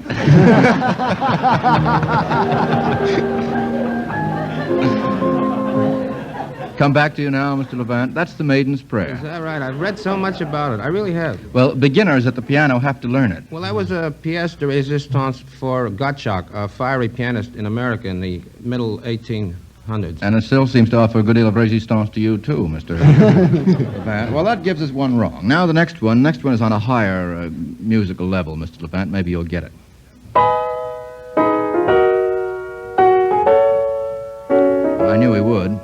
Come back to you now, Mr. Levant. That's the Maiden's Prayer. Is that right? I've read so much about it. I really have. Well, beginners at the piano have to learn it. Well, I was a pièce de résistance for Gottschalk, a fiery pianist in America in the middle 1800s. And it still seems to offer a good deal of resistance to you, too, Mr. Levant. Well, that gives us one wrong. Now, the next one is on a higher musical level, Mr. Levant. Maybe you'll get it. I knew he would.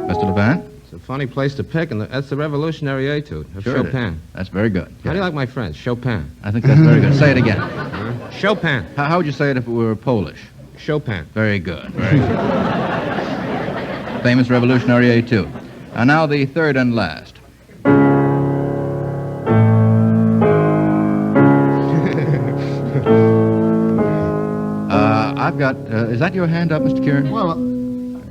Mr. Levant? It's a funny place to pick, and that's the Revolutionary Etude of Sure it Chopin. is. That's very good. How do you like my French? Chopin. I think that's very good. Say it again. Chopin. How would you say it if it were Polish? Chopin. Very good. Very good. Famous Revolutionary Etude. And now the third and last. I've got, is that your hand up, Mr. Kieran? Well,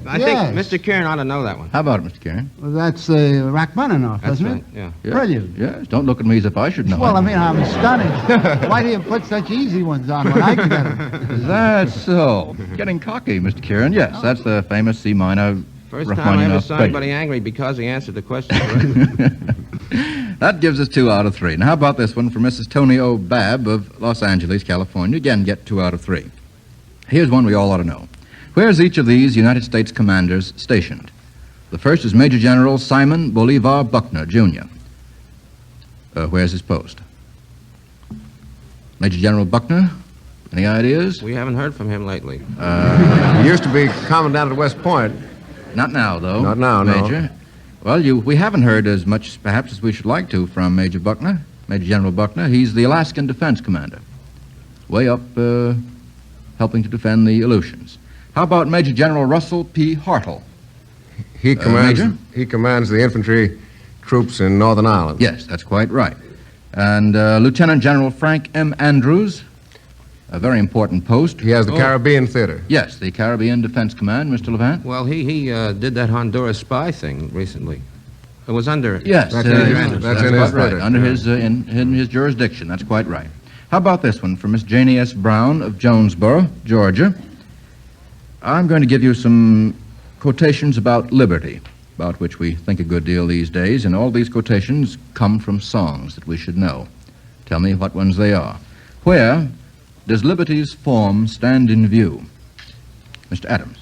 I yes. think Mr. Kieran ought to know that one. How about it, Mr. Kieran? Well, that's Rachmaninoff, That's isn't right, it? yeah. Brilliant. Yes, don't look at me as if I should know. Well, it. I mean, I'm stunned. Why do you put such easy ones on when I can get them? That's so. Getting cocky, Mr. Kieran. Yes, that's the famous C minor. First time I ever Rachmaninoff saw prelude. anybody angry because he answered the question correctly. That gives us 2 out of 3. Now, how about this one from Mrs. Tony O. Babb of Los Angeles, California? Again, get 2 out of 3. Here's one we all ought to know. Where's each of these United States commanders stationed? The first is Major General Simon Bolivar Buckner, Jr. Where's his post? Major General Buckner? Any ideas? We haven't heard from him lately. He used to be commandant at West Point. Not now, though. Not now, no. Major. Well, we haven't heard as much, perhaps, as we should like to from Major Buckner, Major General Buckner. He's the Alaskan Defense Commander. Way up, helping to defend the Aleutians. How about Major General Russell P. Hartle? He commands, Major? he commands the infantry troops in Northern Ireland. Yes, that's quite right. And Lieutenant General Frank M. Andrews, a very important post. He has the Caribbean Theater. Yes, the Caribbean Defense Command, Mr. Levant. Well, he did that Honduras spy thing recently. It was under... Yes, That's that's in quite his right. theater. Under his, in his jurisdiction, that's quite right. How about this one from Miss Janie S. Brown of Jonesboro, Georgia? I'm going to give you some quotations about liberty, about which we think a good deal these days, and all these quotations come from songs that we should know. Tell me what ones they are. Where does liberty's form stand in view? Mr. Adams.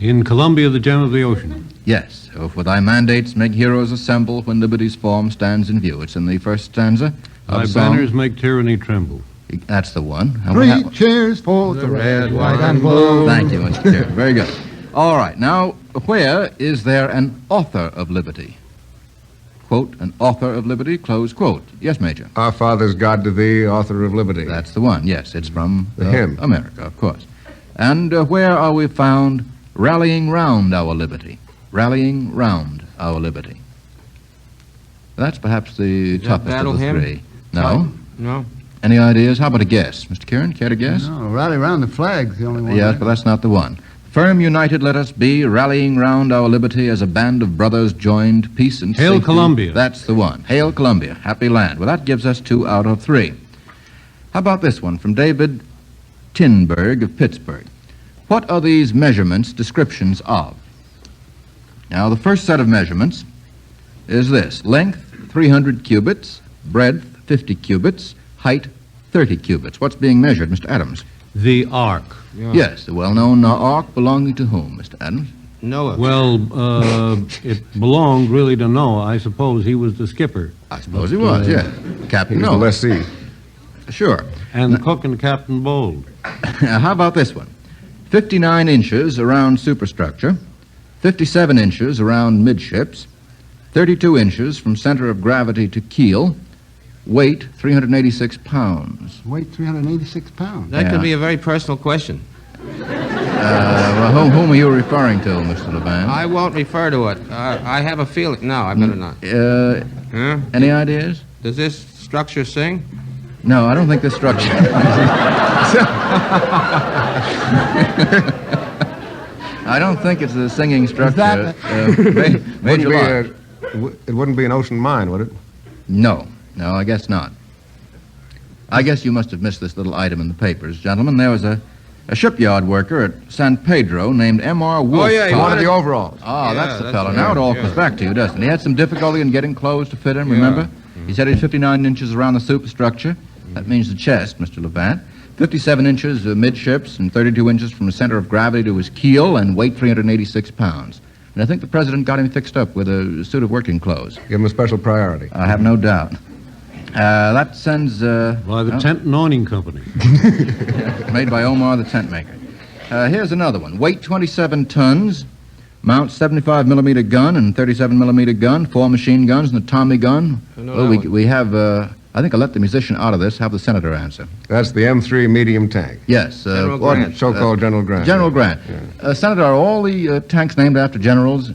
In Columbia, the gem of the ocean. Yes. Oh, for thy mandates make heroes assemble when liberty's form stands in view. It's in the first stanza of Thy the song. banners make tyranny tremble. That's the one. And Three cheers for the red, white, and blue. Thank you, Mr. Chairman. Very good. All right. Now, where is there an author of liberty? Quote, an author of liberty, close quote. Yes, Major. Our fathers, God to thee, author of liberty. That's the one. Yes, it's from the hymn. America, of course. And where are we found rallying round our liberty? Rallying round our liberty. That's perhaps the toughest battle of the hymn? three. No? No. Any ideas? How about a guess? Mr. Kieran, care to guess? No, rally round the flag's the only one. Yes, but that's not the one. Firm united let us be, rallying round our liberty as a band of brothers joined, peace and Hail safety. Columbia. That's the one. Hail Columbia, happy land. Well, that gives us 2 out of 3. How about this one from David Tinberg of Pittsburgh? What are these measurements descriptions of? Now, the first set of measurements is this. Length, 300 cubits. Breadth, 50 cubits. Height, 30 cubits. What's being measured, Mr. Adams? The Ark. Yes, the well-known ark belonging to whom, Mr. Adams? Noah. Well, it belonged really to Noah. I suppose he was the skipper. I suppose he was, yes. Captain He was Noah. the lessee. Sure. And the cook and Captain Bold. How about this one? 59 inches around superstructure, 57 inches around midships, 32 inches from center of gravity to keel, weight 386 pounds. Weight 386 pounds. That could be a very personal question. Well, whom are you referring to, Mr. Levan? I won't refer to it. I have a feeling. No, I better not. Any ideas? Does this structure sing? No, I don't think this structure. I don't think it's a singing structure. Major Lodge. It wouldn't be an ocean mine, would it? No, I guess not. I guess you must have missed this little item in the papers, gentlemen. There was a shipyard worker at San Pedro named M.R. Wolf. Oh, yeah, he wanted the overalls. Oh, that's the that's fellow. right. Now it all Yeah. comes back to you, doesn't it? He had some difficulty in getting clothes to fit him, remember? He said he's 59 inches around the superstructure. That means the chest, Mr. Levant. 57 inches midships and 32 inches from the center of gravity to his keel and weight 386 pounds. And I think the president got him fixed up with a suit of working clothes. Give him a special priority. I have no doubt. That sends... By the Tent and Awning Company. made by Omar the tent maker. Here's another one. Weight 27 tons, mount 75 millimeter gun and 37 millimeter gun, 4 machine guns and a Tommy gun. Well, we have, I think I'll let the musician out of this, have the senator answer. That's the M3 medium tank. Yes. General Grant. So-called General Grant. General Grant. Senator, are all the tanks named after generals?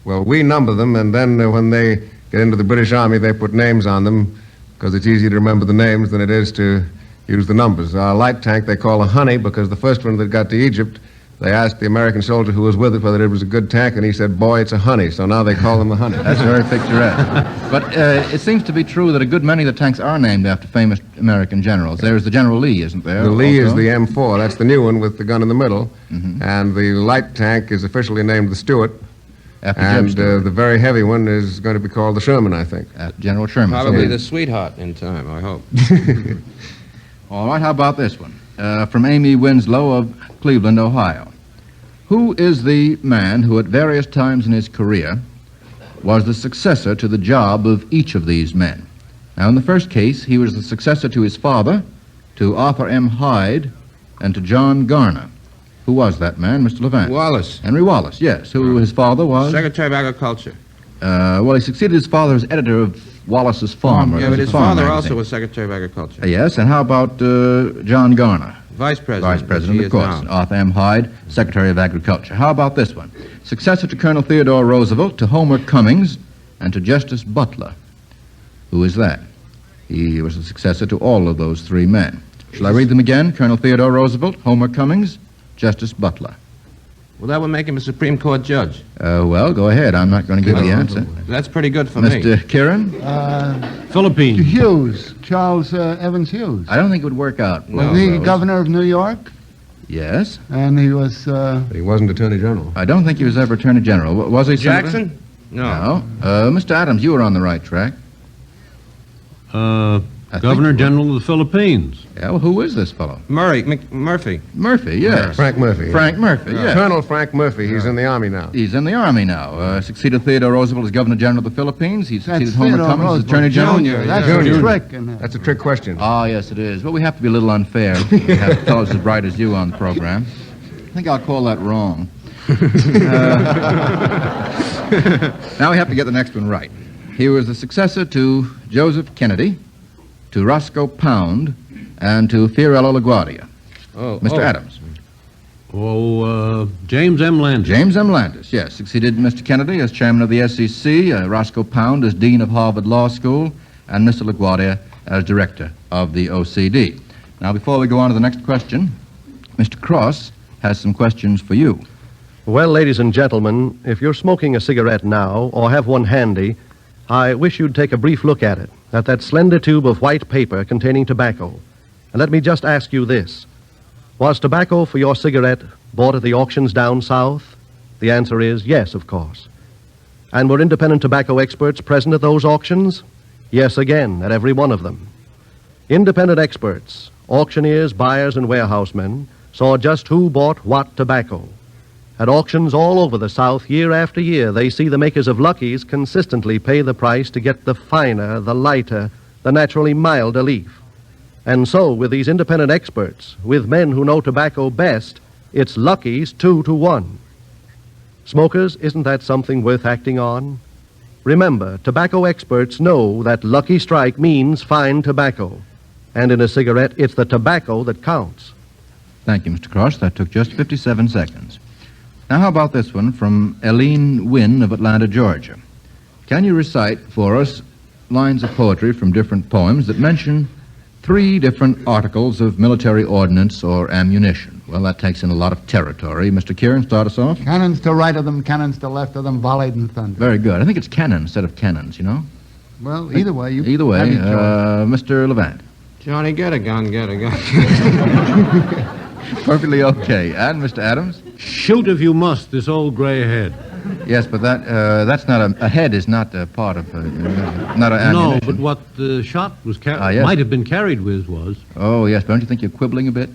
Well, we number them, and then when they get into the British Army, they put names on them, because it's easier to remember the names than it is to use the numbers. Our light tank they call a Honey, because the first one that got to Egypt, they asked the American soldier who was with it whether it was a good tank, and he said, boy, it's a Honey, so now they call them the Honey. That's very picturesque. But it seems to be true that a good many of the tanks are named after famous American generals. There's the General Lee, isn't there? The Lee also? is the M4. That's the new one with the gun in the middle. And the light tank is officially named the Stuart. After And Jim Stewart. the very heavy one is going to be called the Sherman, I think. General Sherman. Probably So- the sweetheart in time, I hope. All right, how about this one? From Amy Winslow of Cleveland, Ohio. Who is the man who at various times in his career was the successor to the job of each of these men? Now, in the first case, he was the successor to his father, to Arthur M. Hyde, and to John Garner. Who was that man, Mr. Levant? Wallace. Henry Wallace, yes. Who his father was? Secretary of Agriculture. Well, he succeeded his father as editor of Wallace's Farm. or Yeah, as but a his farm father magazine. also was Secretary of Agriculture. Yes, and how about John Garner? Vice President. Vice President, He of is course. now. Arthur M. Hyde, Secretary of Agriculture. How about this one? Successor to Colonel Theodore Roosevelt, to Homer Cummings, and to Justice Butler. Who is that? He was the successor to all of those three men. Shall I read them again? Colonel Theodore Roosevelt, Homer Cummings, Justice Butler. Well, that would make him a Supreme Court judge. Well, go ahead. I'm not going to give you the answer. That's pretty good for me. Mr. Kieran? Philippines. Hughes, Charles Evans Hughes. I don't think it would work out. Was he governor of New York? Yes. And he was... He wasn't Attorney General. I don't think he was ever Attorney General. Was he, Senator? Jackson? No. Mr. Adams, you were on the right track. Governor General of the Philippines. Yeah, well, who is this fellow? Murphy. Murphy, yes. Frank Murphy. Frank Murphy, yes. Colonel Frank Murphy. He's in the Army now. He's in the Army now. Succeeded Theodore Roosevelt as Governor General of the Philippines. He succeeded That's Homer Theodore Cummings as Roosevelt. Attorney General. Junior, that's Junior. a trick. That's a trick question. Ah, yes, it is. Well, we have to be a little unfair. We have fellows as bright as you on the program. I think I'll call that wrong. Now we have to get the next one right. He was the successor to Joseph Kennedy, to Roscoe Pound, and to Fiorello LaGuardia. Mr. Adams. James M. Landis. James M. Landis, yes. Succeeded Mr. Kennedy as chairman of the SEC, Roscoe Pound as dean of Harvard Law School, and Mr. LaGuardia as director of the OCD. Now, before we go on to the next question, Mr. Cross has some questions for you. Well, ladies and gentlemen, if you're smoking a cigarette now or have one handy, I wish you'd take a brief look at it, at that slender tube of white paper containing tobacco. And let me just ask you this. Was tobacco for your cigarette bought at the auctions down south? The answer is yes, of course. And were independent tobacco experts present at those auctions? Yes, again, at every one of them. Independent experts, auctioneers, buyers, and warehousemen saw just who bought what tobacco. At auctions all over the South, year after year, they see the makers of Luckies consistently pay the price to get the finer, the lighter, the naturally milder leaf. And so, with these independent experts, with men who know tobacco best, it's Luckies 2-1. Smokers, isn't that something worth acting on? Remember, tobacco experts know that Lucky Strike means fine tobacco. And in a cigarette, it's the tobacco that counts. Thank you, Mr. Cross. That took just 57 seconds. Now, how about this one from Eileen Wynn of Atlanta, Georgia? Can you recite for us lines of poetry from different poems that mention 3 different articles of military ordnance or ammunition? Well, that takes in a lot of territory. Mr. Kieran, start us off. Cannons to right of them, cannons to left of them, volleyed and thundered. Very good. I think it's cannon instead of cannons, you know? Well, either way. Either way. Mr. Levant. Johnny, get a gun, get a gun. Perfectly okay. And Mr. Adams? Shoot if you must, this old gray head. Yes, but that's not a head is not a part of not an ammunition. No, but what the shot was yes. might have been carried with was. Oh, yes. Don't you think you're quibbling a bit?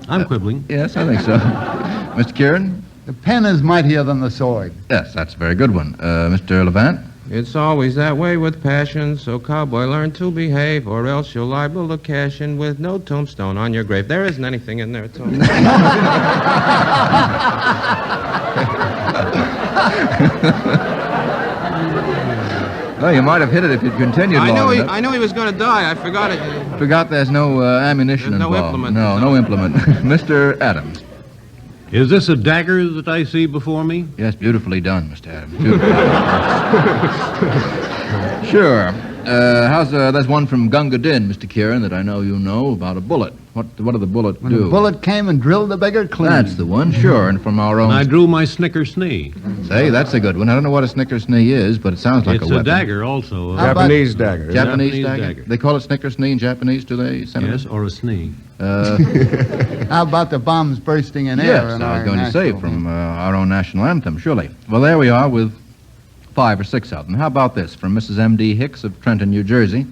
I'm quibbling. Yes, I think so. Mr. Kieran? The pen is mightier than the sword. Yes, that's a very good one. Mr. Levant? It's always that way with passion, so cowboy, learn to behave, or else you're liable to cash in with no tombstone on your grave. There isn't anything in there at all. Well, you might have hit it if you'd continued long enough. I knew he was going to die. I forgot it. Forgot there's no ammunition There's no involved. implement. No implement. Mr. Adams. Is this a dagger that I see before me? Yes, beautifully done, Mr. Adams. Beautifully done. Sure. There's one from Gunga Din, Mr. Kieran, that I know you know about a bullet. What did the bullet When do? the bullet came and drilled the beggar clean. That's the one, sure. And from our own... And I drew my snicker-snee. Say, that's a good one. I don't know what a snicker-snee is, but it sounds like It's a weapon. a dagger also. Japanese dagger. Japanese dagger? They call it snicker-snee in Japanese, do they, Senator? Yes, or a snee. How about the bombs bursting in air? Yes, in I our was going to say national- from our own national anthem, surely. Well, there we are with 5 or 6 of them. How about this from Mrs. M.D. Hicks of Trenton, New Jersey?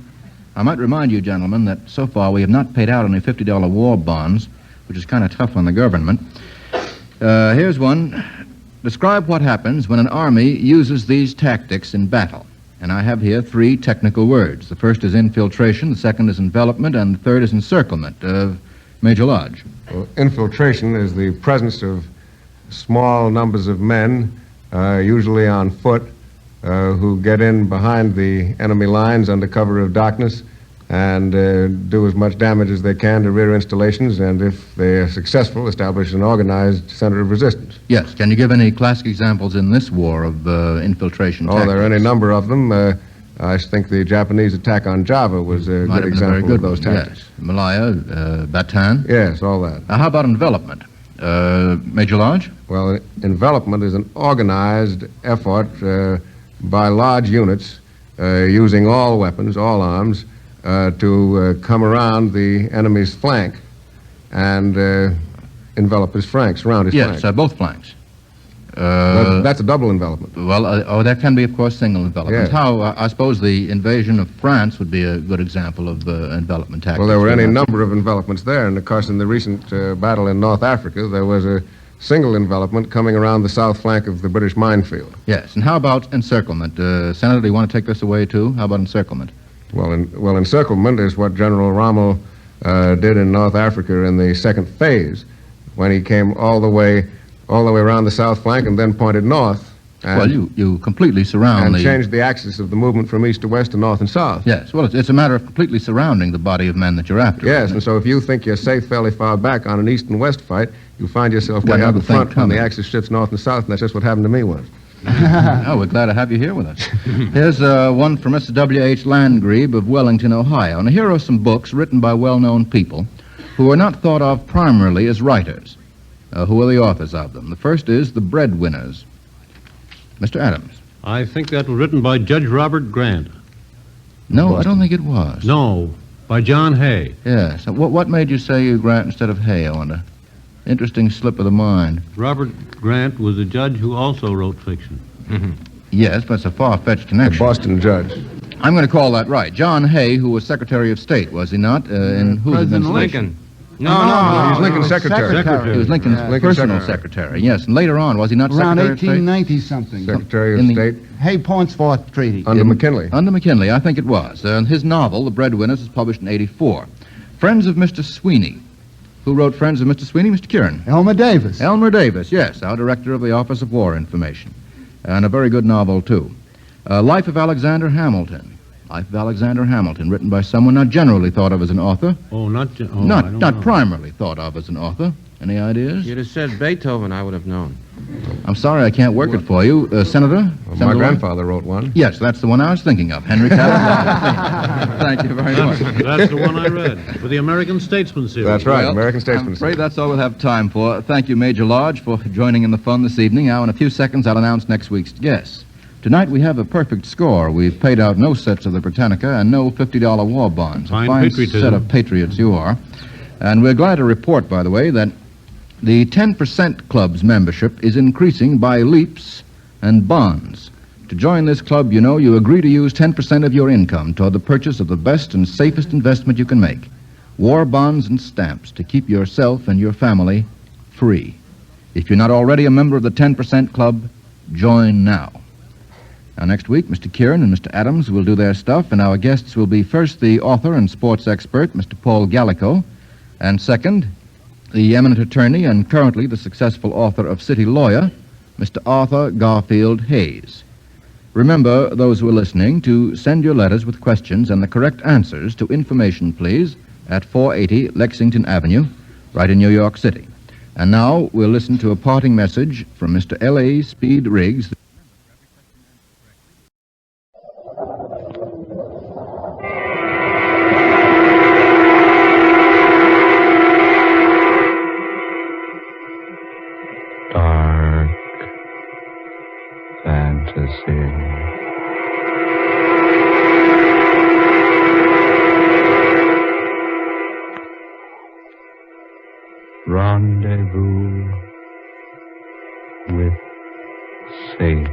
I might remind you, gentlemen, that so far we have not paid out any $50 war bonds, which is kind of tough on the government. Here's one. Describe what happens when an army uses these tactics in battle. And I have here 3 technical words. The first is infiltration, the second is envelopment, and the third is encirclement. Major Lodge. Well, infiltration is the presence of small numbers of men, usually on foot, who get in behind the enemy lines under cover of darkness and do as much damage as they can to rear installations, and if they are successful, establish an organized center of resistance. Yes. Can you give any classic examples in this war of infiltration tactics? There are any number of them. I think the Japanese attack on Java was a good example of those tactics. Yes. Malaya, Bataan. Yes, all that. How about envelopment? Major Lodge? Well, envelopment is an organized effort by large units using all weapons, all arms, to come around the enemy's flank and envelop his flank, surround his flank. Yes, both flanks. That's a double envelopment. Well, there can be, of course, single envelopments. Yes. How? I suppose the invasion of France would be a good example of envelopment tactics. Well, there were any number of envelopments there, and of course, in the recent battle in North Africa, there was a single envelopment coming around the south flank of the British minefield. Yes, and how about encirclement? Senator, do you want to take this away, too? How about encirclement? Well, encirclement is what General Rommel did in North Africa in the second phase, when he came all the way around the south flank and then pointed north. Well, you completely surround and changed the axis of the movement from east to west to north and south. Yes, well, it's a matter of completely surrounding the body of men that you're after. Yes, and so if you think you're safe fairly far back on an east and west fight, you find yourself way out in front when the axis shifts north and south, and that's just what happened to me once. Oh, we're glad to have you here with us. Here's one from Mr. W.H. Landgrebe of Wellington, Ohio. And here are some books written by well-known people who are not thought of primarily as writers. Who are the authors of them? The first is The Breadwinners. Mr. Adams. I think that was written by Judge Robert Grant. No, I don't think it was. No, by John Hay. Yes. What made you say Grant instead of Hay, I wonder? Interesting slip of the mind. Robert Grant was a judge who also wrote fiction. Yes, but it's a far-fetched connection. The Boston judge. I'm going to call that right. John Hay, who was Secretary of State, was he not? In whose President administration? Lincoln. No, he was Lincoln's secretary. He was Lincoln's personal secretary. Yes, and later on, was he not Around Secretary of State? 1890-something. Secretary of State. Hay-Portsmouth Treaty. Under McKinley. Under McKinley, I think it was. His novel, The Breadwinners, was published in 1984. Friends of Mr. Sweeney. Who wrote Friends of Mr. Sweeney? Mr. Kieran. Elmer Davis. Elmer Davis, yes, our director of the Office of War Information. And a very good novel, too. Life of Alexander Hamilton. Life of Alexander Hamilton, written by someone not generally thought of as an author. Oh, not primarily thought of as an author. Any ideas? You'd have said Beethoven, I would have known. I'm sorry I can't work it for you. Senator? Well, my grandfather wrote one. Yes, that's the one I was thinking of. Henry Cabot. Thank you very much. That's the one I read, for the American Statesman series. That's right, American Statesman I'm afraid that's all we'll have time for. Thank you, Major Lodge, for joining in the fun this evening. Now, in a few seconds, I'll announce next week's guests. Tonight, we have a perfect score. We've paid out no sets of the Britannica and no $50 war bonds. Fine a fine patriotism. set of patriots you are. And we're glad to report, by the way, that the 10% Club's membership is increasing by leaps and bonds. To join this club, you agree to use 10% of your income toward the purchase of the best and safest investment you can make. War bonds and stamps to keep yourself and your family free. If you're not already a member of the 10% Club, join now. Now, next week, Mr. Kieran and Mr. Adams will do their stuff, and our guests will be first the author and sports expert, Mr. Paul Gallico, and second, the eminent attorney and currently the successful author of City Lawyer, Mr. Arthur Garfield Hayes. Remember, those who are listening, to send your letters with questions and the correct answers to information, please, at 480 Lexington Avenue, right in New York City. And now we'll listen to a parting message from Mr. L.A. Speed Riggs. Rendezvous with Satan.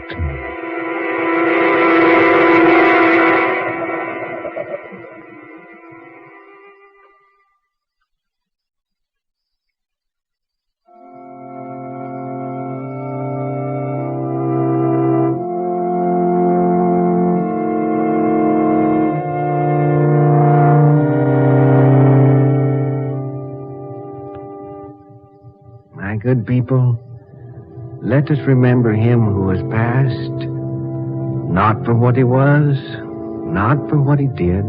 Good people, let us remember him who has passed, not for what he was, not for what he did,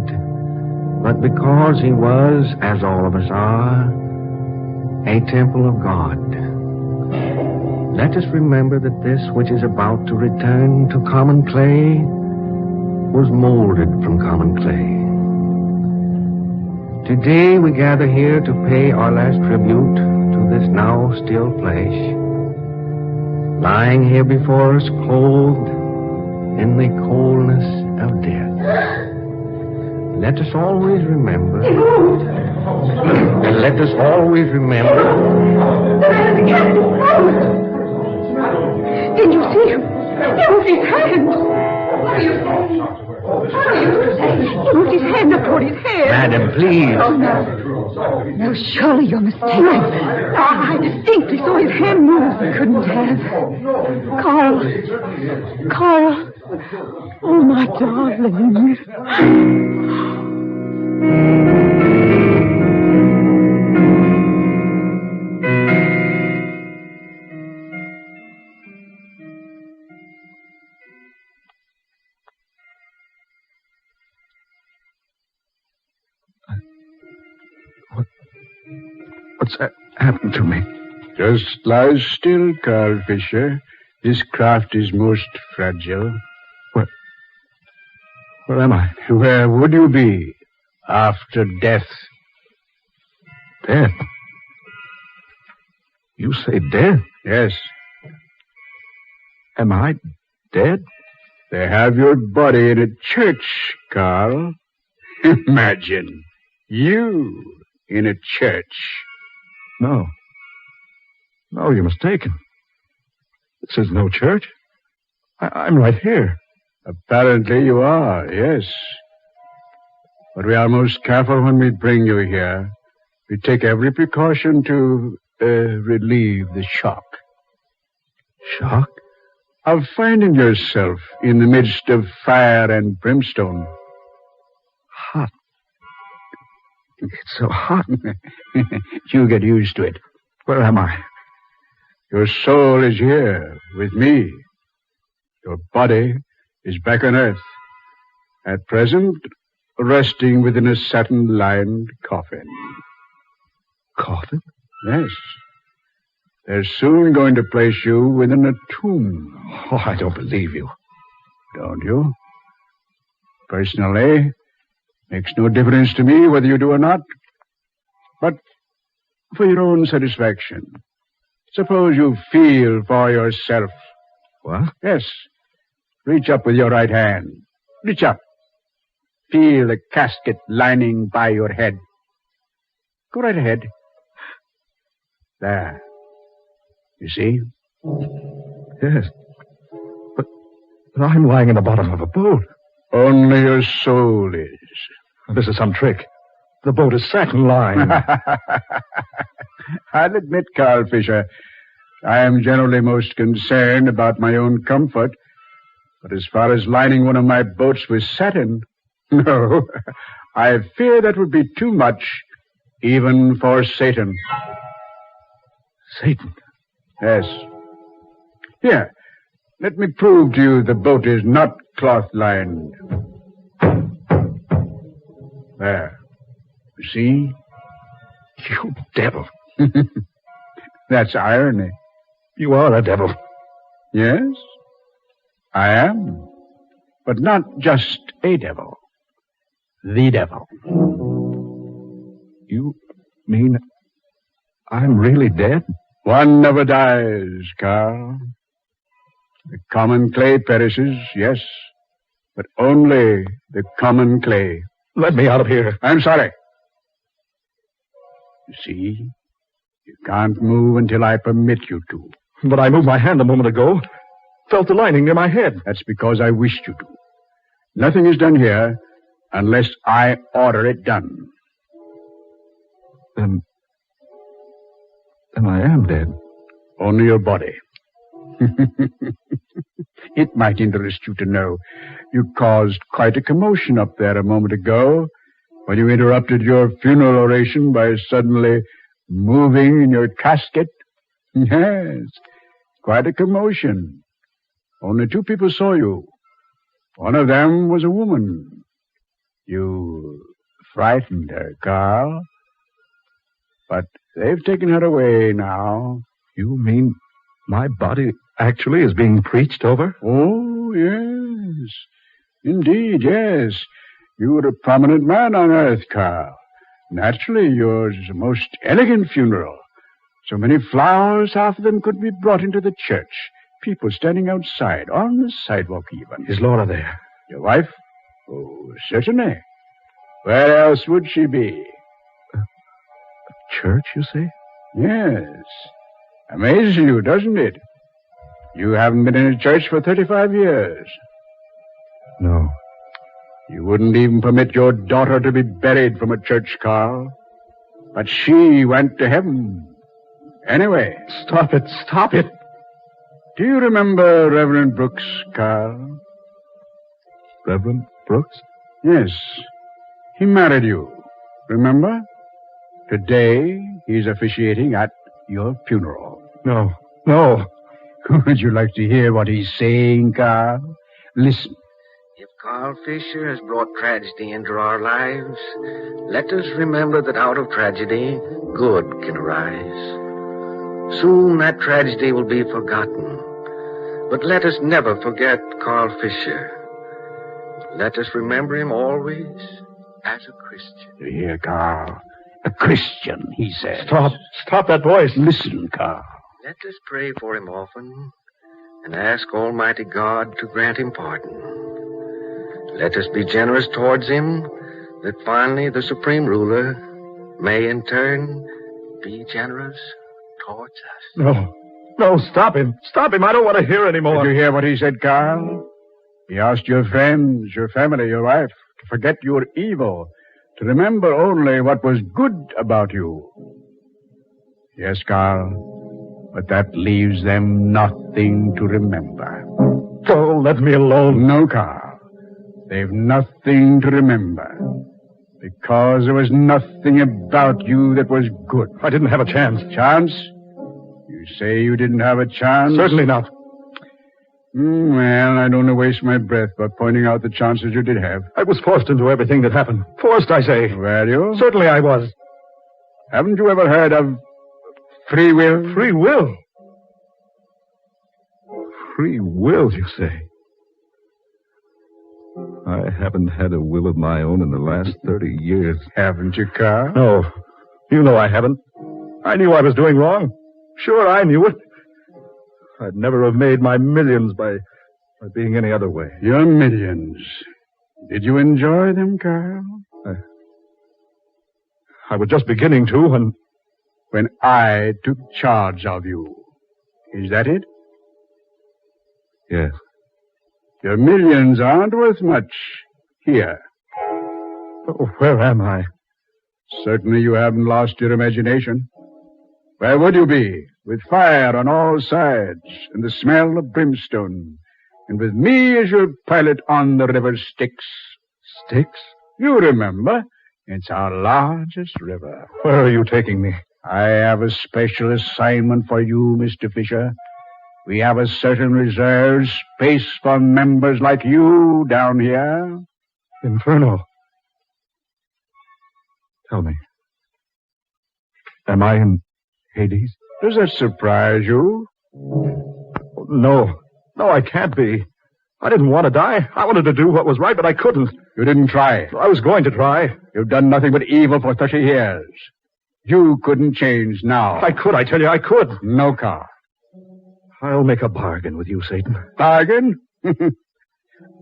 but because he was, as all of us are, a temple of God. Let us remember that this which is about to return to common clay was molded from common clay. Today we gather here to pay our last tribute to this now still flesh, lying here before us clothed in the coldness of death. Let us always remember, let us always remember Did you see him? It was his hand. What are you saying? It was his hand that toward his head. Madam, please. Oh, no. No, surely you're mistaken. I distinctly saw his hand move. Couldn't have. Carl. Oh, my darling. What's happened to me? Just lie still, Carl Fisher. This craft is most fragile. Where am I? Where would you be after death? Death? You say death? Yes. Am I dead? They have your body in a church, Carl. Imagine. You in a church. No. No, you're mistaken. This is no church. I'm right here. Apparently you are, yes. But we are most careful when we bring you here. We take every precaution to relieve the shock. Shock? Of finding yourself in the midst of fire and brimstone. Hot. It's so hot. You get used to it. Where am I? Your soul is here with me. Your body is back on Earth. At present, resting within a satin-lined coffin. Coffin? Yes. They're soon going to place you within a tomb. Oh, I don't believe you. Don't you? Personally, makes no difference to me whether you do or not. But for your own satisfaction, suppose you feel for yourself. What? Yes. Reach up with your right hand. Reach up. Feel the casket lining by your head. Go right ahead. There. You see? Yes. But I'm lying in the bottom of a boat. Only your soul is. This is some trick. The boat is satin-lined. I'll admit, Carl Fisher, I am generally most concerned about my own comfort. But as far as lining one of my boats with satin, no, I fear that would be too much, even for Satan. Satan? Yes. Here, let me prove to you the boat is not cloth-lined. There. You see? You devil. That's irony. You are a devil. Yes, I am. But not just a devil. The devil. You mean I'm really dead? One never dies, Carl. The common clay perishes, yes, but only the common clay. Let me out of here. I'm sorry. You see, you can't move until I permit you to. But I moved my hand a moment ago. Felt the lining near my head. That's because I wished you to. Nothing is done here unless I order it done. Then I am dead. Only your body. It might interest you to know you caused quite a commotion up there a moment ago when you interrupted your funeral oration by suddenly moving in your casket. Yes, quite a commotion. Only 2 people saw you. One of them was a woman. You frightened her, Carl. But they've taken her away now. You mean my body actually is being preached over? Oh, yes. Indeed, yes. You were a prominent man on Earth, Carl. Naturally, yours is a most elegant funeral. So many flowers, half of them could be brought into the church. People standing outside, on the sidewalk even. Is Laura there? Your wife? Oh, certainly. Where else would she be? A church, you say? Yes. Amazes you, doesn't it? You haven't been in a church for 35 years. No. You wouldn't even permit your daughter to be buried from a church, Carl. But she went to heaven. Anyway. Stop it. Stop it. Do you remember Reverend Brooks, Carl? Reverend Brooks? Yes. He married you. Remember? Today, he's officiating at your funeral. No. No. Would you like to hear what he's saying, Carl? Listen. If Carl Fisher has brought tragedy into our lives, let us remember that out of tragedy, good can arise. Soon that tragedy will be forgotten. But let us never forget Carl Fisher. Let us remember him always as a Christian. You hear, Carl? A Christian, he says. Stop that voice. Listen, Carl. Let us pray for him often and ask Almighty God to grant him pardon. Let us be generous towards him, that finally the Supreme Ruler may in turn be generous towards us. No. No, stop him. Stop him. I don't want to hear anymore. Did you hear what he said, Carl? He asked your friends, your family, your wife, to forget your evil, to remember only what was good about you. Yes, Carl, but that leaves them nothing to remember. Oh, let me alone. No, Carl. They've nothing to remember. Because there was nothing about you that was good. I didn't have a chance. Chance? You say you didn't have a chance? Certainly not. Well, I don't want to waste my breath by pointing out the chances you did have. I was forced into everything that happened. Forced, I say. Were you? Certainly I was. Haven't you ever heard of free will? Free will? Free will, you say? I haven't had a will of my own in the last 30 years. Haven't you, Carl? No. You know I haven't. I knew I was doing wrong. Sure, I knew it. I'd never have made my millions by being any other way. Your millions. Did you enjoy them, Carl? I was just beginning to when I took charge of you. Is that it? Yes. Your millions aren't worth much here. Oh, where am I? Certainly you haven't lost your imagination. Where would you be? With fire on all sides, and the smell of brimstone, and with me as your pilot on the river Styx. Styx? You remember, it's our largest river. Where are you taking me? I have a special assignment for you, Mr. Fisher. We have a certain reserved space for members like you down here. Inferno. Tell me. Am I in Hades? Does that surprise you? No. No, I can't be. I didn't want to die. I wanted to do what was right, but I couldn't. You didn't try. I was going to try. You've done nothing but evil for 30 years. You couldn't change now. I could, I tell you, I could. No, Carl. I'll make a bargain with you, Satan. Bargain?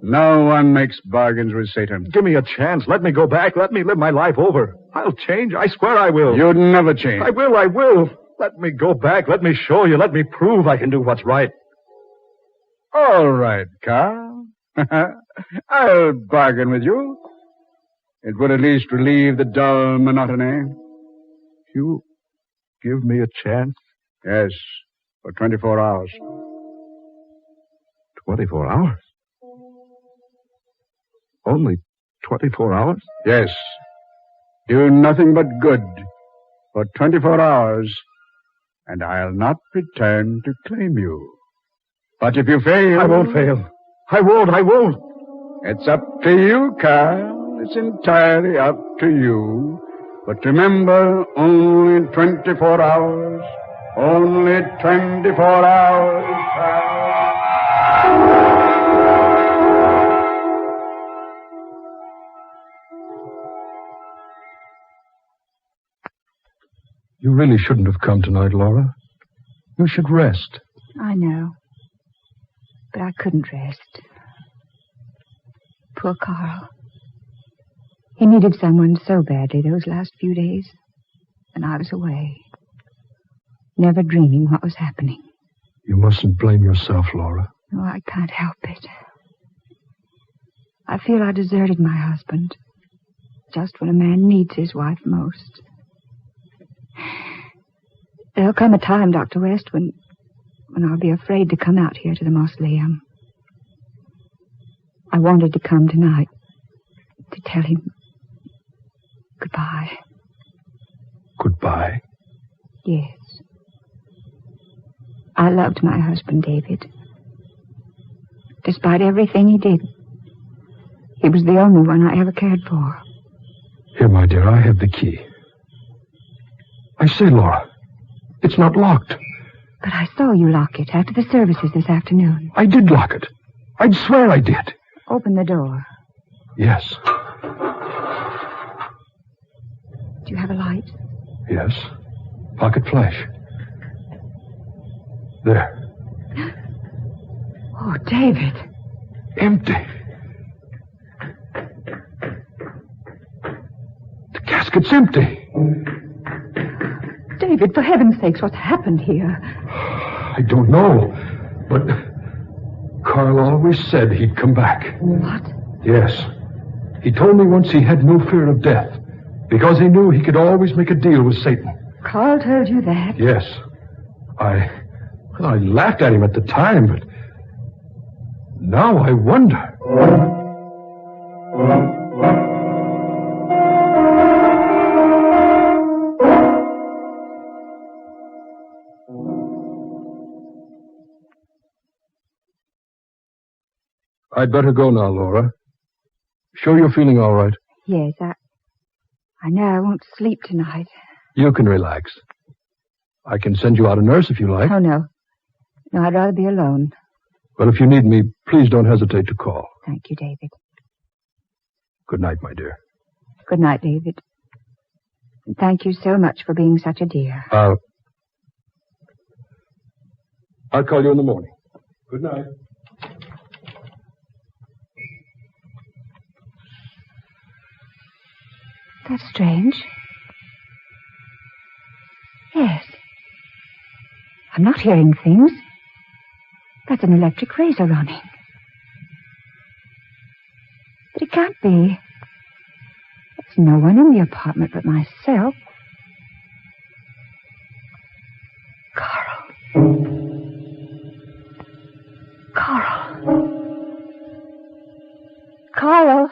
No one makes bargains with Satan. Give me a chance. Let me go back. Let me live my life over. I'll change. I swear I will. You'd never change. I will. Let me go back. Let me show you. Let me prove I can do what's right. All right, Carl. I'll bargain with you. It would at least relieve the dull monotony. You give me a chance? Yes, for 24 hours. 24 hours? Only 24 hours? Yes. Do nothing but good for 24 hours, and I'll not return to claim you. But if you fail... I won't fail. I won't. It's up to you, Carl. It's entirely up to you. But remember, only 24 hours. Only 24 hours, Carl. You really shouldn't have come tonight, Laura. You should rest. I know. But I couldn't rest. Poor Carl. He needed someone so badly those last few days. And I was away. Never dreaming what was happening. You mustn't blame yourself, Laura. No, I can't help it. I feel I deserted my husband just when a man needs his wife most. There'll come a time, Dr. West, when I'll be afraid to come out here to the mausoleum. I wanted to come tonight to tell him goodbye. Goodbye? Yes. I loved my husband, David. Despite everything he did, he was the only one I ever cared for. Here, my dear, I have the key. I say, Laura, it's not locked. But I saw you lock it after the services this afternoon. I did lock it. I'd swear I did. Open the door. Yes. Do you have a light? Yes. Pocket flash. There. Oh, David. Empty. The casket's empty. David, for heaven's sakes, what's happened here? I don't know, but Carl always said he'd come back. What? Yes. He told me once he had no fear of death because he knew he could always make a deal with Satan. Carl told you that? Yes. I laughed at him at the time, but now I wonder. I'd better go now, Laura. Sure you're feeling all right? Yes, I know I won't sleep tonight. You can relax. I can send you out a nurse if you like. Oh, no. No, I'd rather be alone. Well, if you need me, please don't hesitate to call. Thank you, David. Good night, my dear. Good night, David. And thank you so much for being such a dear. I'll call you in the morning. Good night. That's strange. Yes. I'm not hearing things. That's an electric razor running. But it can't be. There's no one in the apartment but myself. Carl. Carl.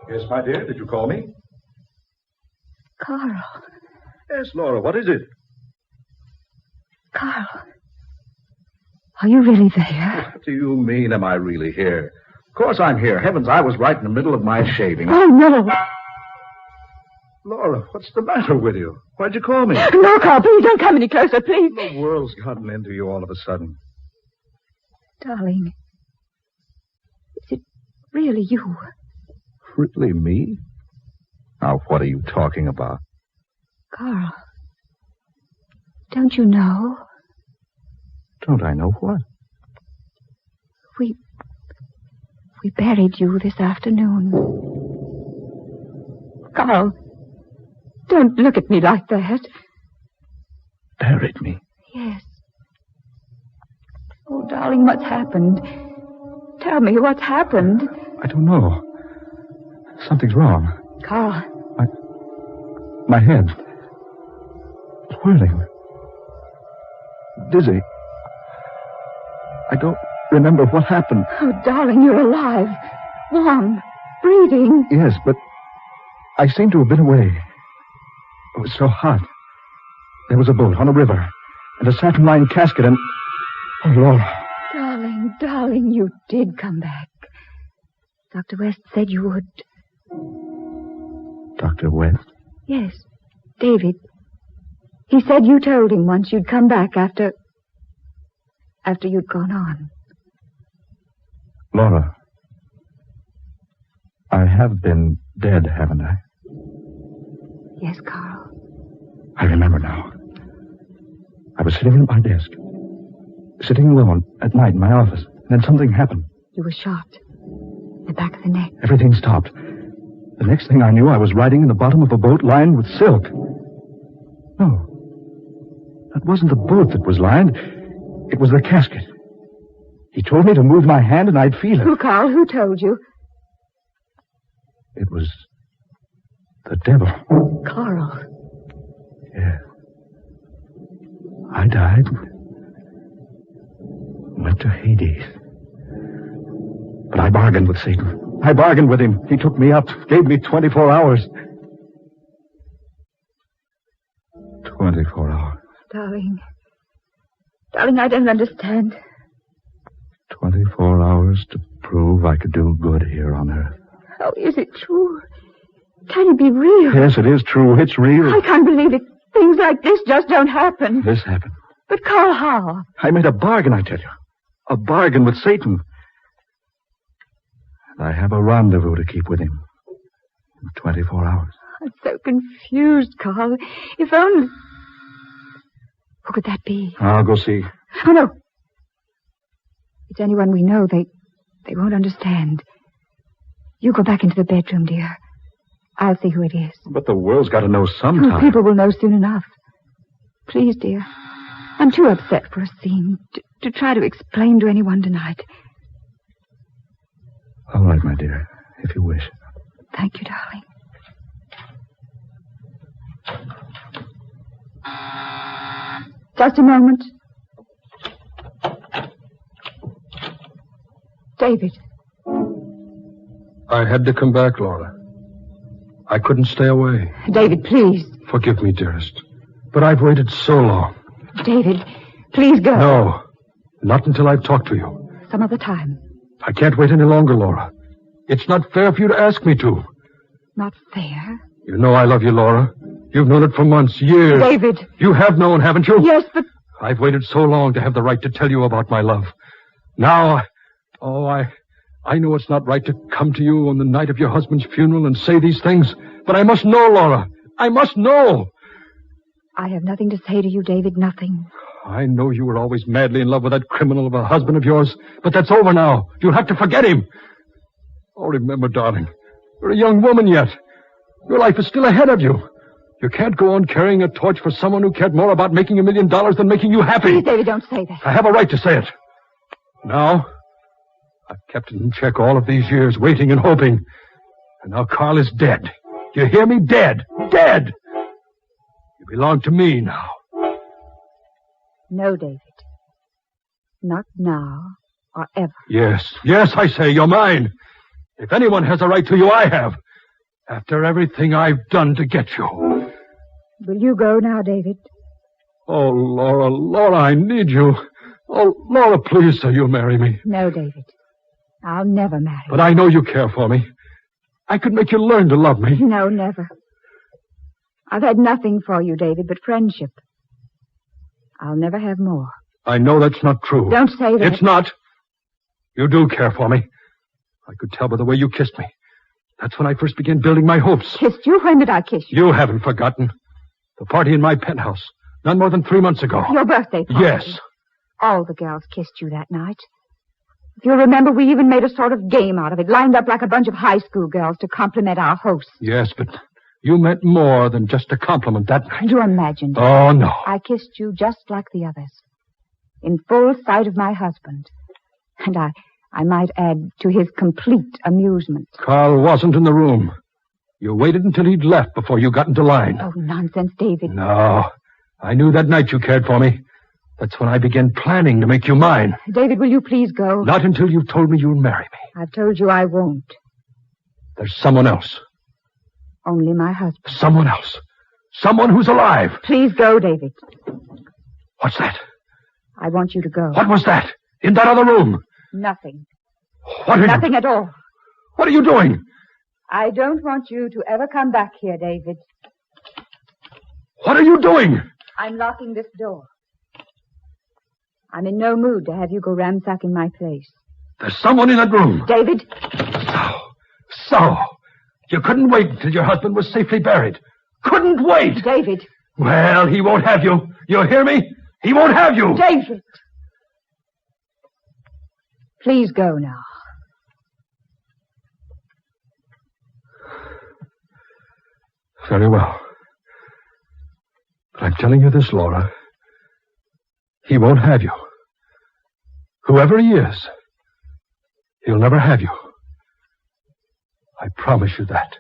Yes, my dear, did you call me? Carl. Yes, Laura, what is it? Carl. Are you really there? What do you mean, am I really here? Of course I'm here. Heavens, I was right in the middle of my shaving. Oh, no. Laura, what's the matter with you? Why'd you call me? No, Carl, please don't come any closer, please. The world's gotten into you all of a sudden. Darling, is it really you? Really, me? Now, what are you talking about? Carl, don't you know? Don't I know what? We buried you this afternoon. Carl, don't look at me like that. Buried me? Yes. Oh, darling, what's happened? Tell me what's happened. I don't know. Something's wrong. Carl. My head. Whirling. Dizzy. I don't remember what happened. Oh, darling, you're alive. Warm. Breathing. Yes, but I seem to have been away. It was so hot. There was a boat on a river, and a satin-lined casket, and... Oh, Laura. Darling, you did come back. Dr. West said you would. Dr. West? Yes, David. He said you told him once you'd come back after you'd gone on. Laura, I have been dead, haven't I? Yes, Carl. I remember now. I was sitting at my desk, sitting alone at night in my office, and then something happened. You were shot. The back of the neck. Everything stopped. The next thing I knew, I was riding in the bottom of a boat lined with silk. It wasn't the boat that was lined. It was the casket. He told me to move my hand and I'd feel it. Who, Carl? Who told you? It was the devil. Carl. Yeah. I died. Went to Hades. But I bargained with Satan. I bargained with him. He took me up, gave me 24 hours. 24 hours. Darling. Darling, I don't understand. 24 hours to prove I could do good here on earth. Oh, is it true? Can it be real? Yes, it is true. It's real. I can't believe it. Things like this just don't happen. This happened. But Carl, how? I made a bargain, I tell you. A bargain with Satan. And I have a rendezvous to keep with him. In 24 hours. I'm so confused, Carl. If only... Who could that be? I'll go see. Oh, no. It's anyone we know. They won't understand. You go back into the bedroom, dear. I'll see who it is. But the world's got to know sometime. People will know soon enough. Please, dear. I'm too upset for a scene to try to explain to anyone tonight. All right, my dear, if you wish. Thank you, darling. Just a moment. David. I had to come back, Laura. I couldn't stay away. David, please. Forgive me, dearest. But I've waited so long. David, please go. No, not until I've talked to you. Some other time. I can't wait any longer, Laura. It's not fair for you to ask me to. Not fair? You know I love you, Laura. You've known it for months, years. David. You have known, haven't you? Yes, but... I've waited so long to have the right to tell you about my love. Now, I know it's not right to come to you on the night of your husband's funeral and say these things, but I must know, Laura. I must know. I have nothing to say to you, David, nothing. I know you were always madly in love with that criminal of a husband of yours, but that's over now. You'll have to forget him. Oh, remember, darling, you're a young woman yet. Your life is still ahead of you. You can't go on carrying a torch for someone who cared more about making $1 million than making you happy. Please, David, don't say that. I have a right to say it. Now, I've kept it in check all of these years, waiting and hoping. And now Carl is dead. You hear me? Dead. Dead. You belong to me now. No, David. Not now or ever. Yes, I say, you're mine. If anyone has a right to you, I have. After everything I've done to get you. Will you go now, David? Oh, Laura, I need you. Oh, Laura, please say you'll marry me. No, David. I'll never marry. But I know you care for me. I could make you learn to love me. No, never. I've had nothing for you, David, but friendship. I'll never have more. I know that's not true. Don't say that. It's not. You do care for me. I could tell by the way you kissed me. That's when I first began building my hopes. Kissed you? When did I kiss you? You haven't forgotten. The party in my penthouse. None more than 3 months ago. Your birthday party? Yes. All the girls kissed you that night. If you remember, we even made a sort of game out of it, lined up like a bunch of high school girls to compliment our host. Yes, but you meant more than just a compliment that night. You imagined it. Oh, no. I kissed you just like the others. In full sight of my husband. And I might add, to his complete amusement. Carl wasn't in the room. You waited until he'd left before you got into line. Oh, nonsense, David. No. I knew that night you cared for me. That's when I began planning to make you mine. David, will you please go? Not until you've told me you'll marry me. I've told you I won't. There's someone else. Only my husband. Someone else. Someone who's alive. Please go, David. What's that? I want you to go. What was that? In that other room? Nothing. What are Nothing at all. What are you doing? I don't want you to ever come back here, David. What are you doing? I'm locking this door. I'm in no mood to have you go ransacking my place. There's someone in that room. David? So. You couldn't wait until your husband was safely buried. Couldn't wait. David. Well, he won't have you. You hear me? He won't have you. David. Please go now. Very well. But I'm telling you this, Laura. He won't have you. Whoever he is, he'll never have you. I promise you that.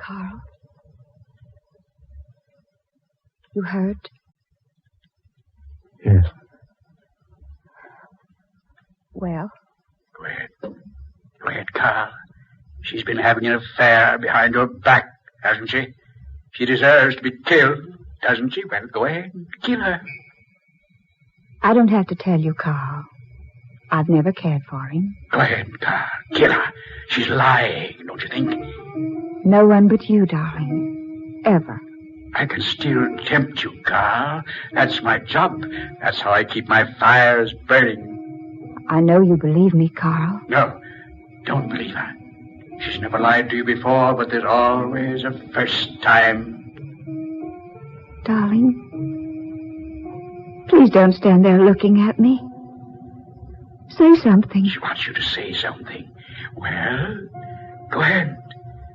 Carl? You hurt? Yes. Well? Go ahead. Go ahead, Carl. She's been having an affair behind your back, hasn't she? She deserves to be killed, doesn't she? Well, go ahead and kill her. I don't have to tell you, Carl. I've never cared for him. Go ahead, Carl. Kill her. She's lying, don't you think? No one but you, darling. Ever. I can still tempt you, Carl. That's my job. That's how I keep my fires burning. I know you believe me, Carl. No, don't believe her. She's never lied to you before, but there's always a first time. Darling, please don't stand there looking at me. Say something. She wants you to say something. Well, go ahead.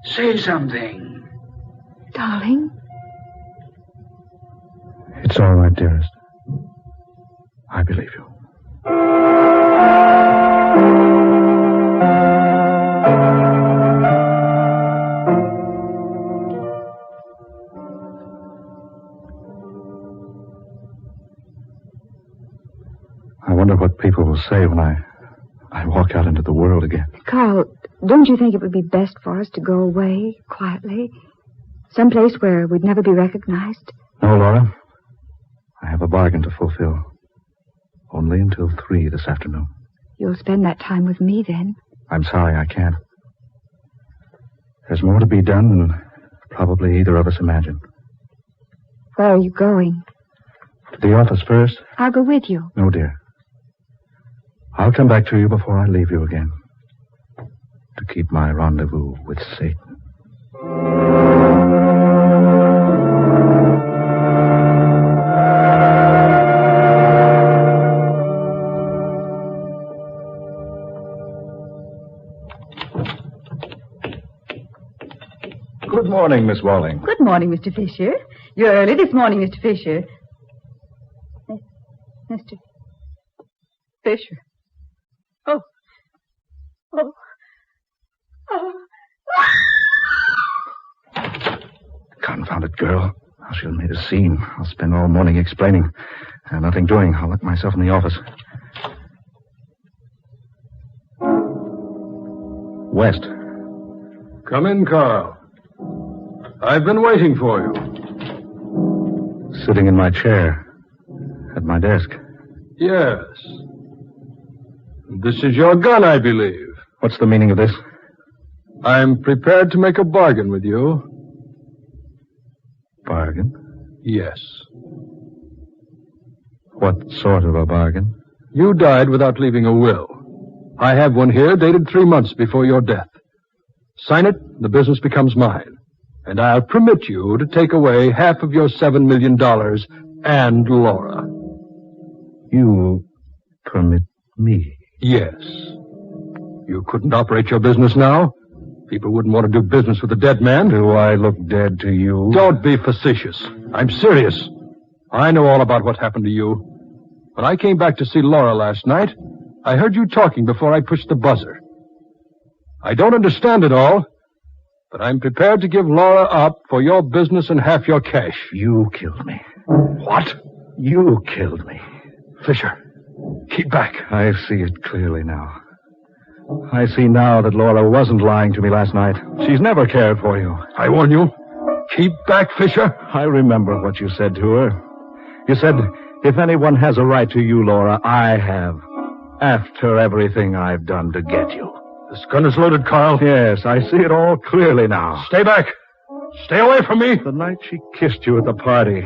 Say something. Darling? It's all right, dearest. I believe you. I wonder what people will say when I walk out into the world again. Carl, don't you think it would be best for us to go away quietly? Someplace where we'd never be recognized? No, Laura. I have a bargain to fulfill. Only until 3 this afternoon. You'll spend that time with me then. I'm sorry I can't. There's more to be done than probably either of us imagined. Where are you going? To the office first? I'll go with you. No, dear. I'll come back to you before I leave you again. To keep my rendezvous with Satan. Good morning, Miss Walling. Good morning, Mr. Fisher. You're early this morning, Mr. Fisher. Mr. Fisher. Oh. Oh. Oh. Confounded girl. How she'll made a scene. I'll spend all morning explaining. Nothing doing. I'll lock myself in the office. West. Come in, Carl. I've been waiting for you. Sitting in my chair. At my desk. Yes. This is your gun, I believe. What's the meaning of this? I'm prepared to make a bargain with you. Bargain? Yes. What sort of a bargain? You died without leaving a will. I have one here dated 3 months before your death. Sign it, the business becomes mine. And I'll permit you to take away half of your $7 million and Laura. You permit me? Yes. You couldn't operate your business now. People wouldn't want to do business with a dead man. Do I look dead to you? Don't be facetious. I'm serious. I know all about what happened to you. When I came back to see Laura last night, I heard you talking before I pushed the buzzer. I don't understand it all, but I'm prepared to give Laura up for your business and half your cash. You killed me. What? You killed me. Fisher, keep back. I see it clearly now. I see now that Laura wasn't lying to me last night. She's never cared for you. I warn you. Keep back, Fisher. I remember what you said to her. You said, if anyone has a right to you, Laura, I have. After everything I've done to get you. This gun is loaded, Carl. Yes, I see it all clearly now. Stay back. Stay away from me. The night she kissed you at the party.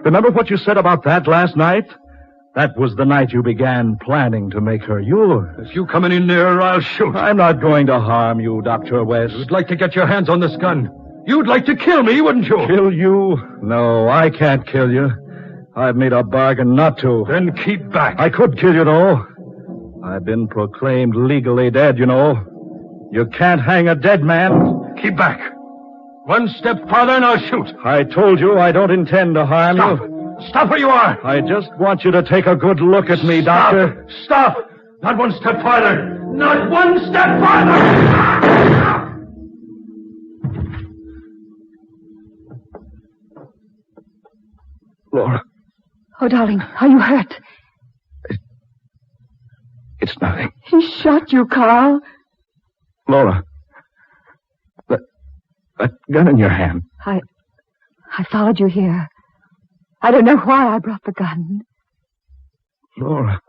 Remember what you said about that last night? That was the night you began planning to make her yours. If you come any nearer, I'll shoot. I'm not going to harm you, Dr. West. You'd like to get your hands on this gun. You'd like to kill me, wouldn't you? Kill you? No, I can't kill you. I've made a bargain not to. Then keep back. I could kill you, though. I've been proclaimed legally dead, you know. You can't hang a dead man. Keep back. One step farther and I'll shoot. I told you I don't intend to harm you. Stop where you are. I just want you to take a good look at me, Doctor. Stop. Not one step farther. Not one step farther. Laura. Oh, darling, are you hurt? It's nothing. He shot you, Carl. Laura. That gun in your hand. I followed you here. I don't know why I brought the gun. Laura.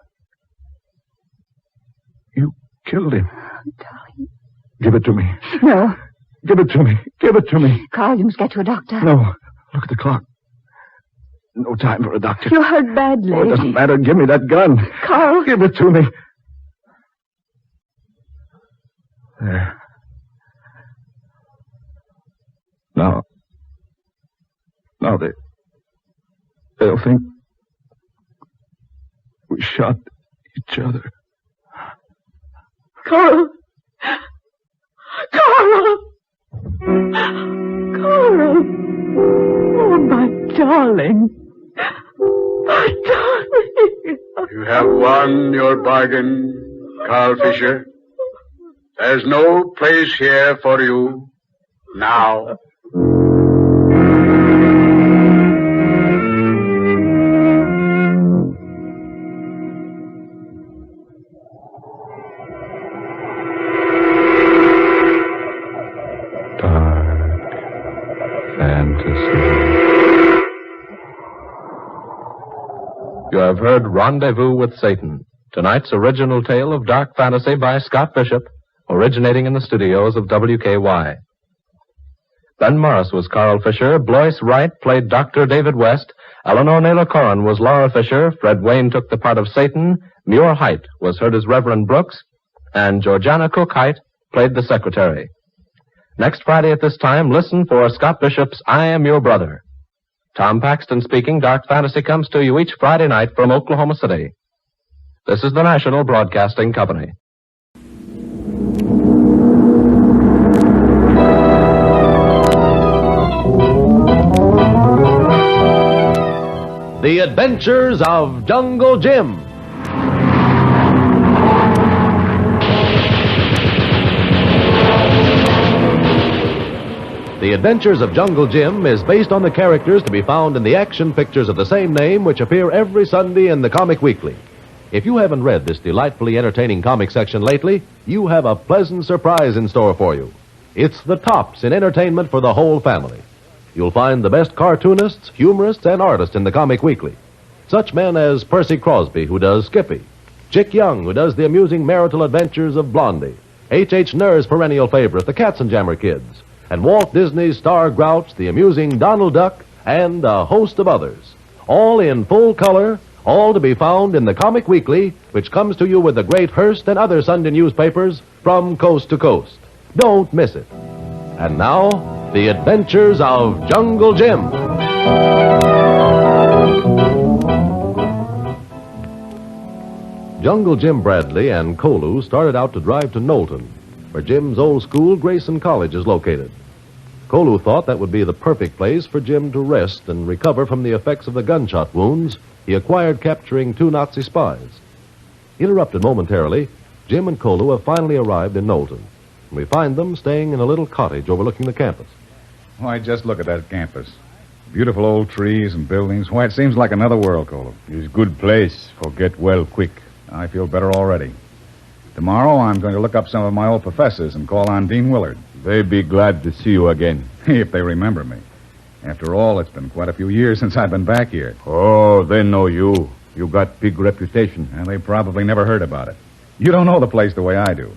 You killed him. Darling. Give it to me. No. Give it to me. Give it to me. Carl, you must get to a doctor. No. Look at the clock. No time for a doctor. You're hurt badly. Oh, it doesn't matter. Give me that gun. Carl. Give it to me. There. Now they'll think we shot each other. Carl! Carl! Carl! Oh, my darling. My darling. You have won your bargain, Carl Fisher. There's no place here for you now. You have heard Rendezvous with Satan, tonight's original tale of dark fantasy by Scott Bishop, originating in the studios of WKY. Ben Morris was Carl Fisher, Blois Wright played Dr. David West, Eleanor Naylor Corrin was Laura Fisher, Fred Wayne took the part of Satan, Muir Height was heard as Reverend Brooks, and Georgiana Cook Height played the secretary. Next Friday at this time, listen for Scott Bishop's I Am Your Brother. Tom Paxton speaking. Dark Fantasy comes to you each Friday night from Oklahoma City. This is the National Broadcasting Company. The Adventures of Jungle Jim. The Adventures of Jungle Jim is based on the characters to be found in the action pictures of the same name, which appear every Sunday in the Comic Weekly. If you haven't read this delightfully entertaining comic section lately, you have a pleasant surprise in store for you. It's the tops in entertainment for the whole family. You'll find the best cartoonists, humorists, and artists in the Comic Weekly. Such men as Percy Crosby, who does Skippy, Chick Young, who does the amusing marital adventures of Blondie, H.H. Nerr's perennial favorite, the Katzenjammer Kids, and Walt Disney's Star Grouch, the amusing Donald Duck, and a host of others. All in full color, all to be found in the Comic Weekly, which comes to you with the great Hearst and other Sunday newspapers from coast to coast. Don't miss it. And now, The Adventures of Jungle Jim. Jungle Jim Bradley and Kolu started out to drive to Knowlton, where Jim's old school, Grayson College, is located. Kolu thought that would be the perfect place for Jim to rest and recover from the effects of the gunshot wounds he acquired capturing 2 Nazi spies. Interrupted momentarily, Jim and Kolu have finally arrived in Knowlton, and we find them staying in a little cottage overlooking the campus. Why, just look at that campus. Beautiful old trees and buildings. Why, it seems like another world, Kolu. It's a good place. Forget well quick. I feel better already. Tomorrow, I'm going to look up some of my old professors and call on Dean Willard. They'd be glad to see you again. If they remember me. After all, it's been quite a few years since I've been back here. Oh, they know you. You got big reputation. And they probably never heard about it. You don't know the place the way I do.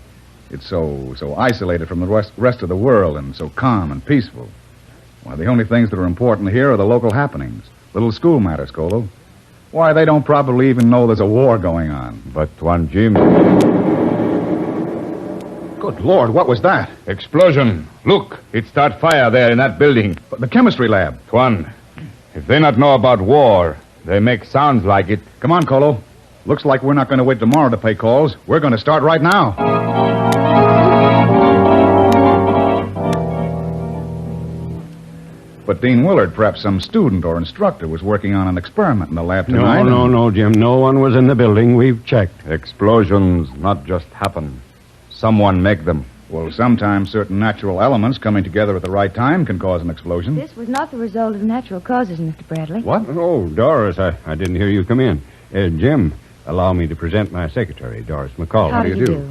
It's so isolated from the rest of the world and so calm and peaceful. Why, the only things that are important here are the local happenings. Little school matters, Kolu. Why, they don't probably even know there's a war going on. But, Tuan Jim... Good Lord, what was that? Explosion. Look, it started fire there in that building. But the chemistry lab. Tuan, if they not know about war, they make sounds like it. Come on, Kolu. Looks like we're not going to wait tomorrow to pay calls. We're going to start right now. But Dean Willard, perhaps some student or instructor, was working on an experiment in the lab tonight. No, Jim. No one was in the building. We've checked. Explosions not just happen. Someone make them. Well, sometimes certain natural elements coming together at the right time can cause an explosion. This was not the result of natural causes, Mr. Bradley. What? Oh, Doris, I didn't hear you come in. Jim, allow me to present my secretary, Doris McCall. How do you do?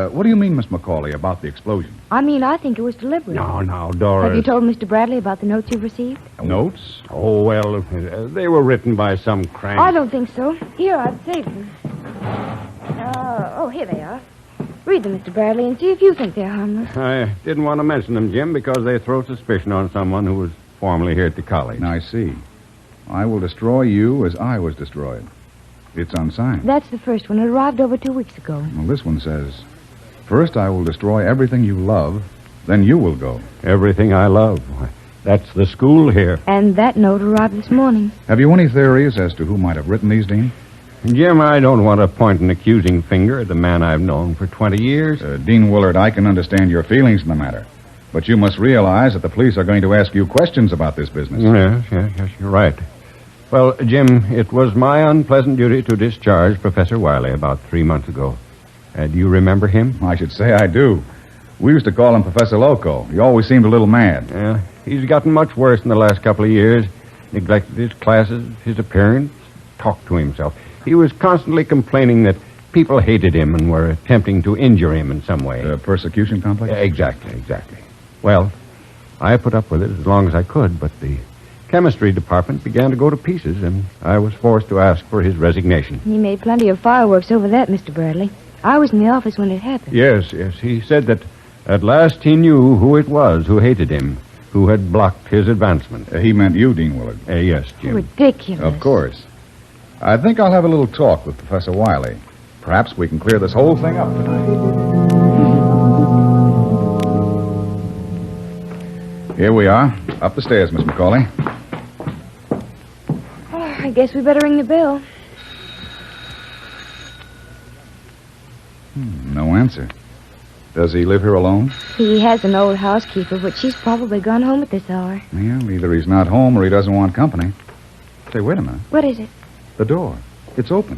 What do you mean, Miss McCauley, about the explosion? I mean, I think it was deliberate. No, Doris. Have you told Mr. Bradley about the notes you've received? Notes? Oh, well, they were written by some crank. I don't think so. Here, I've saved them. Here they are. Read them, Mr. Bradley, and see if you think they're harmless. I didn't want to mention them, Jim, because they throw suspicion on someone who was formerly here at the college. I see. I will destroy you as I was destroyed. It's unsigned. That's the first one. It arrived over 2 weeks ago. Well, this one says, first I will destroy everything you love, then you will go. Everything I love. That's the school here. And that note arrived this morning. Have you any theories as to who might have written these, Dean? Jim, I don't want to point an accusing finger at the man I've known for 20 years. Dean Willard, I can understand your feelings in the matter. But you must realize that the police are going to ask you questions about this business. Yes, you're right. Well, Jim, it was my unpleasant duty to discharge Professor Wiley about 3 months ago. Do you remember him? I should say I do. We used to call him Professor Loco. He always seemed a little mad. Yeah, he's gotten much worse in the last couple of years. Neglected his classes, his appearance, talked to himself. He was constantly complaining that people hated him and were attempting to injure him in some way. Persecution complex? Exactly. Well, I put up with it as long as I could, but the chemistry department began to go to pieces, and I was forced to ask for his resignation. He made plenty of fireworks over that, Mr. Bradley. I was in the office when it happened. Yes. He said that at last he knew who it was who hated him, who had blocked his advancement. He meant you, Dean Willard. Yes, Jim. Ridiculous. Of course. I think I'll have a little talk with Professor Wiley. Perhaps we can clear this whole thing up tonight. Here we are. Up the stairs, Miss McCauley. I guess we better ring the bell. No answer. Does he live here alone? He has an old housekeeper, but she's probably gone home at this hour. Well, either he's not home or he doesn't want company. Say, wait a minute. What is it? The door. It's open.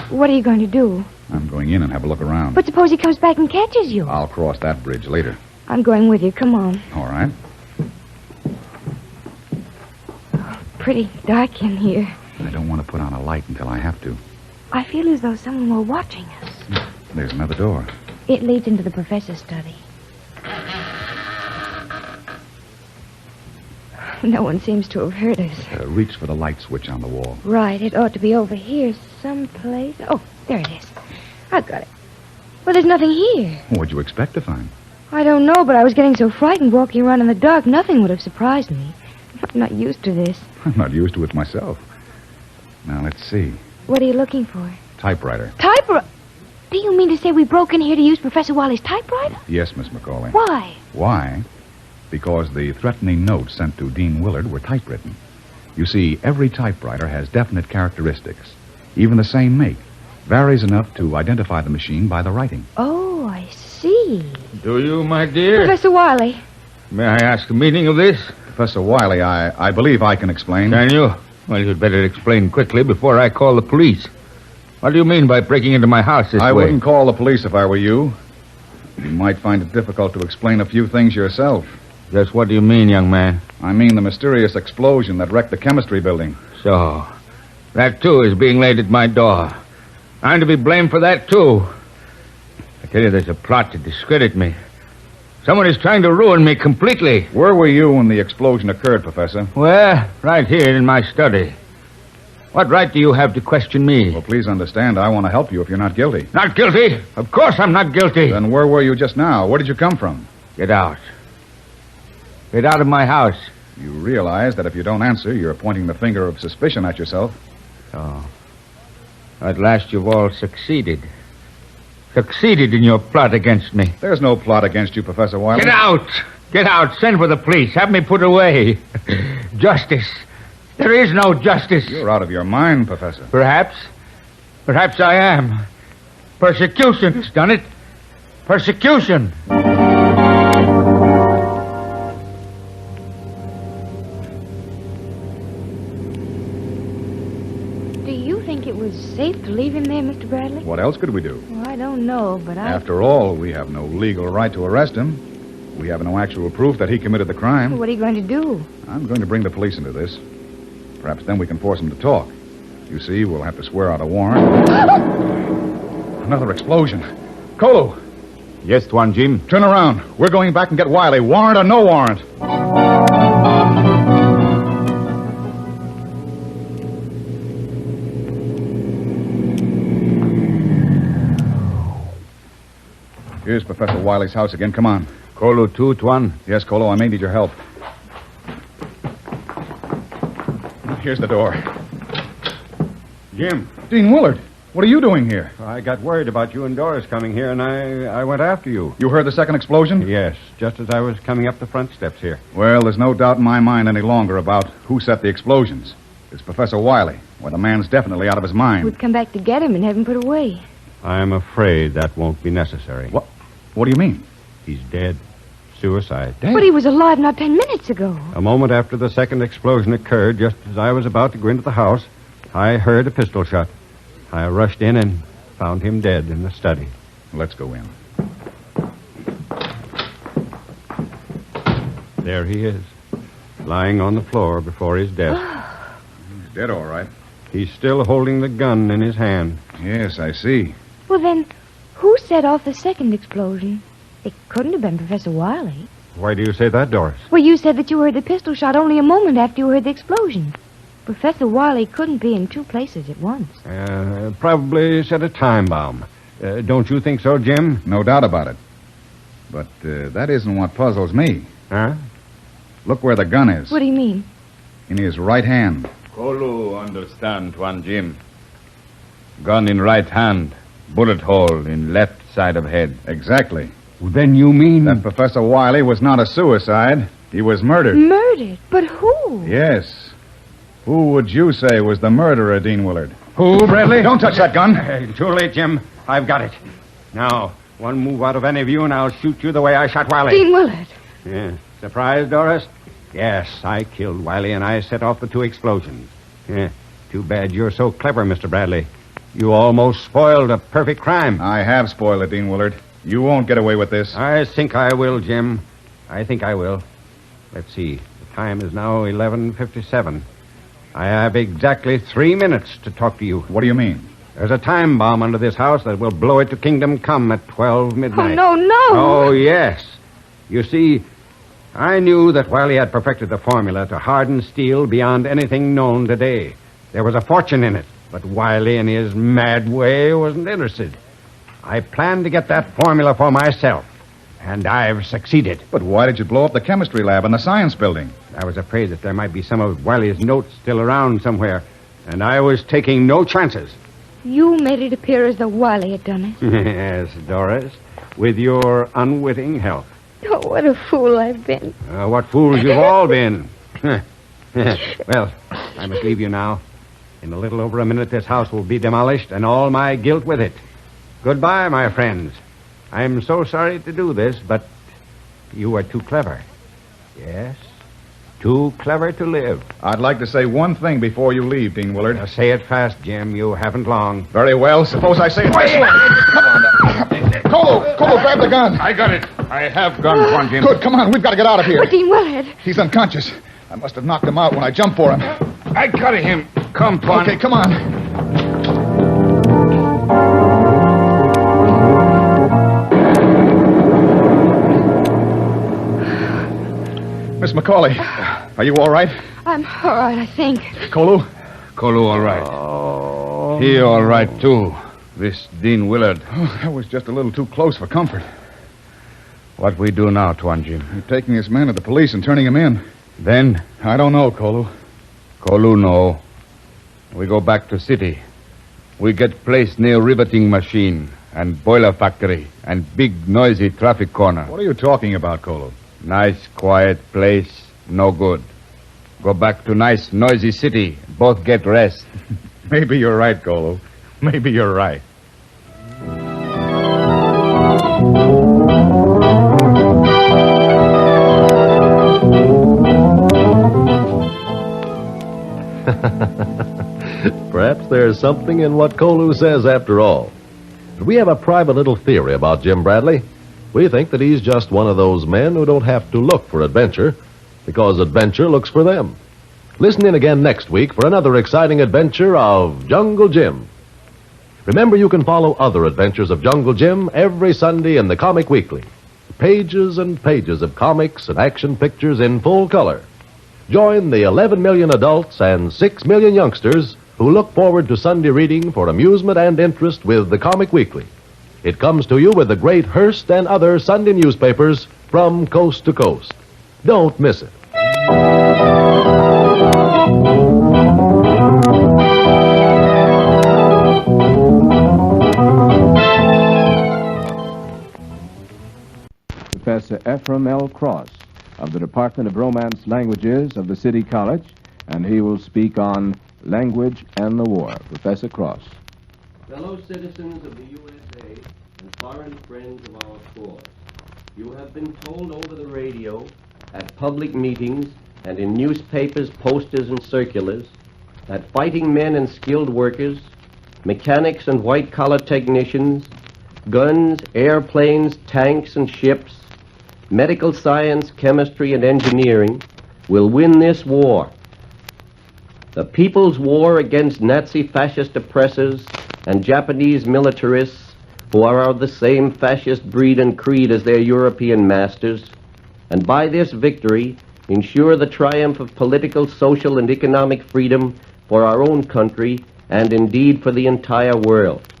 What are you going to do? I'm going in and have a look around. But suppose he comes back and catches you. I'll cross that bridge later. I'm going with you. Come on. All right. Pretty dark in here. I don't want to put on a light until I have to. I feel as though someone were watching us. There's another door. It leads into the professor's study. No one seems to have heard us. Reach for the light switch on the wall. Right, it ought to be over here someplace. Oh, there it is. I've got it. Well, there's nothing here. What'd you expect to find? I don't know, but I was getting so frightened walking around in the dark, nothing would have surprised me. I'm not used to this. I'm not used to it myself. Now, let's see. What are you looking for? Typewriter. Typewriter? Do you mean to say we broke in here to use Professor Wiley's typewriter? Yes, Miss McCauley. Why? Why? Because the threatening notes sent to Dean Willard were typewritten. You see, every typewriter has definite characteristics. Even the same make varies enough to identify the machine by the writing. Oh, I see. Do you, my dear? Professor Wiley. May I ask the meaning of this? Professor Wiley, I believe I can explain. Can you? Well, you'd better explain quickly before I call the police. What do you mean by breaking into my house this way? I wouldn't call the police if I were you. You might find it difficult to explain a few things yourself. Just what do you mean, young man? I mean the mysterious explosion that wrecked the chemistry building. So, that, too, is being laid at my door. I'm to be blamed for that, too. I tell you, there's a plot to discredit me. Someone is trying to ruin me completely. Where were you when the explosion occurred, Professor? Well, right here in my study. What right do you have to question me? Well, please understand, I want to help you if you're not guilty. Not guilty? Of course I'm not guilty. Then where were you just now? Where did you come from? Get out. Get out of my house. You realize that if you don't answer, you're pointing the finger of suspicion at yourself. Oh. At last you've all succeeded. Succeeded in your plot against me. There's no plot against you, Professor Wiley. Get out! Get out! Send for the police. Have me put away. Justice. There is no justice. You're out of your mind, Professor. Perhaps Perhaps I am. Persecution's done it. Persecution. Do you think it was safe to leave him there, Mr. Bradley? What else could we do? Well, I don't know, but After all, we have no legal right to arrest him. We have no actual proof that he committed the crime. What are you going to do? I'm going to bring the police into this. Perhaps then we can force him to talk. You see, we'll have to swear out a warrant. Another explosion. Kolo! Yes, Tuan Jim? Turn around. We're going back and get Wiley. Warrant or no warrant? Here's Professor Wiley's house again. Come on. Kolo 2, Tuan? Yes, Kolo, I may need your help. Here's the door. Jim. Dean Willard, what are you doing here? I got worried about you and Doris coming here, and I went after you. You heard the second explosion? Yes, just as I was coming up the front steps here. Well, there's no doubt in my mind any longer about who set the explosions. It's Professor Wiley. Well, the man's definitely out of his mind. We'd come back to get him and have him put away. I'm afraid that won't be necessary. What do you mean? He's dead. Suicide. Dead? But he was alive not 10 minutes ago. A moment after the second explosion occurred, just as I was about to go into the house, I heard a pistol shot. I rushed in and found him dead in the study. Let's go in. There he is, lying on the floor before his death. He's dead, all right. He's still holding the gun in his hand. Yes, I see. Well, then, who set off the second explosion? It couldn't have been Professor Wiley. Why do you say that, Doris? Well, you said that you heard the pistol shot only a moment after you heard the explosion. Professor Wiley couldn't be in two places at once. Probably set a time bomb. Don't you think so, Jim? No doubt about it. But that isn't what puzzles me. Huh? Look where the gun is. What do you mean? In his right hand. Kolo understand, Tuan Jim. Gun in right hand. Bullet hole in left side of head. Exactly. Then you mean... That Professor Wiley was not a suicide. He was murdered. Murdered? But who? Yes. Who would you say was the murderer, Dean Willard? Who, Bradley? Don't touch that gun. Too late, Jim. I've got it. Now, one move out of any of you and I'll shoot you the way I shot Wiley. Dean Willard. Yeah. Surprised, Doris? Yes, I killed Wiley and I set off the two explosions. Yeah. Too bad you're so clever, Mr. Bradley. You almost spoiled a perfect crime. I have spoiled it, Dean Willard. You won't get away with this. I think I will, Jim. I think I will. Let's see. The time is now 11:57. I have exactly 3 minutes to talk to you. What do you mean? There's a time bomb under this house that will blow it to kingdom come at 12 midnight. Oh, no. Oh, yes. You see, I knew that Wiley had perfected the formula to harden steel beyond anything known today. There was a fortune in it, but Wiley, in his mad way, wasn't interested. I planned to get that formula for myself, and I've succeeded. But why did you blow up the chemistry lab and the science building? I was afraid that there might be some of Wiley's notes still around somewhere, and I was taking no chances. You made it appear as though Wiley had done it. Yes, Doris, with your unwitting help. Oh, what a fool I've been. What fools you've all been. Well, I must leave you now. In a little over a minute, this house will be demolished, and all my guilt with it. Goodbye, my friends. I'm so sorry to do this, but you are too clever. Yes, too clever to live. I'd like to say one thing before you leave, Dean Willard. Now, say it fast, Jim. You haven't long. Very well. Suppose I say it this way. Come on. Kolo, grab the gun. I got it. I have gun, Tuan Jim. Good, come on. We've got to get out of here. But Dean Willard. He's unconscious. I must have knocked him out when I jumped for him. I got him. Come, Tuan. Okay, come on. Miss Macaulay, are you all right? I'm all right, I think. Kolo? Kolo, all right. Oh. He all right, too. This Dean Willard. Oh, that was just a little too close for comfort. What we do now, Tuan Jim? We're taking this man to the police and turning him in. Then? I don't know, Kolo. Kolo, no. We go back to city. We get place near riveting machine and boiler factory and big noisy traffic corner. What are you talking about, Kolo? Nice, quiet place, no good. Go back to nice, noisy city. Both get rest. Maybe you're right, Kolo. Maybe you're right. Perhaps there's something in what Kolu says after all. We have a private little theory about Jim Bradley. We think that he's just one of those men who don't have to look for adventure, because adventure looks for them. Listen in again next week for another exciting adventure of Jungle Jim. Remember, you can follow other adventures of Jungle Jim every Sunday in the Comic Weekly. Pages and pages of comics and action pictures in full color. Join the 11 million adults and 6 million youngsters who look forward to Sunday reading for amusement and interest with the Comic Weekly. It comes to you with the great Hearst and other Sunday newspapers from coast to coast. Don't miss it. Professor Ephraim L. Cross of the Department of Romance Languages of the City College, and he will speak on language and the war. Professor Cross. Fellow citizens of the USA and foreign friends of our cause, you have been told over the radio, at public meetings, and in newspapers, posters, and circulars that fighting men and skilled workers, mechanics and white-collar technicians, guns, airplanes, tanks, and ships, medical science, chemistry, and engineering will win this war. The people's war against Nazi fascist oppressors and Japanese militarists who are of the same fascist breed and creed as their European masters, and by this victory ensure the triumph of political, social, and economic freedom for our own country and indeed for the entire world.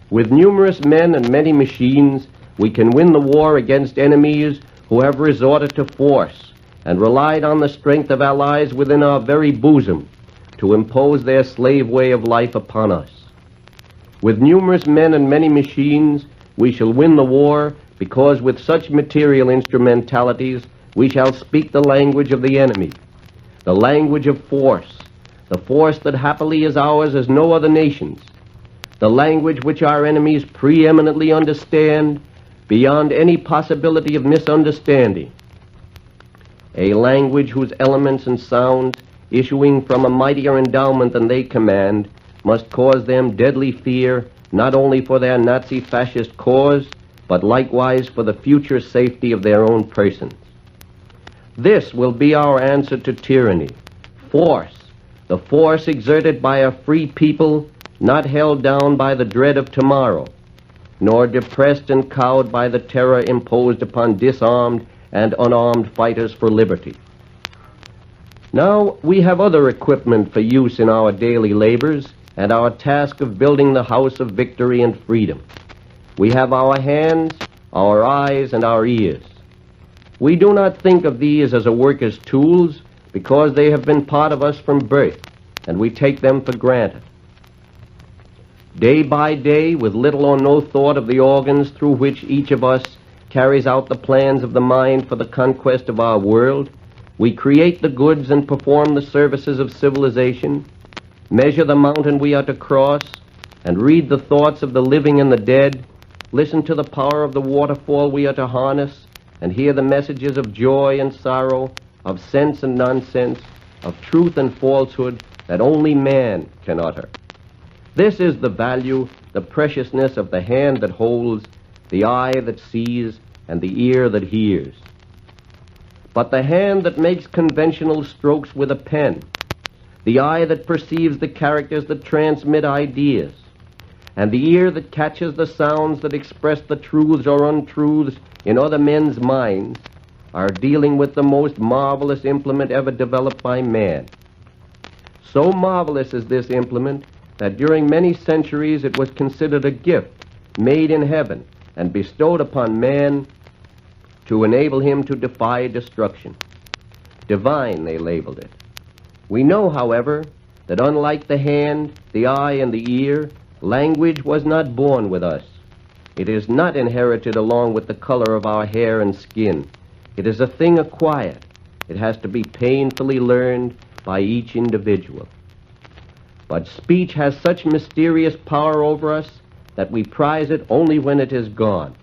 With numerous men and many machines, we can win the war against enemies who have resorted to force and relied on the strength of allies within our very bosom to impose their slave way of life upon us. With numerous men and many machines, we shall win the war because with such material instrumentalities, we shall speak the language of the enemy, the language of force, the force that happily is ours as no other nation's, the language which our enemies preeminently understand beyond any possibility of misunderstanding, a language whose elements and sounds, issuing from a mightier endowment than they command, must cause them deadly fear, not only for their Nazi fascist cause, but likewise for the future safety of their own persons. This will be our answer to tyranny. Force, the force exerted by a free people, not held down by the dread of tomorrow, nor depressed and cowed by the terror imposed upon disarmed and unarmed fighters for liberty. Now, we have other equipment for use in our daily labors and our task of building the house of victory and freedom. We have our hands, our eyes, and our ears. We do not think of these as a worker's tools because they have been part of us from birth, and we take them for granted. Day by day, with little or no thought of the organs through which each of us carries out the plans of the mind for the conquest of our world, we create the goods and perform the services of civilization, measure the mountain we are to cross, and read the thoughts of the living and the dead, listen to the power of the waterfall we are to harness, and hear the messages of joy and sorrow, of sense and nonsense, of truth and falsehood that only man can utter. This is the value, the preciousness of the hand that holds, the eye that sees, and the ear that hears. But the hand that makes conventional strokes with a pen, the eye that perceives the characters that transmit ideas, and the ear that catches the sounds that express the truths or untruths in other men's minds, are dealing with the most marvelous implement ever developed by man. So marvelous is this implement that during many centuries it was considered a gift made in heaven and bestowed upon man to enable him to defy destruction. Divine, they labeled it. We know, however, that unlike the hand, the eye, and the ear, language was not born with us. It is not inherited along with the color of our hair and skin. It is a thing acquired. It has to be painfully learned by each individual. But speech has such mysterious power over us that we prize it only when it is gone.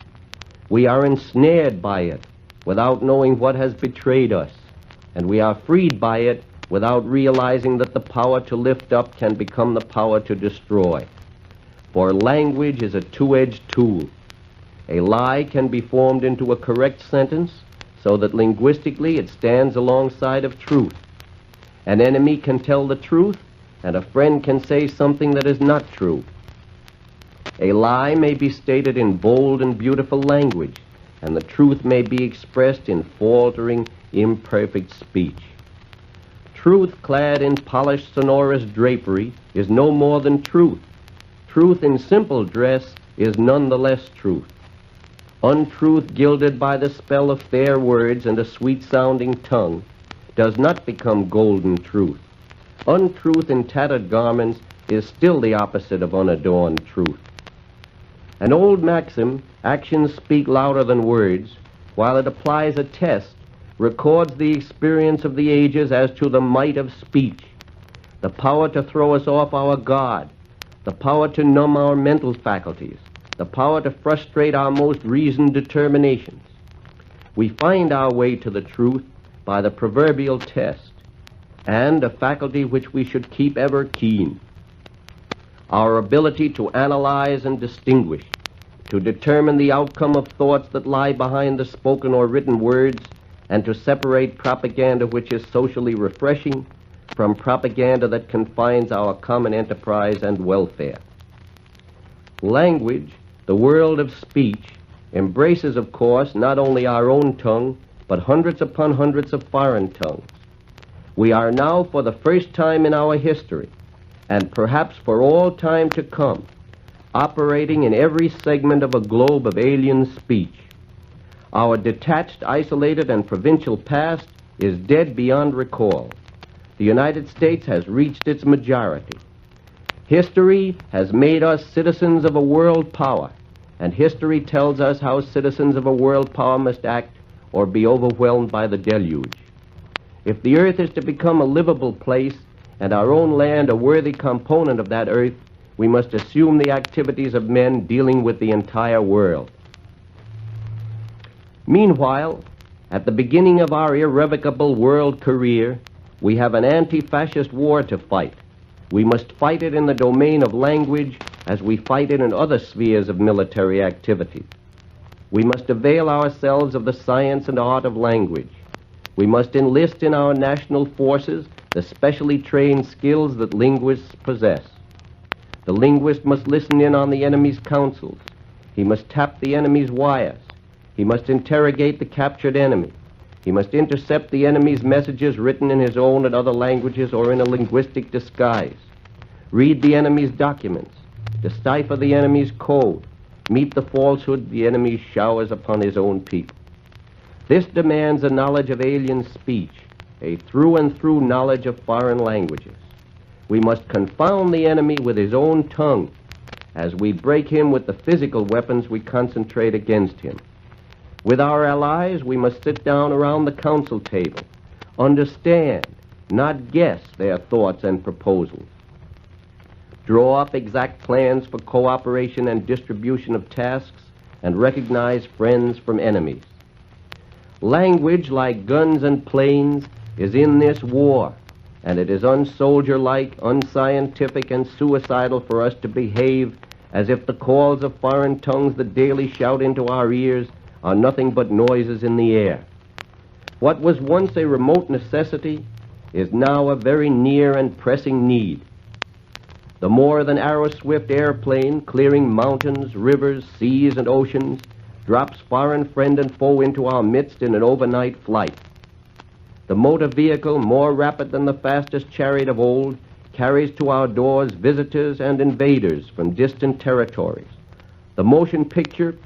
We are ensnared by it without knowing what has betrayed us, and we are freed by it without realizing that the power to lift up can become the power to destroy. For language is a two-edged tool. A lie can be formed into a correct sentence so that linguistically it stands alongside of truth. An enemy can tell the truth, and a friend can say something that is not true. A lie may be stated in bold and beautiful language, and the truth may be expressed in faltering, imperfect speech. Truth clad in polished, sonorous drapery is no more than truth. Truth in simple dress is none the less truth. Untruth gilded by the spell of fair words and a sweet-sounding tongue does not become golden truth. Untruth in tattered garments is still the opposite of unadorned truth. An old maxim, actions speak louder than words, while it applies a test, records the experience of the ages as to the might of speech, the power to throw us off our guard, the power to numb our mental faculties, the power to frustrate our most reasoned determinations. We find our way to the truth by the proverbial test, and a faculty which we should keep ever keen. Our ability to analyze and distinguish, to determine the outcome of thoughts that lie behind the spoken or written words, and to separate propaganda which is socially refreshing from propaganda that confines our common enterprise and welfare. Language, the world of speech, embraces, of course, not only our own tongue, but hundreds upon hundreds of foreign tongues. We are now, for the first time in our history, and perhaps for all time to come, operating in every segment of a globe of alien speech. Our detached, isolated, and provincial past is dead beyond recall. The United States has reached its majority. History has made us citizens of a world power, and history tells us how citizens of a world power must act or be overwhelmed by the deluge. If the earth is to become a livable place, and our own land a worthy component of that earth, we must assume the activities of men dealing with the entire world. Meanwhile, at the beginning of our irrevocable world career, we have an anti-fascist war to fight. We must fight it in the domain of language as we fight it in other spheres of military activity. We must avail ourselves of the science and art of language. We must enlist in our national forces the specially trained skills that linguists possess. The linguist must listen in on the enemy's counsels. He must tap the enemy's wires. He must interrogate the captured enemy. He must intercept the enemy's messages written in his own and other languages or in a linguistic disguise. Read the enemy's documents. Decipher the enemy's code. Meet the falsehood the enemy showers upon his own people. This demands a knowledge of alien speech, a through-and-through knowledge of foreign languages. We must confound the enemy with his own tongue. As we break him with the physical weapons, we concentrate against him. With our allies, we must sit down around the council table, understand, not guess their thoughts and proposals. Draw up exact plans for cooperation and distribution of tasks, and recognize friends from enemies. Language, like guns and planes, is in this war, and it is unsoldier-like, unscientific, and suicidal for us to behave as if the calls of foreign tongues that daily shout into our ears are nothing but noises in the air. What was once a remote necessity is now a very near and pressing need. The more than arrow-swift airplane clearing mountains, rivers, seas, and oceans drops foreign friend and foe into our midst in an overnight flight. The motor vehicle, more rapid than the fastest chariot of old, carries to our doors visitors and invaders from distant territories. The motion picture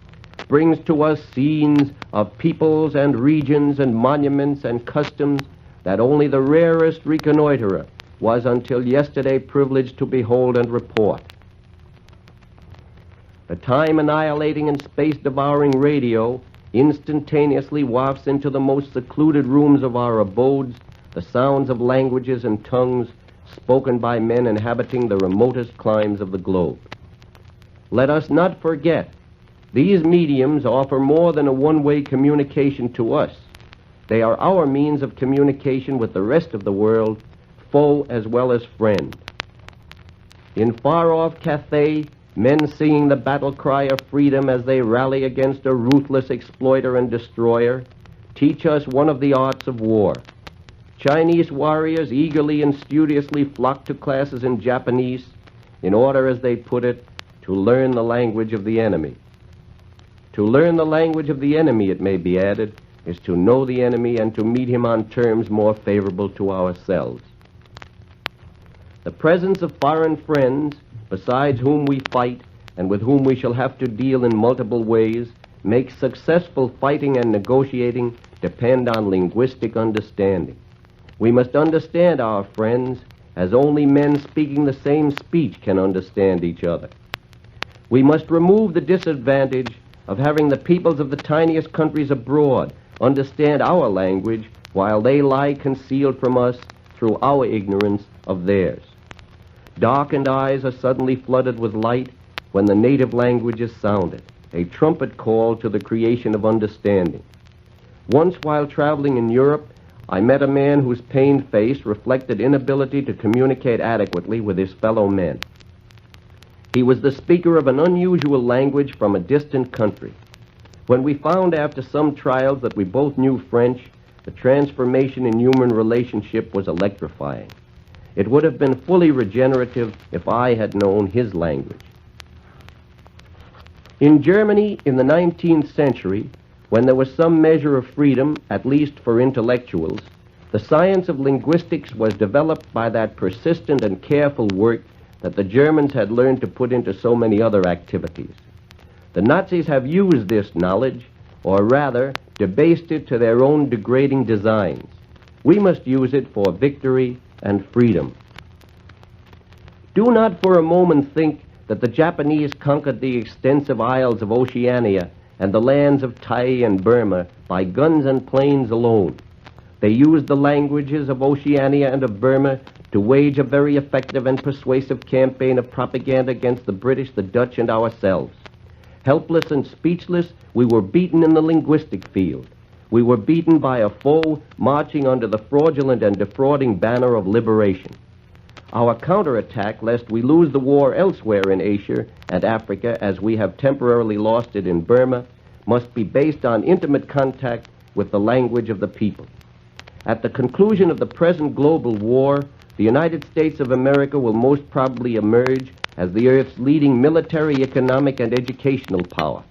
brings to us scenes of peoples and regions and monuments and customs that only the rarest reconnoiterer was until yesterday privileged to behold and report. The time-annihilating and space-devouring radio instantaneously wafts into the most secluded rooms of our abodes the sounds of languages and tongues spoken by men inhabiting the remotest climes of the globe. Let us not forget, these mediums offer more than a one-way communication to us. They are our means of communication with the rest of the world, foe as well as friend. In far-off Cathay, men singing the battle cry of freedom as they rally against a ruthless exploiter and destroyer teach us one of the arts of war. Chinese warriors eagerly and studiously flock to classes in Japanese in order, as they put it, to learn the language of the enemy. To learn the language of the enemy, it may be added, is to know the enemy and to meet him on terms more favorable to ourselves. The presence of foreign friends, besides whom we fight and with whom we shall have to deal in multiple ways, makes successful fighting and negotiating depend on linguistic understanding. We must understand our friends as only men speaking the same speech can understand each other. We must remove the disadvantage of having the peoples of the tiniest countries abroad understand our language while they lie concealed from us through our ignorance of theirs. Darkened eyes are suddenly flooded with light when the native language is sounded, a trumpet call to the creation of understanding. Once while traveling in Europe, I met a man whose pained face reflected inability to communicate adequately with his fellow men. He was the speaker of an unusual language from a distant country. When we found after some trials that we both knew French, the transformation in human relationship was electrifying. It would have been fully regenerative if I had known his language. In Germany in the 19th century, when there was some measure of freedom, at least for intellectuals, the science of linguistics was developed by that persistent and careful work that the Germans had learned to put into so many other activities. The Nazis have used this knowledge, or rather, debased it to their own degrading designs. We must use it for victory and freedom. Do not for a moment think that the Japanese conquered the extensive isles of Oceania and the lands of Tai and Burma by guns and planes alone. They used the languages of Oceania and of Burma to wage a very effective and persuasive campaign of propaganda against the British, the Dutch, and ourselves. Helpless and speechless, we were beaten in the linguistic field. We were beaten by a foe marching under the fraudulent and defrauding banner of liberation. Our counterattack, lest we lose the war elsewhere in Asia and Africa, as we have temporarily lost it in Burma, must be based on intimate contact with the language of the people. At the conclusion of the present global war, the United States of America will most probably emerge as the Earth's leading military, economic, and educational power.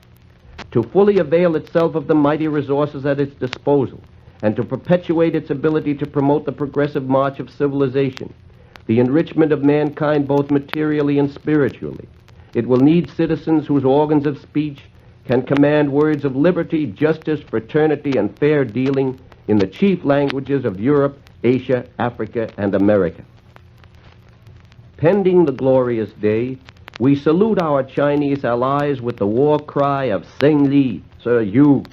To fully avail itself of the mighty resources at its disposal, and to perpetuate its ability to promote the progressive march of civilization, the enrichment of mankind both materially and spiritually, it will need citizens whose organs of speech can command words of liberty, justice, fraternity, and fair dealing in the chief languages of Europe, Asia, Africa, and America. Pending the glorious day, we salute our Chinese allies with the war cry of Seng Li, Sir Yu,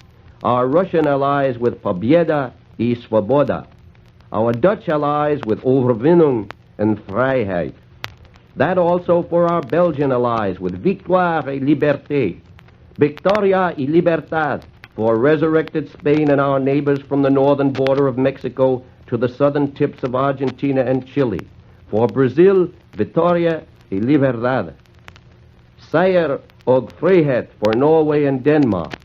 our Russian allies with Pobjeda и Svoboda, our Dutch allies with Overwinning and Freiheit. That also for our Belgian allies with Victoire et Liberté, Victoria y Libertad, for resurrected Spain and our neighbors from the northern border of Mexico to the southern tips of Argentina and Chile, for Brazil, Vitória y Liberdade. Seier og Frihet for Norway and Denmark,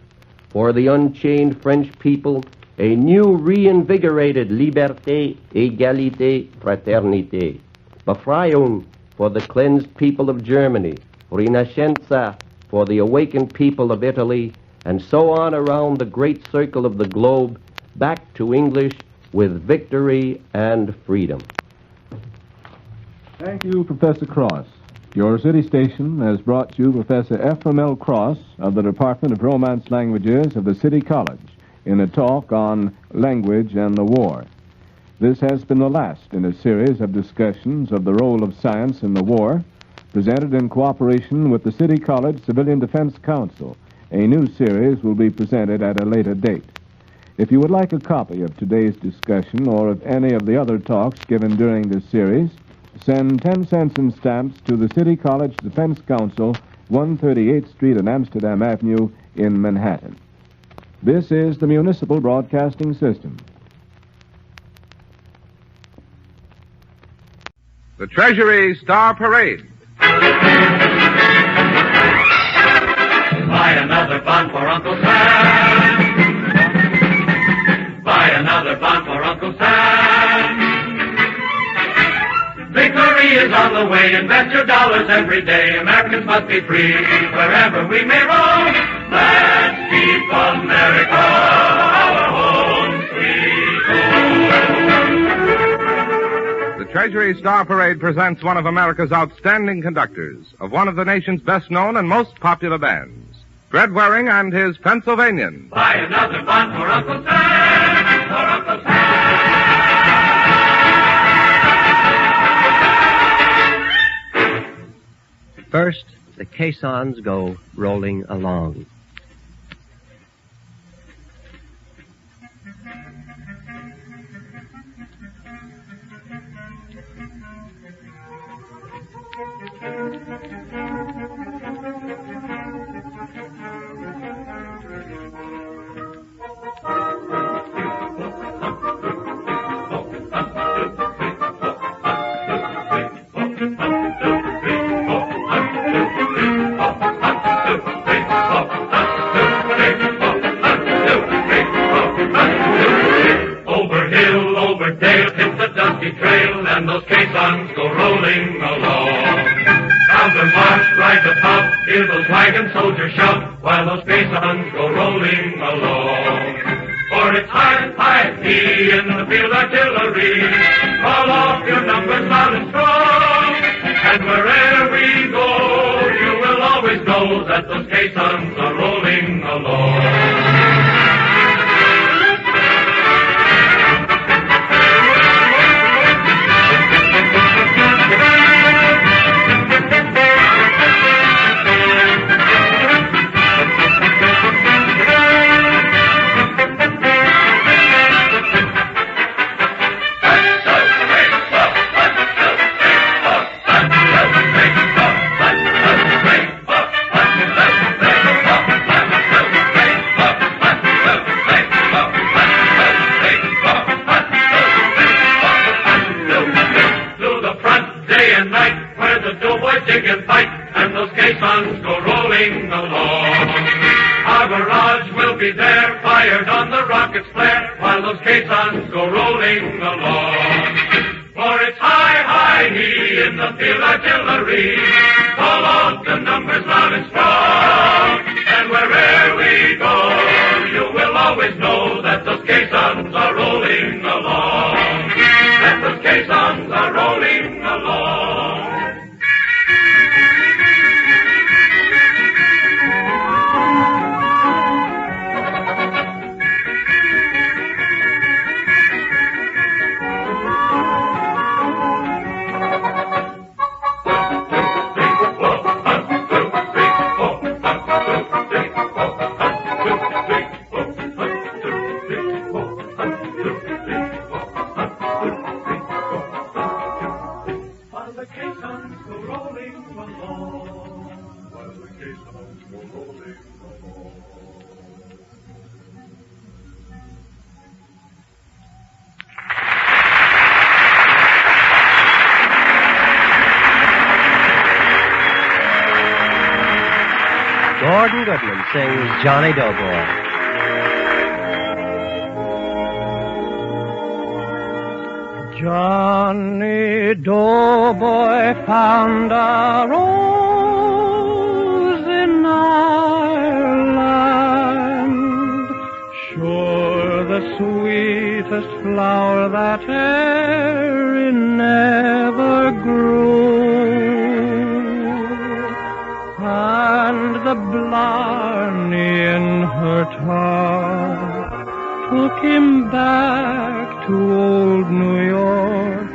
for the unchained French people, a new reinvigorated Liberté, Égalité, Fraternité. Befreiung for the cleansed people of Germany, Rinascenza for the awakened people of Italy, and so on around the great circle of the globe, back to English with victory and freedom. Thank you, Professor Cross. Your city station has brought you Professor Ephraim L. Cross of the Department of Romance Languages of the City College in a talk on language and the war. This has been the last in a series of discussions of the role of science in the war, presented in cooperation with the City College Civilian Defense Council. A new series will be presented at a later date. If you would like a copy of today's discussion or of any of the other talks given during this series, Send 10 cents in stamps to the City College Defense Council, 138th Street and Amsterdam Avenue in Manhattan. This is the Municipal Broadcasting System. The Treasury Star Parade. Buy another bond for Uncle Sam. Buy another bond for Uncle Sam. Victory is on the way. Invest your dollars every day. Americans must be free wherever we may roam. Let's keep America our home sweet home. The Treasury Star Parade presents one of America's outstanding conductors of one of the nation's best-known and most popular bands, Fred Waring and his Pennsylvanians. Buy another bond for Uncle Sam, for Uncle Sam. First, the caissons go rolling along. And those caissons go rolling along. Round the march, ride the pub, hear those wagon soldiers shout, while those caissons go rolling along. For it's high, high, he in the field artillery. Call off your numbers loud and strong. And wherever we go, you will always know that those caissons are rolling along. Caissons go rolling along. For it's high, high, he in the field artillery. Call out the numbers loud and strong. And wherever we go, you will always know that those caissons are rolling along. That those caissons are rolling along. Gordon Goodman sings Johnny Doughboy. Johnny Doughboy found a rose in Ireland, sure the sweetest flower that e'er ever grew. And the blarney in her heart took him back to old New York,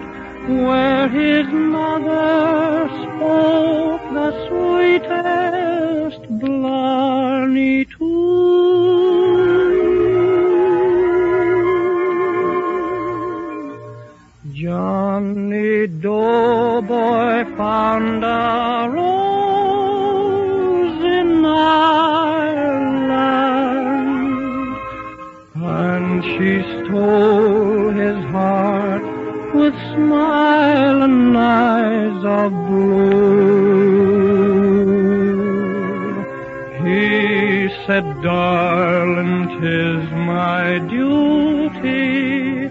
where his mother spoke the sweetest blarney tune. Johnny Doe she stole his heart with smile and eyes of blue. He said, darling, 'tis my duty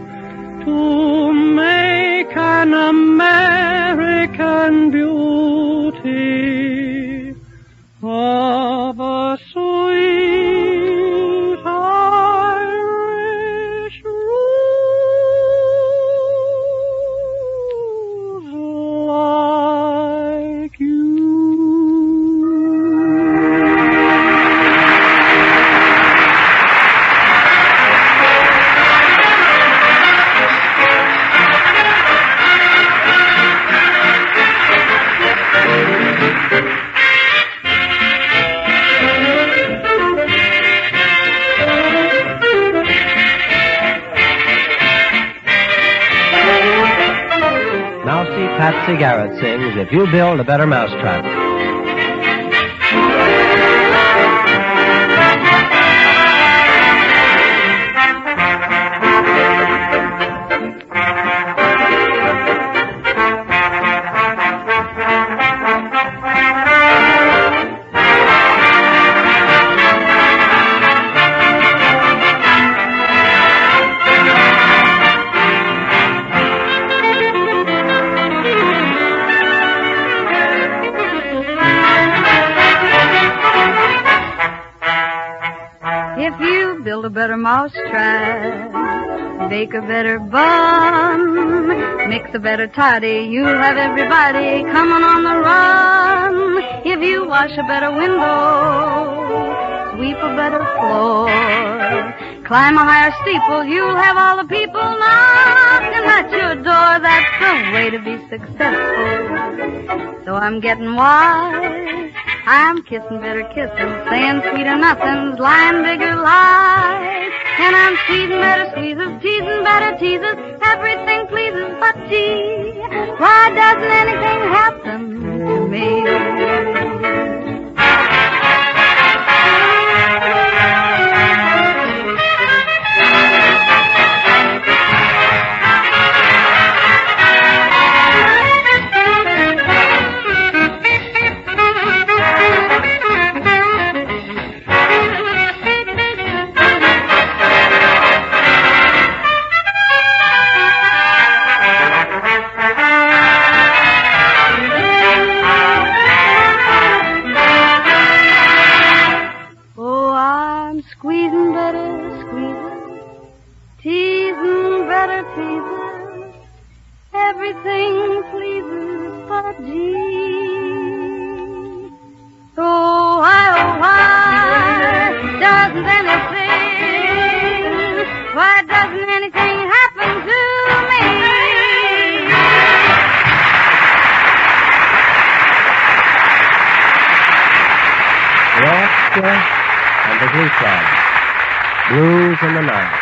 to make an American beauty of a sweet Irish rose like you. Patsy Garrett sings If You Build a Better Mousetrap. Build a better mousetrap, bake a better bun, mix a better toddy, you'll have everybody coming on the run. If you wash a better window, sweep a better floor, climb a higher steeple, you'll have all the people knocking at your door. That's the way to be successful. So I'm getting wise. I'm kissing better kissing, saying sweeter nothings, lying bigger lies. And I'm squeezing better squeezes, teasing better teases, everything pleases but tea. Why doesn't anything happen to me? Everything pleases but G. Oh, why doesn't anything happen to me? The Orchestra and the Glee Club. Blues in the Night.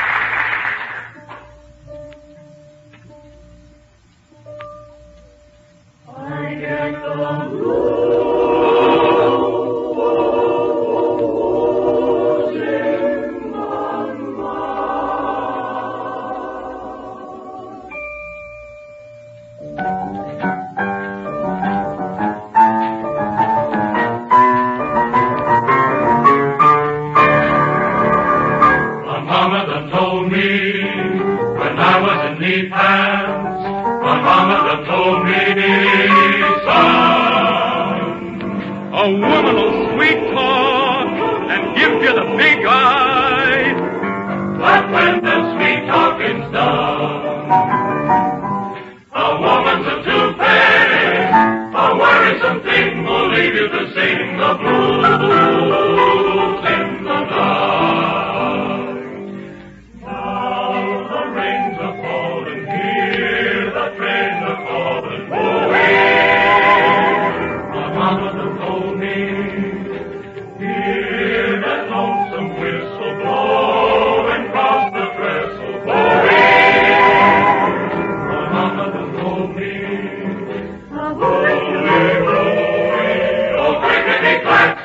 Oh, crickety clack,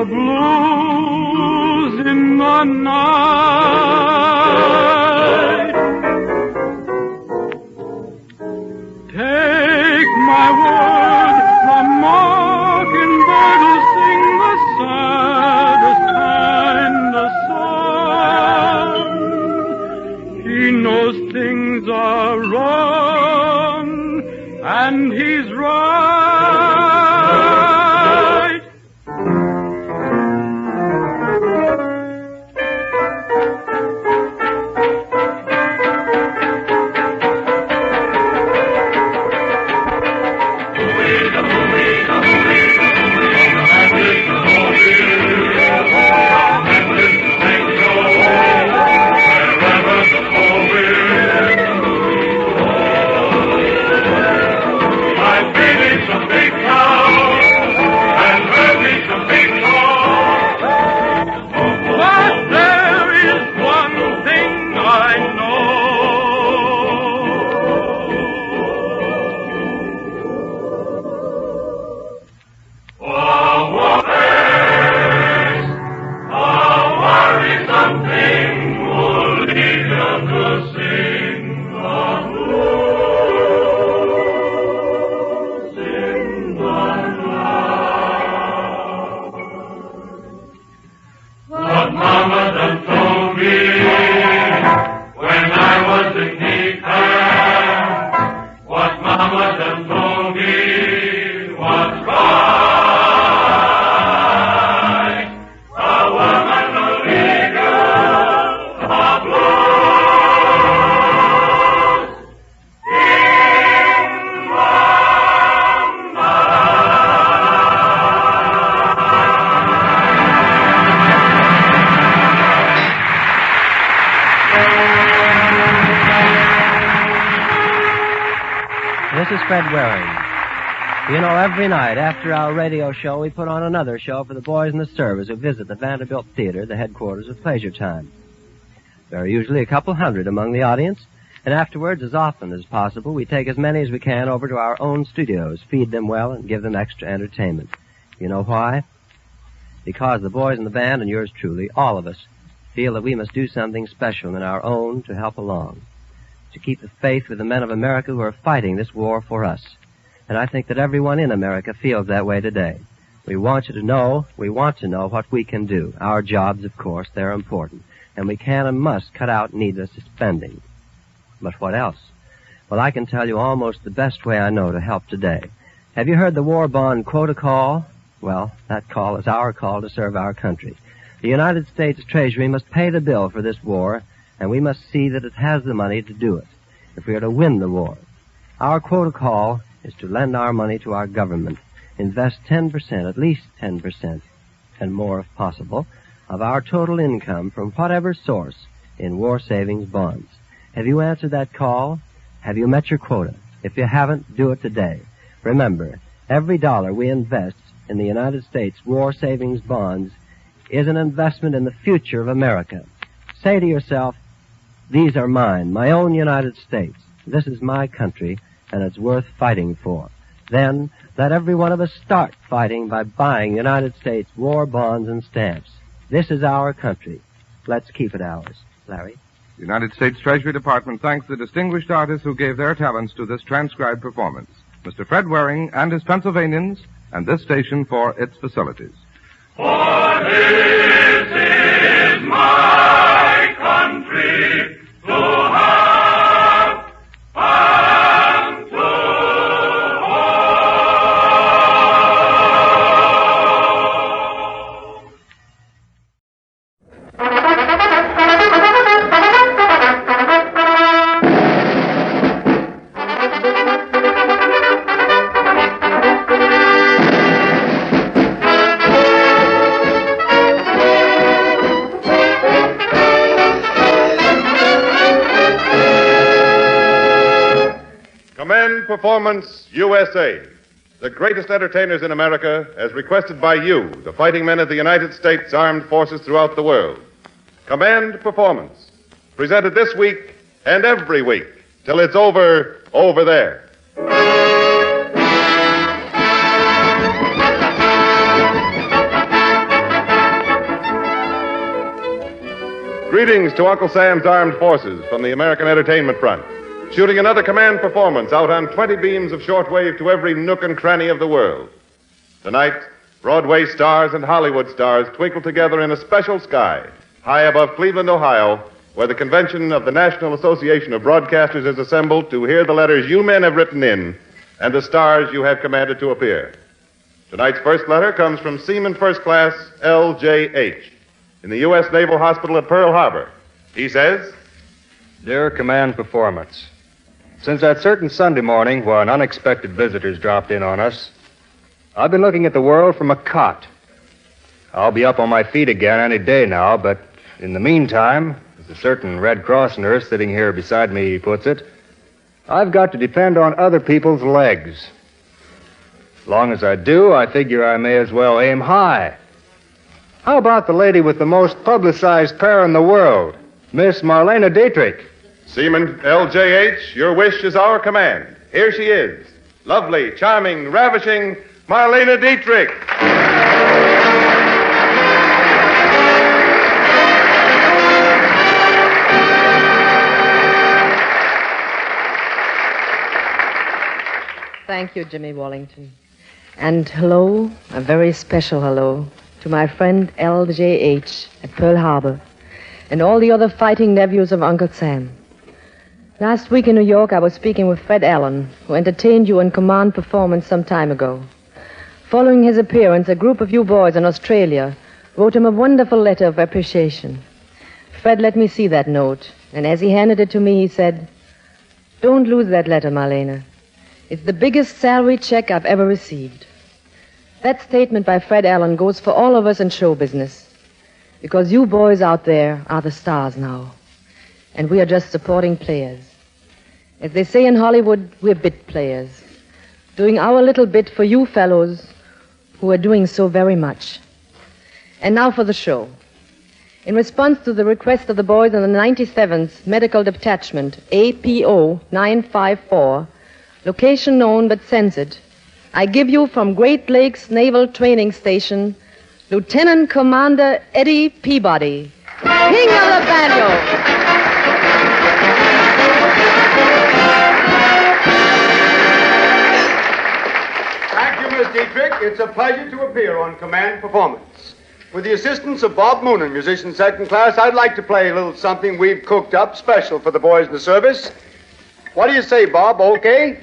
the blues in the night. Take my word, the mockingbird will sing the saddest kind of song. He knows things are wrong, and he's right. This is Fred Waring. You know, every night after our radio show, we put on another show for the boys in the service who visit the Vanderbilt Theater, the headquarters of Pleasure Time. There are usually a couple hundred among the audience, and afterwards, as often as possible, we take as many as we can over to our own studios, feed them well, and give them extra entertainment. You know why? Because the boys in the band, and yours truly, all of us, feel that we must do something special in our own to help along, to keep the faith with the men of America who are fighting this war for us. And I think that everyone in America feels that way today. We want to know what we can do. Our jobs, of course, they're important. And we can and must cut out needless spending. But what else? Well, I can tell you almost the best way I know to help today. Have you heard the war bond quota call? Well, that call is our call to serve our country. The United States Treasury must pay the bill for this war, and we must see that it has the money to do it if we are to win the war. Our quota call is to lend our money to our government, invest 10%, at least 10%, and more if possible, of our total income from whatever source in war savings bonds. Have you answered that call? Have you met your quota? If you haven't, do it today. Remember, every dollar we invest in the United States war savings bonds is an investment in the future of America. Say to yourself, these are mine, my own United States. This is my country, and it's worth fighting for. Then, let every one of us start fighting by buying United States war bonds and stamps. This is our country. Let's keep it ours. Larry? The United States Treasury Department thanks the distinguished artists who gave their talents to this transcribed performance, Mr. Fred Waring and his Pennsylvanians, and this station for its facilities. For this is my country to have and to Commend Performance USA, the greatest entertainers in America, as requested by you, the fighting men of the United States Armed Forces throughout the world. Commend Performance, presented this week and every week till it's over there. Greetings to Uncle Sam's Armed Forces from the American Entertainment Front, shooting another command performance out on 20 beams of shortwave to every nook and cranny of the world. Tonight, Broadway stars and Hollywood stars twinkle together in a special sky, high above Cleveland, Ohio, where the convention of the National Association of Broadcasters is assembled to hear the letters you men have written in and the stars you have commanded to appear. Tonight's first letter comes from Seaman First Class L.J.H. in the U.S. Naval Hospital at Pearl Harbor. He says, Dear Command Performance, since that certain Sunday morning when unexpected visitors dropped in on us, I've been looking at the world from a cot. I'll be up on my feet again any day now, but in the meantime, as a certain Red Cross nurse sitting here beside me puts it, I've got to depend on other people's legs. As long as I do, I figure I may as well aim high. How about the lady with the most publicized pair in the world, Miss Marlene Dietrich? Seaman L.J.H., your wish is our command. Here she is. Lovely, charming, ravishing Marlene Dietrich. Thank you, Jimmy Wallington. And hello, a very special hello, to my friend L.J.H. at Pearl Harbor and all the other fighting nephews of Uncle Sam. Last week in New York, I was speaking with Fred Allen, who entertained you in command performance some time ago. Following his appearance, a group of you boys in Australia wrote him a wonderful letter of appreciation. Fred let me see that note, and as he handed it to me, he said, "Don't lose that letter, Marlene. It's the biggest salary check I've ever received." That statement by Fred Allen goes for all of us in show business, because you boys out there are the stars now, and we are just supporting players. As they say in Hollywood, we're bit players, doing our little bit for you fellows who are doing so very much. And now for the show. In response to the request of the boys in the 97th Medical Detachment, APO 954, location known but censored, I give you from Great Lakes Naval Training Station, Lieutenant Commander Eddie Peabody, King of the Banjo. Miss Dietrich, it's a pleasure to appear on command performance. With the assistance of Bob Moonen, musician second class, I'd like to play a little something we've cooked up special for the boys in the service. What do you say, Bob? Okay?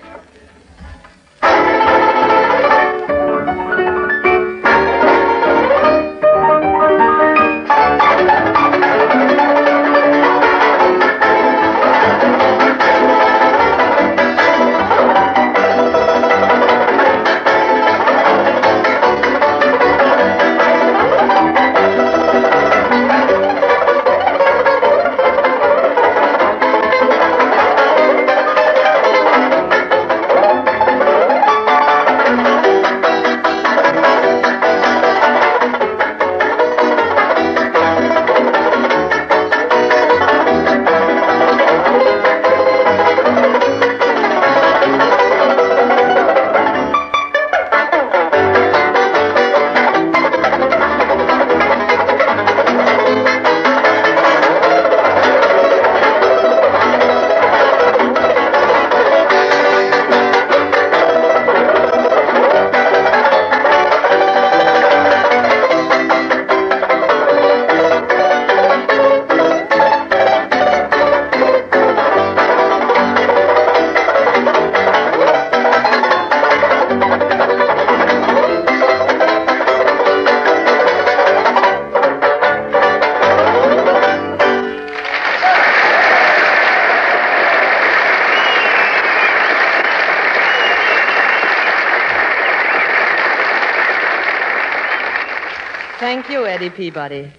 Thank you, Eddie Peabody.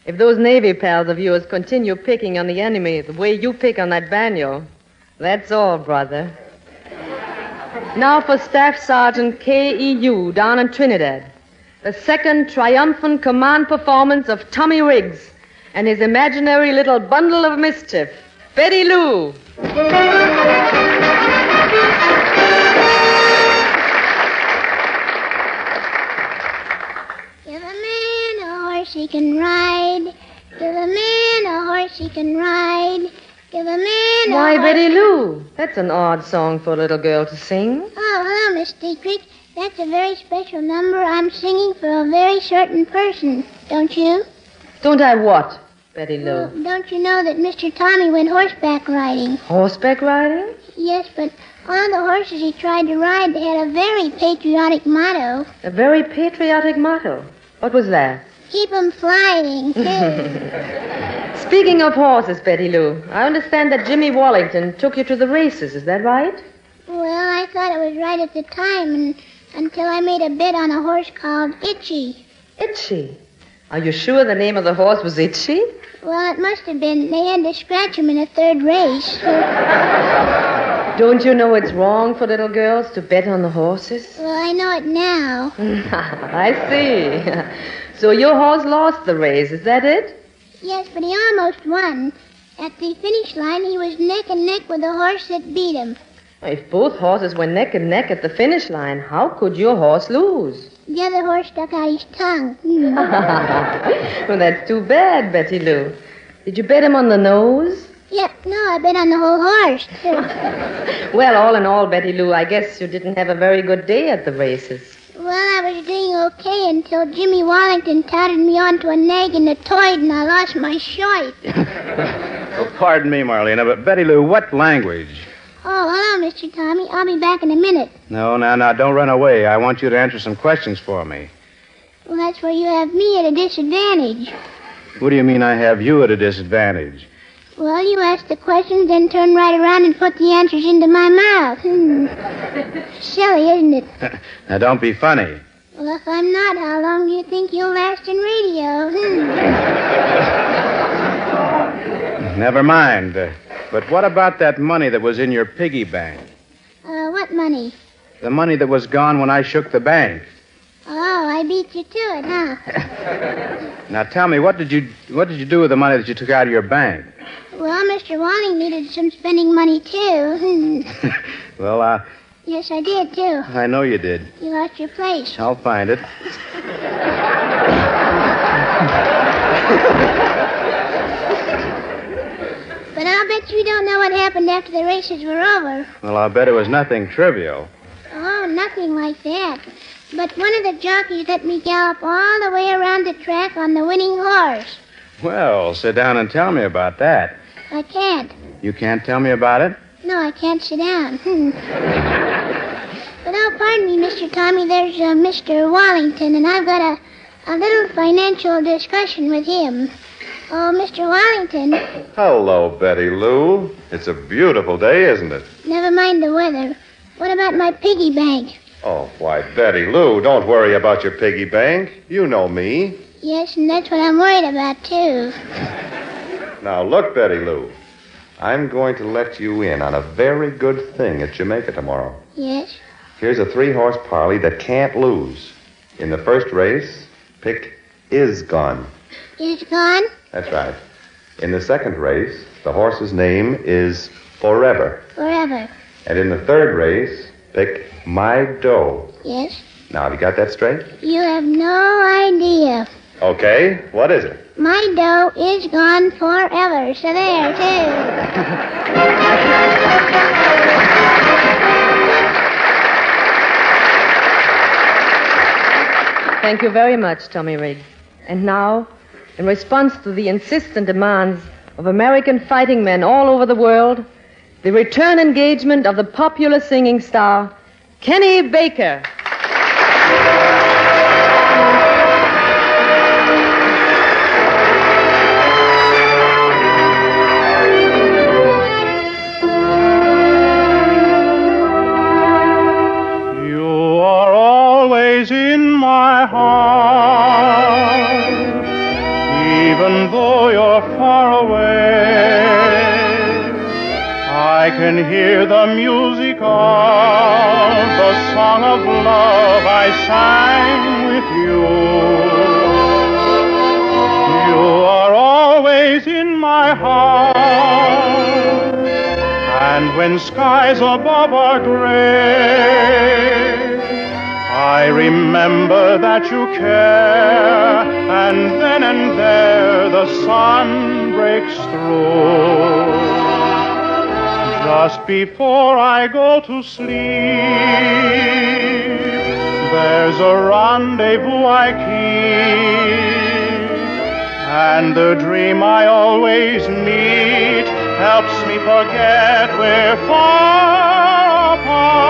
If those Navy pals of yours continue picking on the enemy the way you pick on that banjo, that's all, brother. Now for Staff Sergeant K.E.U. down in Trinidad, the second triumphant command performance of Tommy Riggs and his imaginary little bundle of mischief, Betty Lou. Give a man a horse he can ride. Give a man a horse he can ride. Give a man a Why, horse... Betty Lou, that's an odd song for a little girl to sing. Oh, hello, Miss Dietrich. That's a very special number I'm singing for a very certain person, don't you? Don't I what, Betty Lou? Well, don't you know that Mr. Tommy went horseback riding? Horseback riding? Yes, but all the horses he tried to ride, they had a very patriotic motto. A very patriotic motto. What was that? Keep 'em flying, too. Speaking of horses, Betty Lou, I understand that Jimmy Wallington took you to the races. Is that right? Well, I thought it was right at the time, until I made a bet on a horse called Itchy. Itchy? Are you sure the name of the horse was Itchy? Well, it must have been. They had to scratch him in a third race. Don't you know it's wrong for little girls to bet on the horses? Well, I know it now. I see. So your horse lost the race, is that it? Yes, but he almost won. At the finish line, he was neck and neck with the horse that beat him. If both horses were neck and neck at the finish line, how could your horse lose? The other horse stuck out his tongue. Well, that's too bad, Betty Lou. Did you bet him on the nose? No, I bet on the whole horse. Well, all in all, Betty Lou, I guess you didn't have a very good day at the races. Well, I was doing okay until Jimmy Wallington touted me onto a nag in the toid and I lost my shirt. Oh, pardon me, Marlena, but Betty Lou, what language? Oh, hello, Mr. Tommy. I'll be back in a minute. No, now, don't run away. I want you to answer some questions for me. Well, that's where you have me at a disadvantage. What do you mean I have you at a disadvantage? Well, you ask the questions, then turn right around and put the answers into my mouth. Silly, isn't it? Now, don't be funny. Well, if I'm not, how long do you think you'll last in radio? Never mind. But what about that money that was in your piggy bank? What money? The money that was gone when I shook the bank. Oh, I beat you to it, huh? Now, tell me, what did you do with the money that you took out of your bank? Well, Mr. Walling needed some spending money, too. Well, Yes, I did, too. I know you did. You lost your place. I'll find it. But I'll bet you don't know what happened after the races were over. Well, I'll bet it was nothing trivial. Oh, nothing like that. But one of the jockeys let me gallop all the way around the track on the winning horse. Well, sit down and tell me about that. I can't. You can't tell me about it? No, I can't sit down. But oh, pardon me, Mr. Tommy, there's Mr. Wallington, and I've got a little financial discussion with him. Oh, Mr. Wallington. Hello, Betty Lou. It's a beautiful day, isn't it? Never mind the weather. What about my piggy bank? Oh, why, Betty Lou, don't worry about your piggy bank. You know me. Yes, and that's what I'm worried about, too. Now, look, Betty Lou. I'm going to let you in on a very good thing at Jamaica tomorrow. Yes? Here's a 3-horse parley that can't lose. In the first race, pick Is Gone. Is Gone? That's right. In the second race, the horse's name is Forever. Forever. And in the third race, pick My Doe. Yes? Now, have you got that straight? You have no idea. Okay. What is it? My dough is gone forever. So there, too. Thank you very much, Tommy Reed. And now, in response to the insistent demands of American fighting men all over the world, the return engagement of the popular singing star, Kenny Baker. You are always in my heart, even though you're far away. I can hear the music of the song of love I sang with you. You are always in my heart, and when skies above are gray, I remember that you care, and then and there the sun breaks through. Just before I go to sleep, there's a rendezvous I keep, and the dream I always meet helps me forget we're far apart.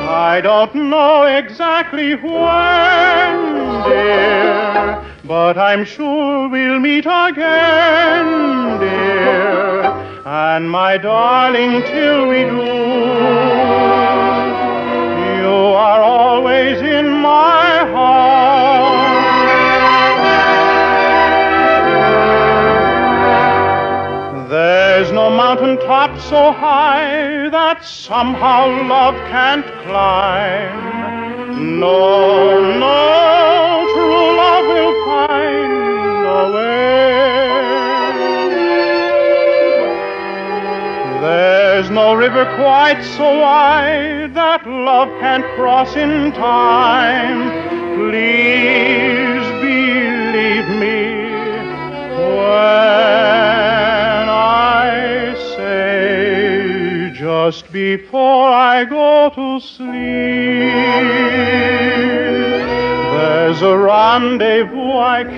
I don't know exactly when, dear, but I'm sure we'll meet again, dear. And my darling, till we do, you are always in my heart. There's no mountain top so high that somehow love can't climb. No, no, true love will find a way. There's no river quite so wide that love can't cross in time. Please believe me when I say, just before I go to sleep, there's a rendezvous I keep,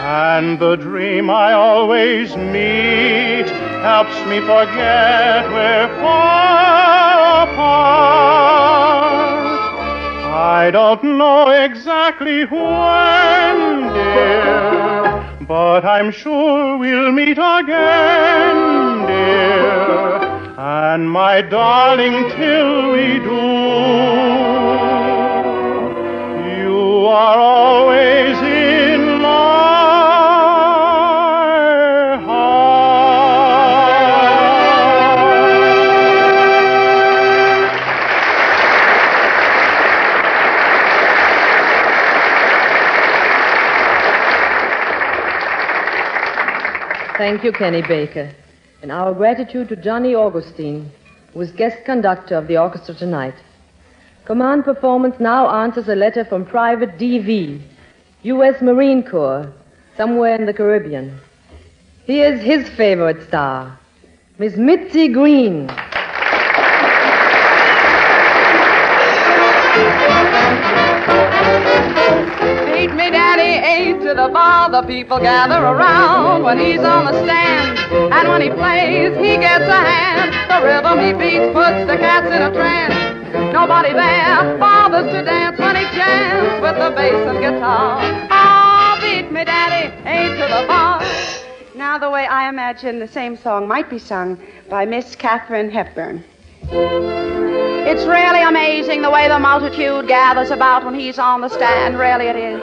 and the dream I always meet helps me forget we're far apart. I don't know exactly when, dear, but I'm sure we'll meet again, dear. And my darling, till we do, you are always in my Thank you, Kenny Baker. And our gratitude to Johnny Augustine, who is guest conductor of the orchestra tonight. Command Performance now answers a letter from Private D.V., U.S. Marine Corps, somewhere in the Caribbean. Here's his favorite star, Miss Mitzi Green. Beat me, Daddy, A to the bar. The people gather around when he's on the stand. And when he plays, he gets a hand. The rhythm he beats puts the cats in a trance. Nobody there bothers to dance when he jams with the bass and guitar. Ah, beat me, Daddy, A to the bar. Now the way I imagine the same song might be sung by Miss Katharine Hepburn. It's really amazing the way the multitude gathers about when he's on the stand, really it is.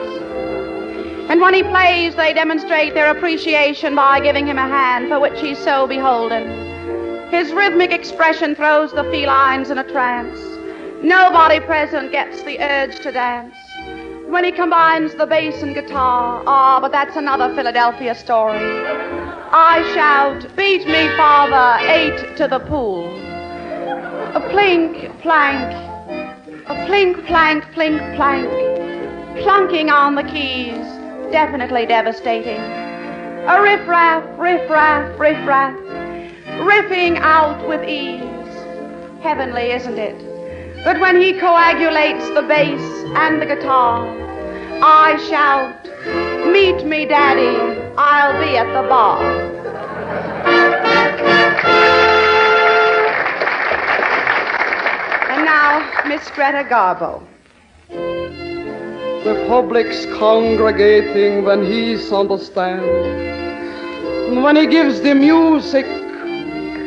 And when he plays, they demonstrate their appreciation by giving him a hand for which he's so beholden. His rhythmic expression throws the felines in a trance. Nobody present gets the urge to dance. When he combines the bass and guitar, but that's another Philadelphia story. I shout, beat me, father, 8 to the pool. A plink, plank, a plink, plank, plink, plank, plunking on the keys, definitely devastating. A riff-raff, riff-raff, riff-raff, riffing out with ease. Heavenly, isn't it? But when he coagulates the bass and the guitar, I shout, meet me, Daddy, I'll be at the bar. And now, Miss Greta Garbo. The public's congregating when he's on the stand. And when he gives the music,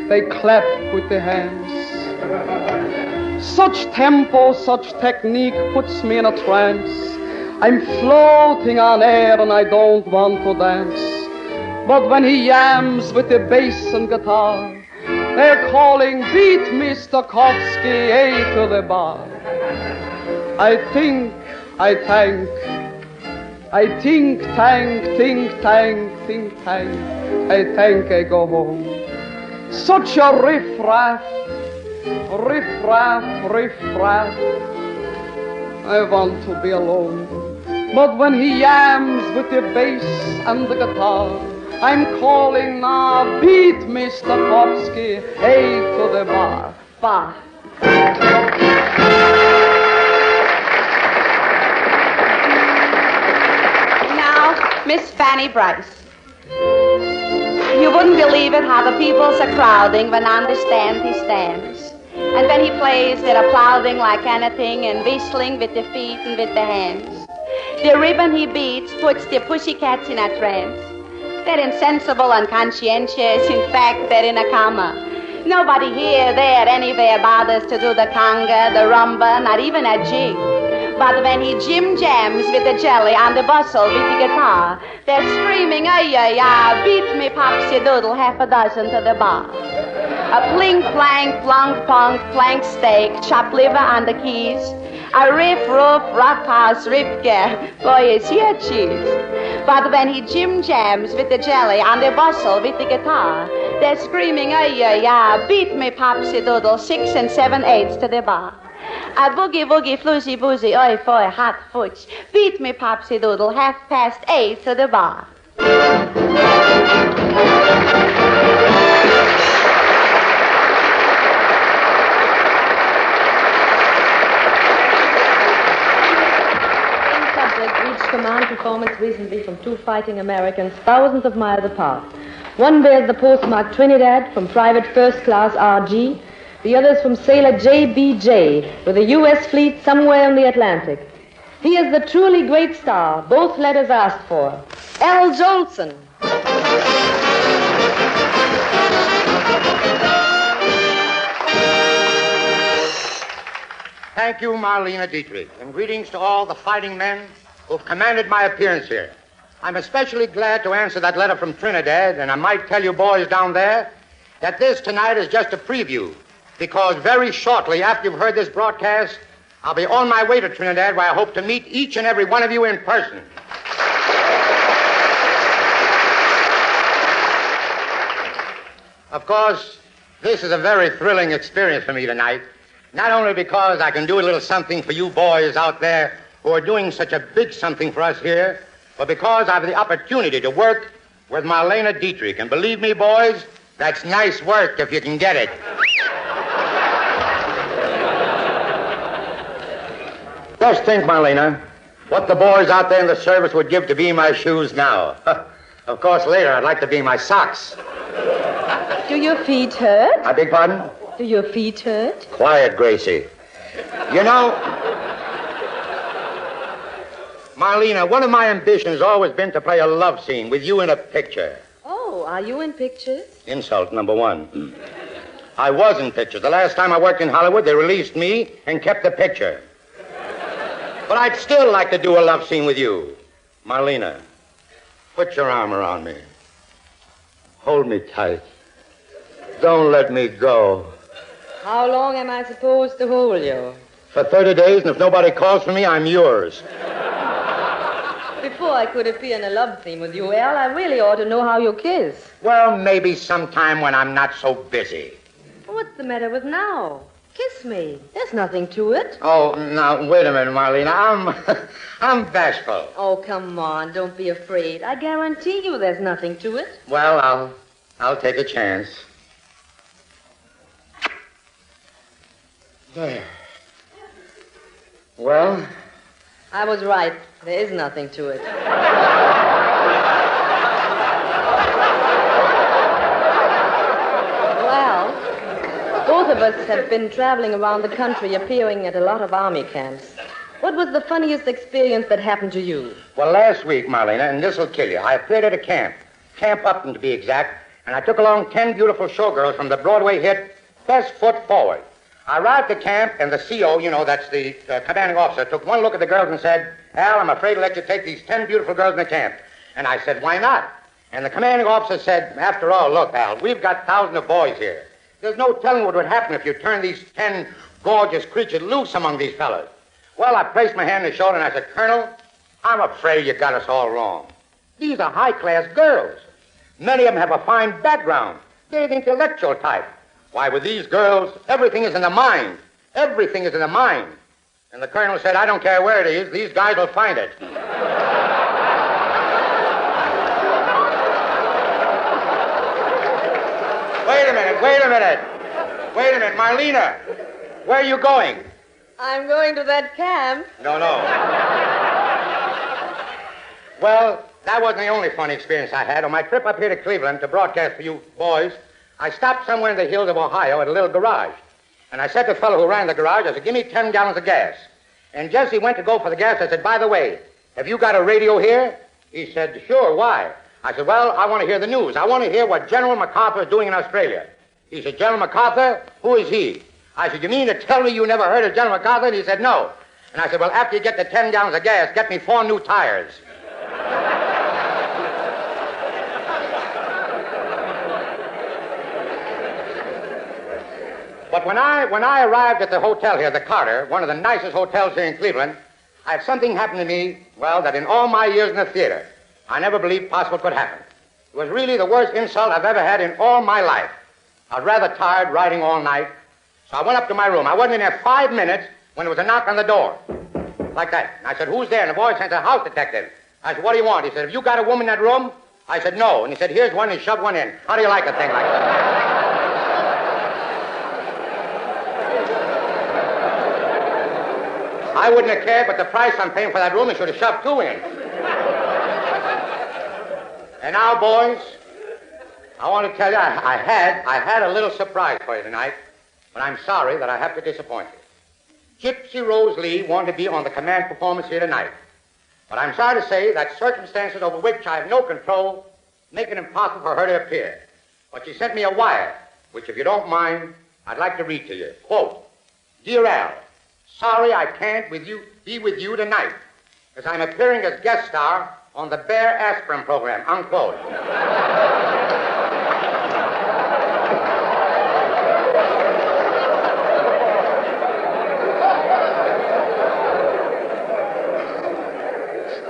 they clap with their hands. Such tempo, such technique puts me in a trance. I'm floating on air and I don't want to dance. But when he yams with the bass and guitar, they're calling, beat Mr. Kowski, A to the bar. I think, I thank, I think, tank, think, tank, think, tank. I think I go home. Such a riff-raff, riff-raff, riff-raff. I want to be alone. But when he yams with the bass and the guitar, I'm calling now, beat Mr. Popsky, hey to the bar. Bar. Now, Miss Fanny Bryce. You wouldn't believe it how the people's are crowding when on the stand he stands. And when he plays, they're applauding like anything and whistling with the feet and with the hands. The ribbon he beats puts the pussycats in a trance. They're insensible and conscientious. In fact, they're in a coma. Nobody here, there, anywhere bothers to do the conga, the rumba, not even a jig. But when he jim jams with the jelly on the bustle with the guitar, they're screaming, ay, ay, ay, beat me popsy doodle, half a dozen to the bar. A plink, plank, plunk, punk, plank steak, chopped liver on the keys. A riff, roof, rough house, ripke, boy, is here cheese. But when he jim jams with the jelly on the bustle with the guitar, they're screaming, ay, ay, ay, beat me popsy doodle, 6 and 7/8 to the bar. A boogie, woogie, floozy, boozy, oi, foy, hot fooch, beat me popsy doodle, 8:30 to the bar. Reached command performance recently from two fighting Americans thousands of miles apart. One bears the postmark Trinidad from Private First Class RG. The other is from sailor JBJ with a U.S. fleet somewhere in the Atlantic. He is the truly great star, both letters asked for. Al Jolson. Thank you, Marlena Dietrich, and greetings to all the fighting men who've commanded my appearance here. I'm especially glad to answer that letter from Trinidad, and I might tell you boys down there that this tonight is just a preview, because very shortly after you've heard this broadcast, I'll be on my way to Trinidad, where I hope to meet each and every one of you in person. Of course, this is a very thrilling experience for me tonight, not only because I can do a little something for you boys out there who are doing such a big something for us here, but because I have the opportunity to work with Marlena Dietrich. And believe me, boys, that's nice work if you can get it. Just think, Marlena, what the boys out there in the service would give to be in my shoes now. Of course, later I'd like to be in my socks. Do your feet hurt? I beg pardon? Do your feet hurt? Quiet, Gracie. You know, Marlena, one of my ambitions has always been to play a love scene with you in a picture. Oh, are you in pictures? Insult number one. I was in pictures. The last time I worked in Hollywood, they released me and kept the picture. But I'd still like to do a love scene with you. Marlena, put your arm around me. Hold me tight. Don't let me go. How long am I supposed to hold you? For 30 days, and if nobody calls for me, I'm yours. Before I could appear in a love scene with you, Al, I really ought to know how you kiss. Well, maybe sometime when I'm not so busy. What's the matter with now? Kiss me. There's nothing to it. Oh, now, wait a minute, Marlena. I'm bashful. Oh, come on. Don't be afraid. I guarantee you there's nothing to it. Well, I'll take a chance. There. Well? I was right. There is nothing to it. Well, both of us have been traveling around the country appearing at a lot of army camps. What was the funniest experience that happened to you? Well, last week, Marlena, and this'll kill you, I appeared at a camp, Camp Upton to be exact, and I took along 10 beautiful showgirls from the Broadway hit Best Foot Forward. I arrived at camp, and the CO, that's the commanding officer, took one look at the girls and said, Al, I'm afraid to let you take these 10 beautiful girls in the camp. And I said, why not? And the commanding officer said, after all, look, Al, we've got thousands of boys here. There's no telling what would happen if you turned these 10 gorgeous creatures loose among these fellas. Well, I placed my hand on his shoulder and I said, Colonel, I'm afraid you got us all wrong. These are high-class girls. Many of them have a fine background. They're the intellectual type. Why, with these girls, everything is in the mind. Everything is in the mind. And the colonel said, I don't care where it is, these guys will find it. Wait a minute, Marlena. Where are you going? I'm going to that camp. No. Well, that wasn't the only funny experience I had. On my trip up here to Cleveland to broadcast for you boys, I stopped somewhere in the hills of Ohio at a little garage. And I said to the fellow who ran the garage, I said, give me 10 gallons of gas. And just as he went to go for the gas, I said, by the way, have you got a radio here? He said, sure, why? I said, well, I want to hear the news. I want to hear what General MacArthur is doing in Australia. He said, General MacArthur? Who is he? I said, you mean to tell me you never heard of General MacArthur? And he said, no. And I said, well, after you get the 10 gallons of gas, get me 4 new tires. But when I arrived at the hotel here, the Carter, one of the nicest hotels here in Cleveland, I had something happen to me, well, that in all my years in the theater, I never believed possible could happen. It was really the worst insult I've ever had in all my life. I was rather tired riding all night, so I went up to my room. I wasn't in there 5 minutes when there was a knock on the door. Like that. And I said, who's there? And the boy said, a house detective. I said, what do you want? He said, have you got a woman in that room? I said, no. And he said, here's one, and he shoved one in. How do you like a thing like that? I wouldn't have cared, but the price I'm paying for that room, he should have shoved 2 in. And now, boys, I want to tell you, I had a little surprise for you tonight, but I'm sorry that I have to disappoint you. Gypsy Rose Lee wanted to be on the command performance here tonight, but I'm sorry to say that circumstances over which I have no control make it impossible for her to appear. But she sent me a wire, which, if you don't mind, I'd like to read to you. Quote, Dear Al, sorry I can't be with you tonight, as I'm appearing as guest star on the Bear Aspirin program, unquote.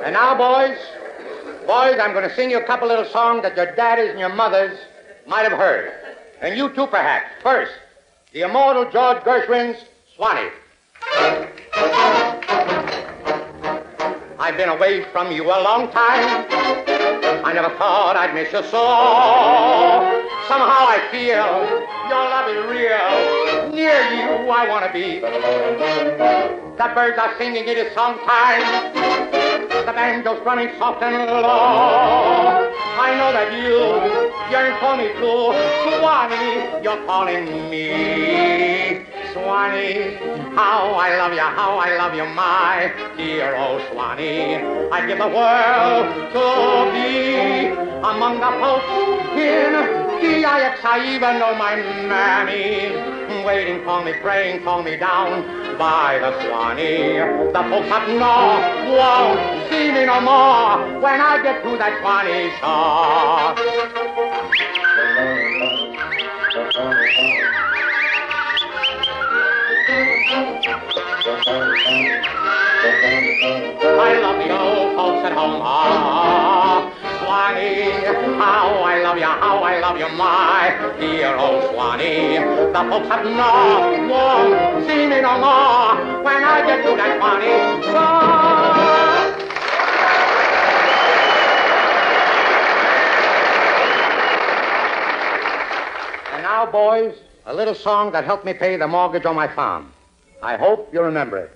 And now, boys, I'm going to sing you a couple little songs that your daddies and your mothers might have heard. And you too, perhaps. First, the immortal George Gershwin's Swanee. I've been away from you a long time. I never thought I'd miss you so. Somehow I feel your love is real. Near you I want to be. The birds are singing, it is song time. The banjo's running soft and low. I know that you yearn for me too. Swanee, you're calling me. Swanee, how I love you, my dear old Swanee. I'd give the world to be among the folks in GIX. I even know my mammy waiting for me, praying for me down by the Swanee. The folks up north won't see me no more when I get to that Swanee shore. I love the old folks at home. Swanee, how I love you, my dear old Swanee. The folks up north won't see me no more when I get to that Swanee shore. And now, boys, a little song that helped me pay the mortgage on my farm. I hope you remember it.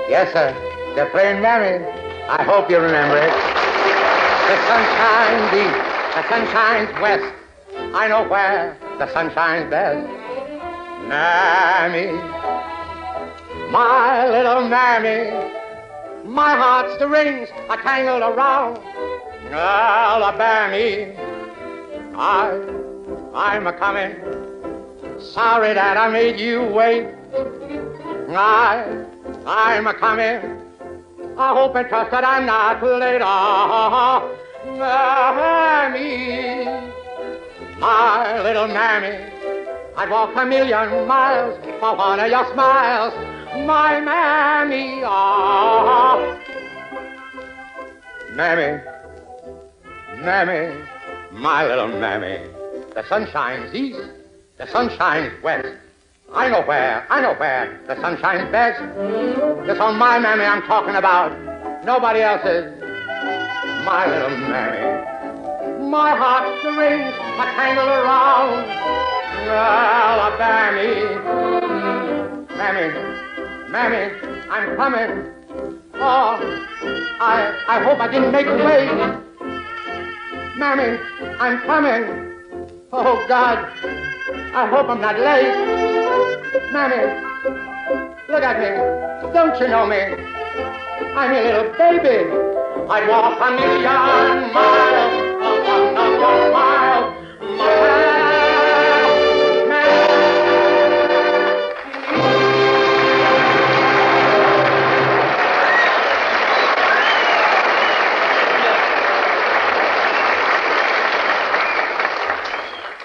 Yes, sir. They're playing Mammy. I hope you remember it. The sun shines east, the sun shines west. I know where the sun shines best. Mammy, my little Mammy, my heart strings are tangled around Alabama. I'm a-coming. Sorry that I made you wait. I'm a-coming. I hope and trust that I'm not too late. Mammy, my little Mammy, I'd walk a million miles for one of your smiles. My Mammy, Mammy, Mammy, my little mammy. The sun shines east, the sun shines west. I know where the sun shines best. It's on my mammy I'm talking about, nobody else's. My little mammy. My heart strings are tangled around Alabama. Mammy, I'm coming. Oh, I hope I didn't make you wait. Mammy, I'm coming. Oh, God, I hope I'm not late. Mammy, look at me. Don't you know me? I'm your little baby. I'd walk a million miles, a 1,000,000 miles.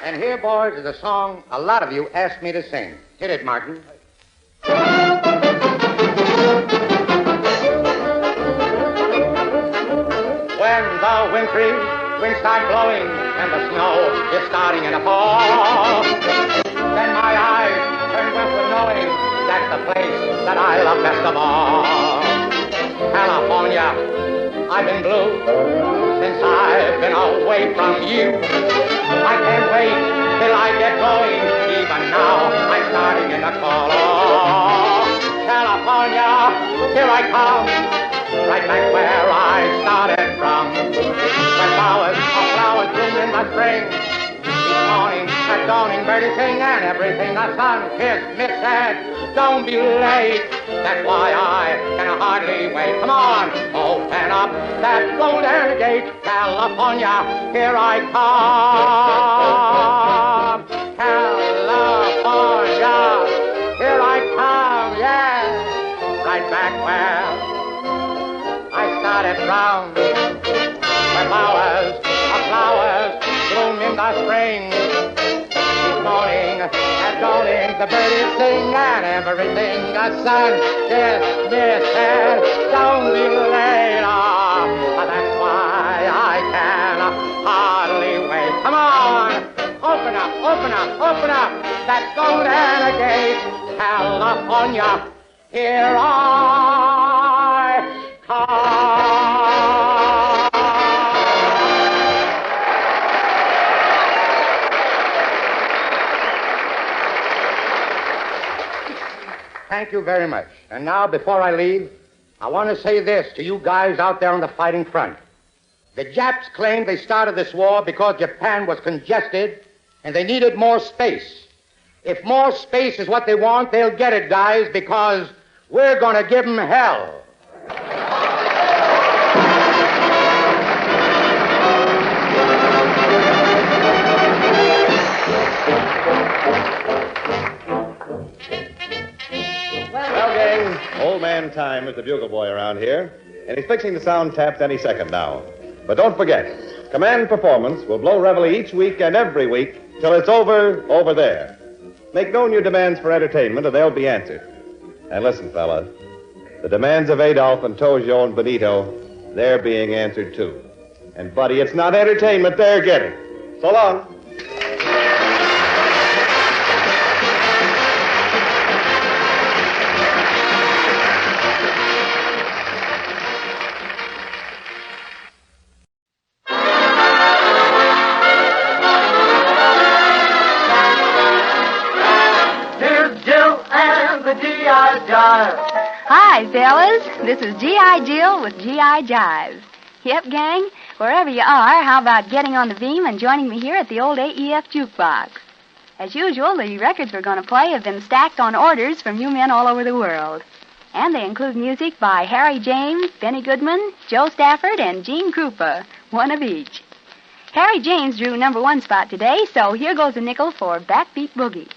And here, boys, is a song a lot of you asked me to sing. Hit it, Martin. When the wintry winds start blowing and the snow is starting in a fall, then my eyes turn westward knowing that's the place that I love best of all. California, I've been blue since I've been away from you. I can't wait till I get going. Even now, I'm starting in the call. Oh, California, here I come, right back where I started from. When flowers bloom in the spring, each morning at dawning, birdies sing and everything. The sun kissed me said, don't be late. That's why I can hardly wait. Come on, open up that golden gate. California, here I come. California, here I come, yeah. Right back where I started from. Where flowers bloom in the spring. Each morning at dawning, the birdies sing and everything. The sun is said, don't be late. Oh, that's why I can hardly wait. Come on, open up that golden gate. California, here I come. Thank you very much. And now, before I leave, I want to say this to you guys out there on the fighting front. The Japs claimed they started this war because Japan was congested and they needed more space. If more space is what they want, they'll get it, guys, because we're going to give them hell. Well, gang, old man Time is the bugle boy around here, and he's fixing to sound taps any second now. But don't forget, Command Performance will blow reveille each week and every week till it's over there. Make known your demands for entertainment, and they'll be answered. And listen, fella, the demands of Adolf and Tojo and Benito, they're being answered too. And, buddy, it's not entertainment they're getting. So long. Hi, fellas. This is GI Jill with GI Jive. Yep, gang. Wherever you are, how about getting on the beam and joining me here at the old AEF jukebox? As usual, the records we're going to play have been stacked on orders from you men all over the world. And they include music by Harry James, Benny Goodman, Joe Stafford, and Gene Krupa, one of each. Harry James drew #1 spot today, so here goes a nickel for Backbeat Boogie.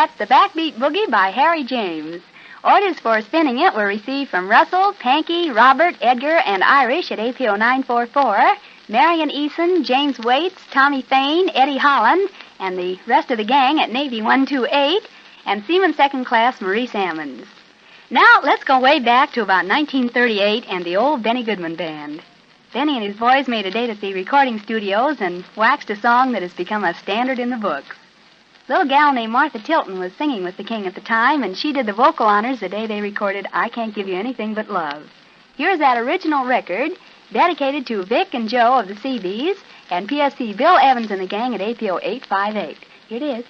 That's the Backbeat Boogie by Harry James. Orders for spinning it were received from Russell, Panky, Robert, Edgar, and Irish at APO 944, Marion Eason, James Waits, Tommy Fain, Eddie Holland, and the rest of the gang at Navy 128, and Seaman Second Class Maurice Ammons. Now, let's go way back to about 1938 and the old Benny Goodman Band. Benny and his boys made a date at the recording studios and waxed a song that has become a standard in the books. A little gal named Martha Tilton was singing with the King at the time, and she did the vocal honors the day they recorded I Can't Give You Anything But Love. Here's that original record, dedicated to Vic and Joe of the Seabees, and PSC Bill Evans and the gang at APO 858. Here it is.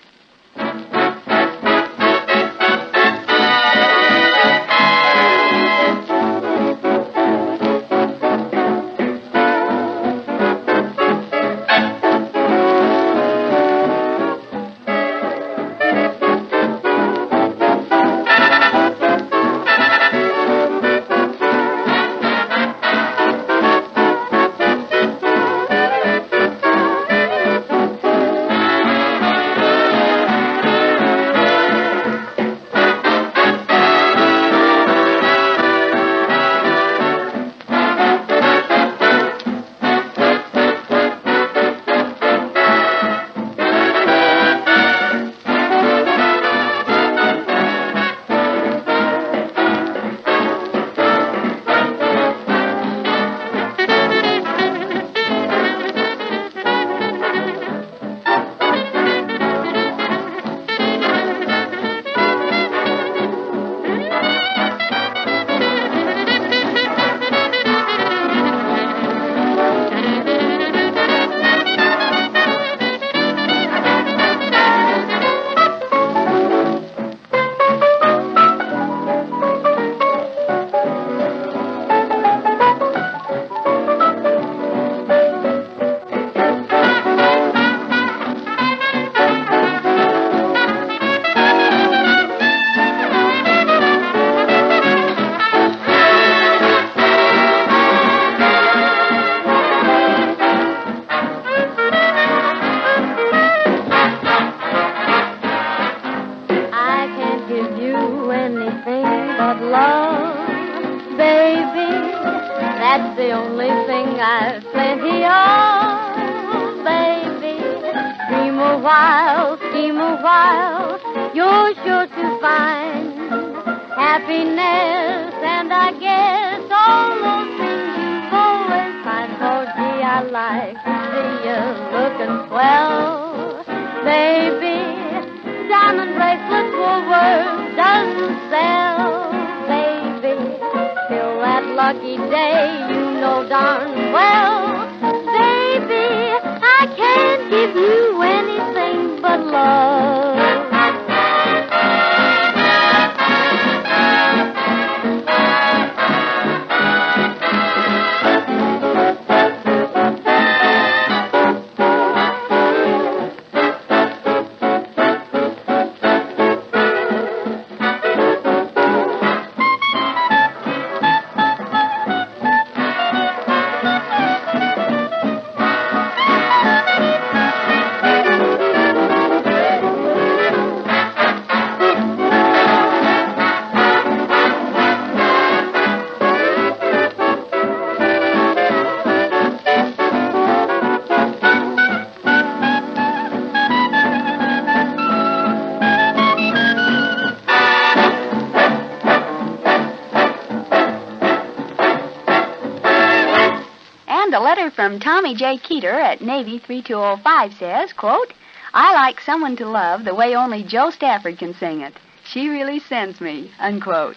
From Tommy J. Keeter at Navy 3205 says, quote, I like someone to love the way only Joe Stafford can sing it. She really sends me, unquote.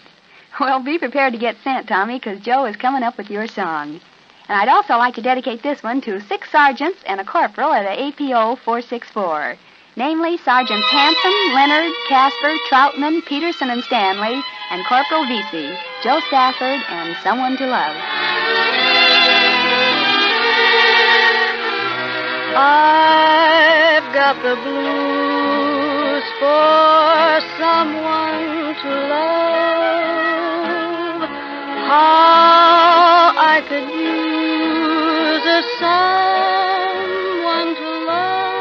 Well, be prepared to get sent, Tommy, because Joe is coming up with your song. And I'd also like to dedicate this one to 6 sergeants and a corporal at APO 464. Namely, Sergeants Hanson, Leonard, Casper, Troutman, Peterson, and Stanley, and Corporal Vesey, Joe Stafford, and Someone to Love. I've got the blues for someone to love. How I could use a someone to love.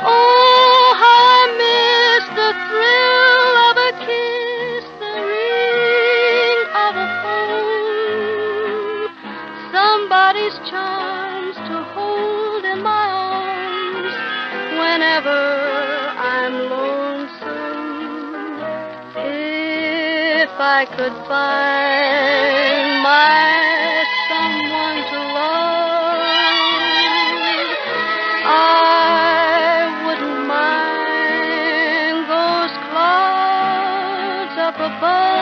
Oh, how I miss somebody's charms to hold in my arms whenever I'm lonesome. If I could find my someone to love, I wouldn't mind those clouds up above.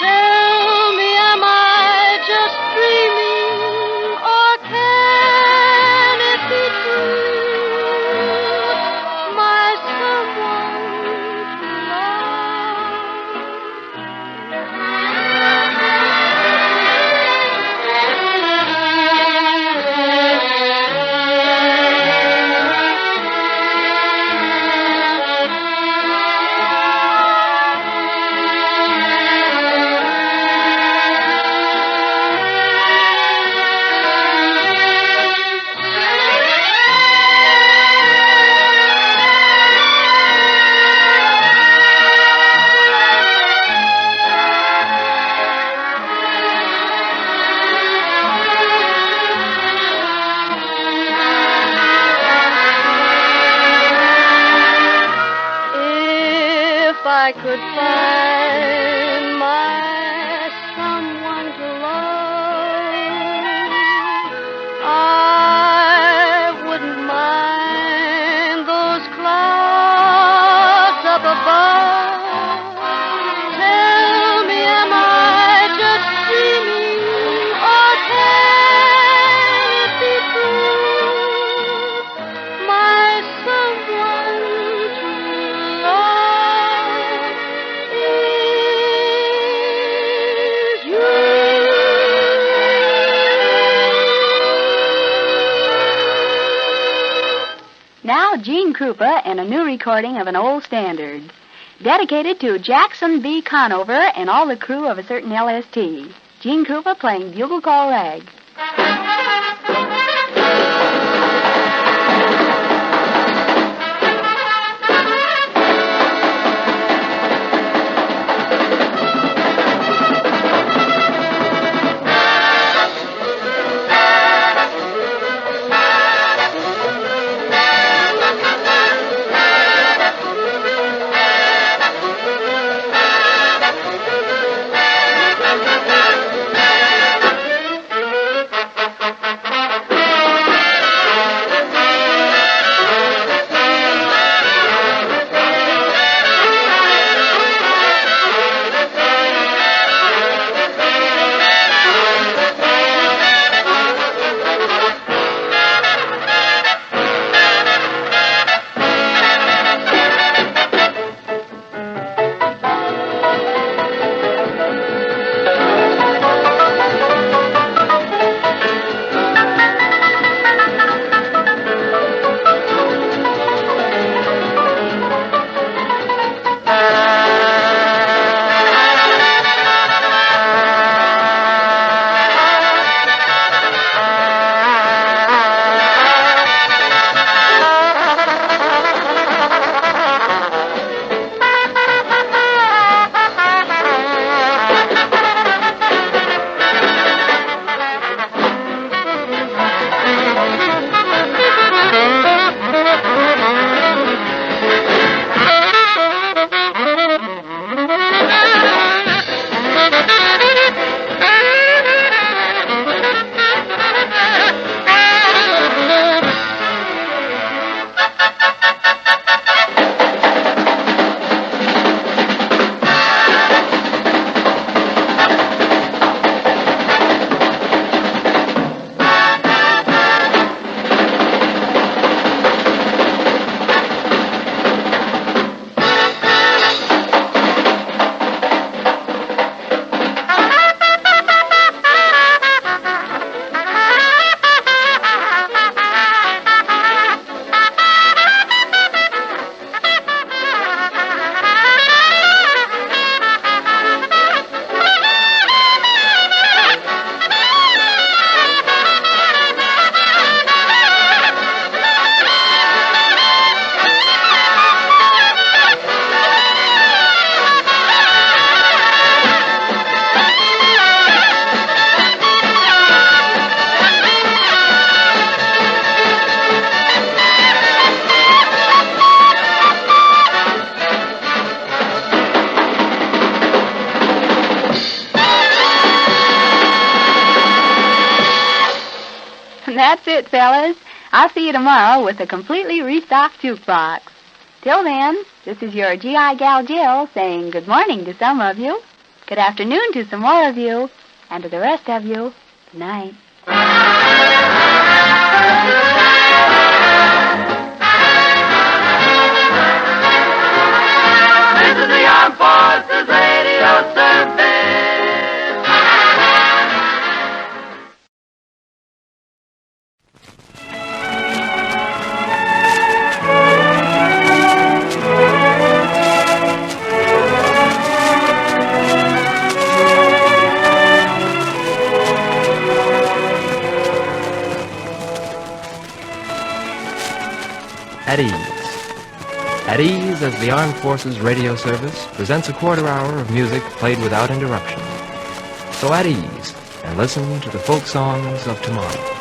Tell me, am I just dreaming, or can it be true? My someone to I could find my someone to love, I wouldn't mind those clouds up above. Tell me, am I just dreaming, or can it be true? My someone to love is you. Now, Gene Krupa in a new recording of an old standard, dedicated to Jackson B. Conover and all the crew of a certain LST. Gene Krupa playing Bugle Call Rag. That's it, fellas. I'll see you tomorrow with a completely restocked jukebox. Till then, this is your GI gal Jill saying good morning to some of you, good afternoon to some more of you, and to the rest of you, good night. This is the Armed Forces Radio Service. At Ease. At Ease, as the Armed Forces Radio Service presents a quarter hour of music played without interruption. So at ease, and listen to the folk songs of tomorrow.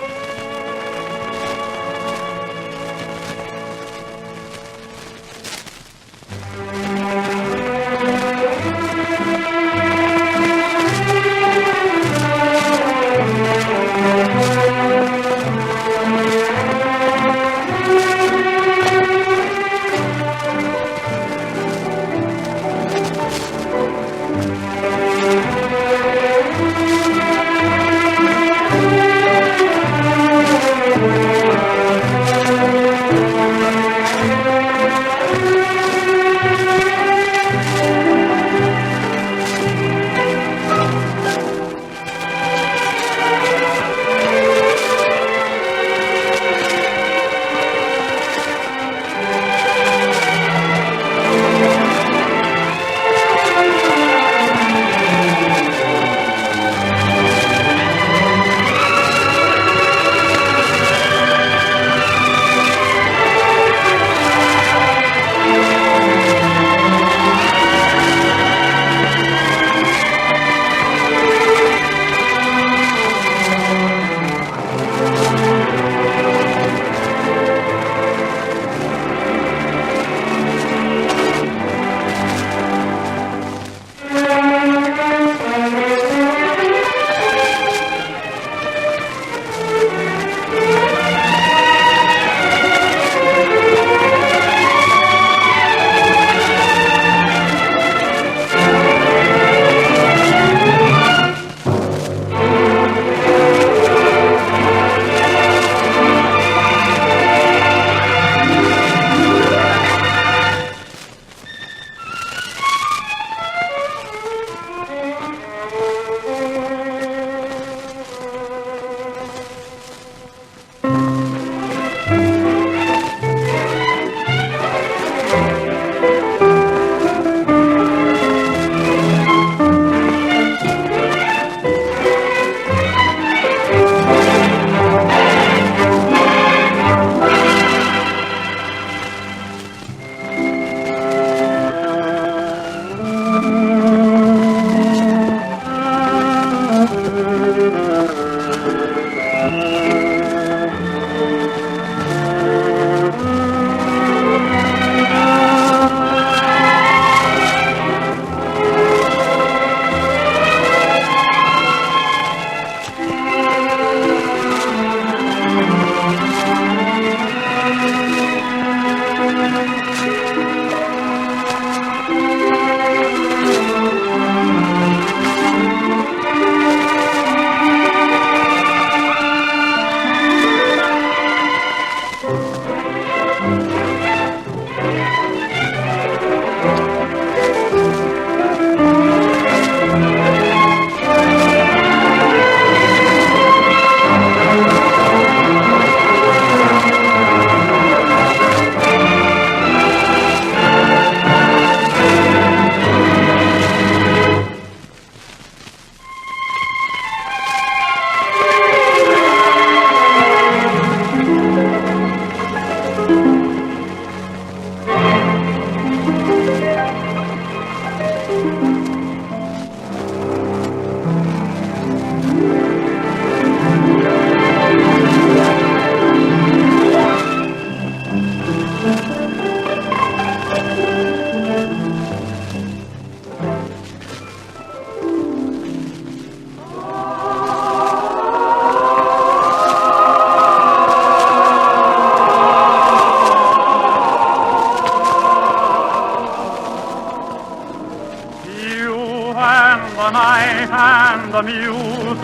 the music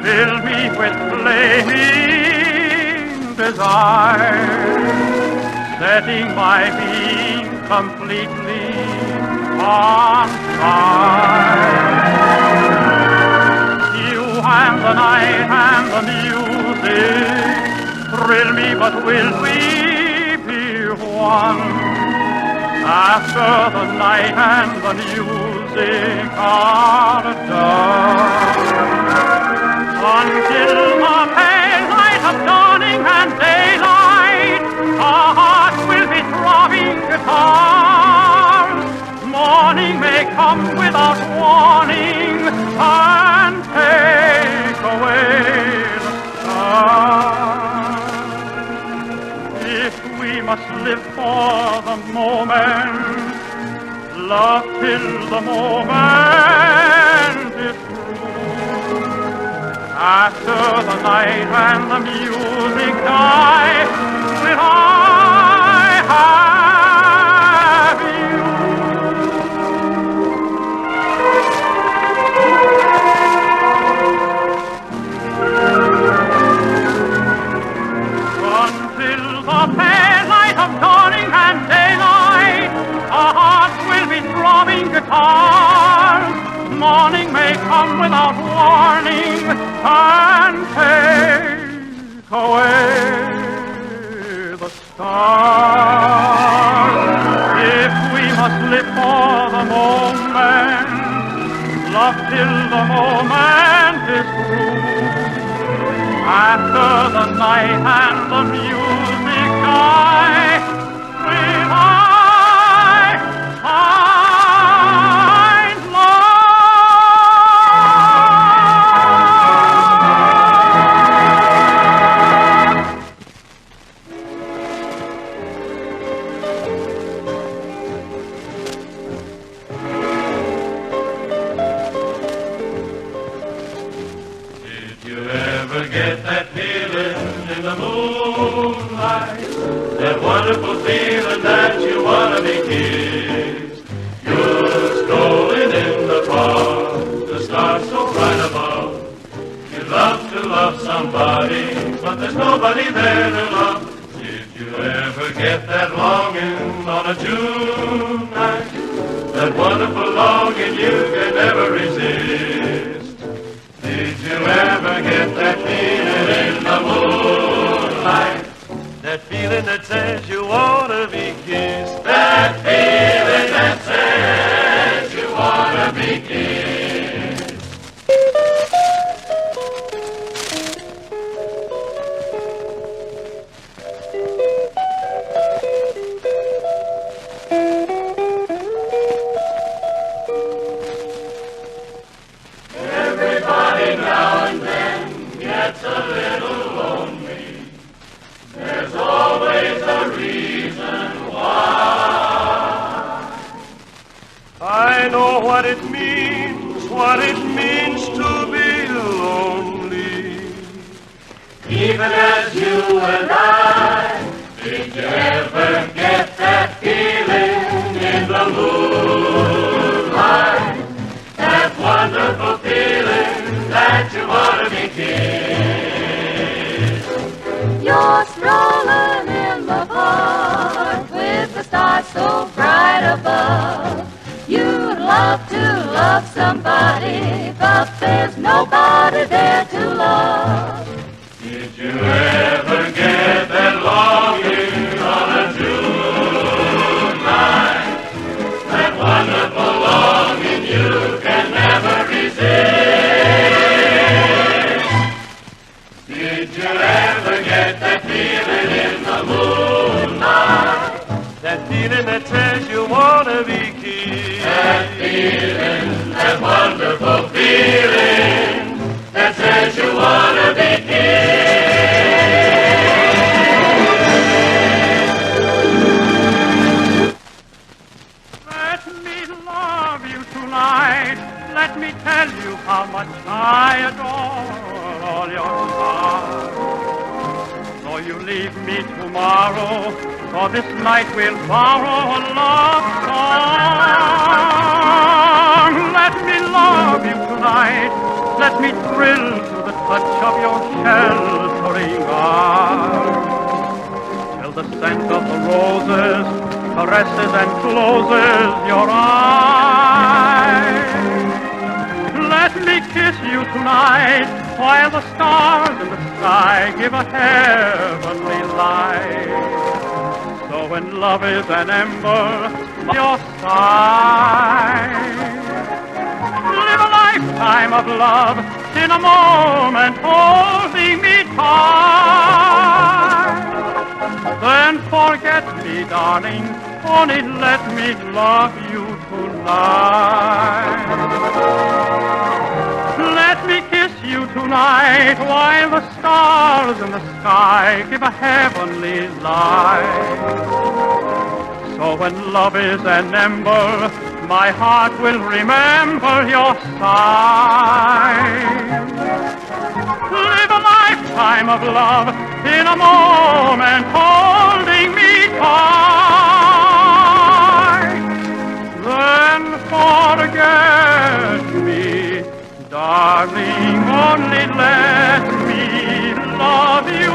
fill me with flaming desire, setting my being completely on fire. You and the night and the music thrill me, but will we be one? After the night and the music are done, until the pale light of dawning and daylight, our hearts will be throbbing guitars. Morning may come without warning and take away the stars. If we must live for the moment, love till the moment is through. After the night and the music die, will I have you? Until the pale light of dawning and daylight, our hearts will be throbbing guitars. Morning may come without warning and take away the stars. If we must live for the moment, love till the moment is through. After the night and the music die, will I find Get that feeling in the moonlight, that wonderful feeling that you want to be kissed. You're strolling in the park, the stars so bright above. You love to love somebody, but there's nobody there to love. Did you ever get that longing on a June night, that wonderful longing you can never resist? Did you ever get that feeling in the moonlight? That feeling that says you want to be kissed. That feeling that says you want to be kissed. Everybody now and then gets a little lonely. There's always a reason why. I know what it means to be lonely. Even as you and I, did you ever get that feeling in the moonlight? That wonderful feeling that you want to be kissed. You're strolling in the park with the stars so bright above. You'd love to love somebody, but there's nobody there to love. Did you ever get that longing on a June night? That wonderful longing you can never resist. Did you ever get that feeling in the moonlight? That feeling that says you want to be kissed. That feeling, that wonderful feeling that says you want to be kissed. Let me love you tonight. Let me tell you how much I adore all your stars. Though you leave me tomorrow, for this night we'll borrow a love song. Let me love love you tonight. Let me thrill to the touch of your sheltering arms. Till the scent of the roses caresses and closes your eyes. Let me kiss you tonight while the stars in the sky give a heavenly light. So when love is an ember by your side, live a lifetime of love in a moment holding me tight. Then forget me, darling, only let me love you tonight. Let me kiss you tonight while the stars in the sky give a heavenly light. So when love is an ember, my heart will remember your sigh. Live a lifetime of love in a moment holding me tight. Then forget me, darling, only let me love you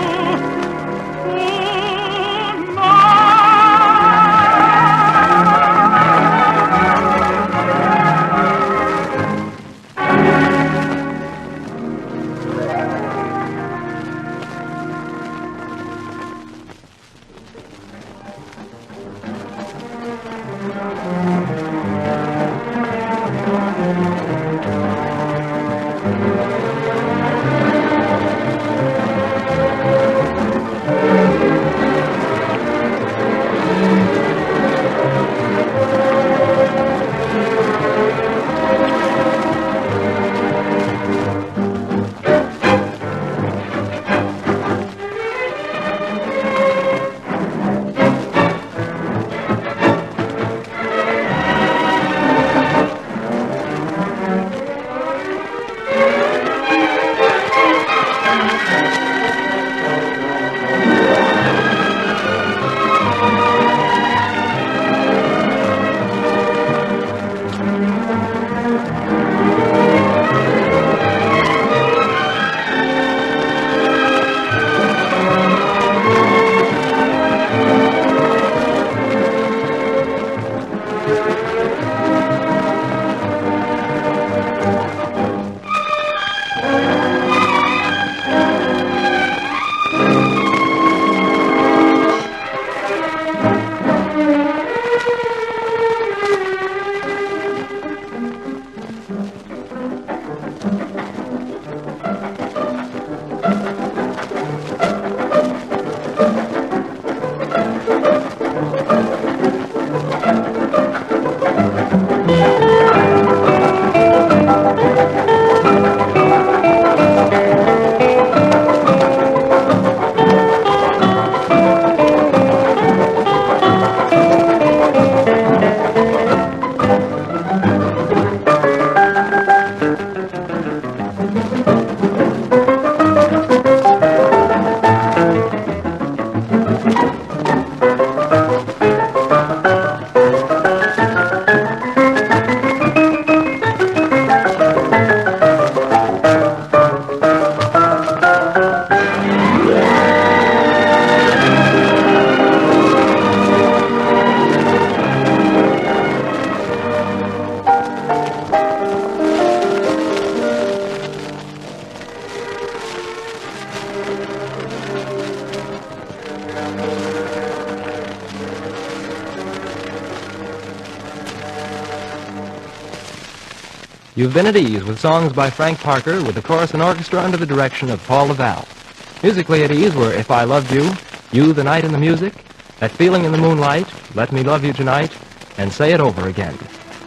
You've been at ease with songs by Frank Parker with the chorus and orchestra under the direction of Paul LaValle. Musically at ease were If I Loved You, You, the Night and the Music, That Feeling in the Moonlight, Let Me Love You Tonight, and Say It Over Again.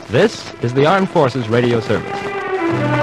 This is the Armed Forces Radio Service.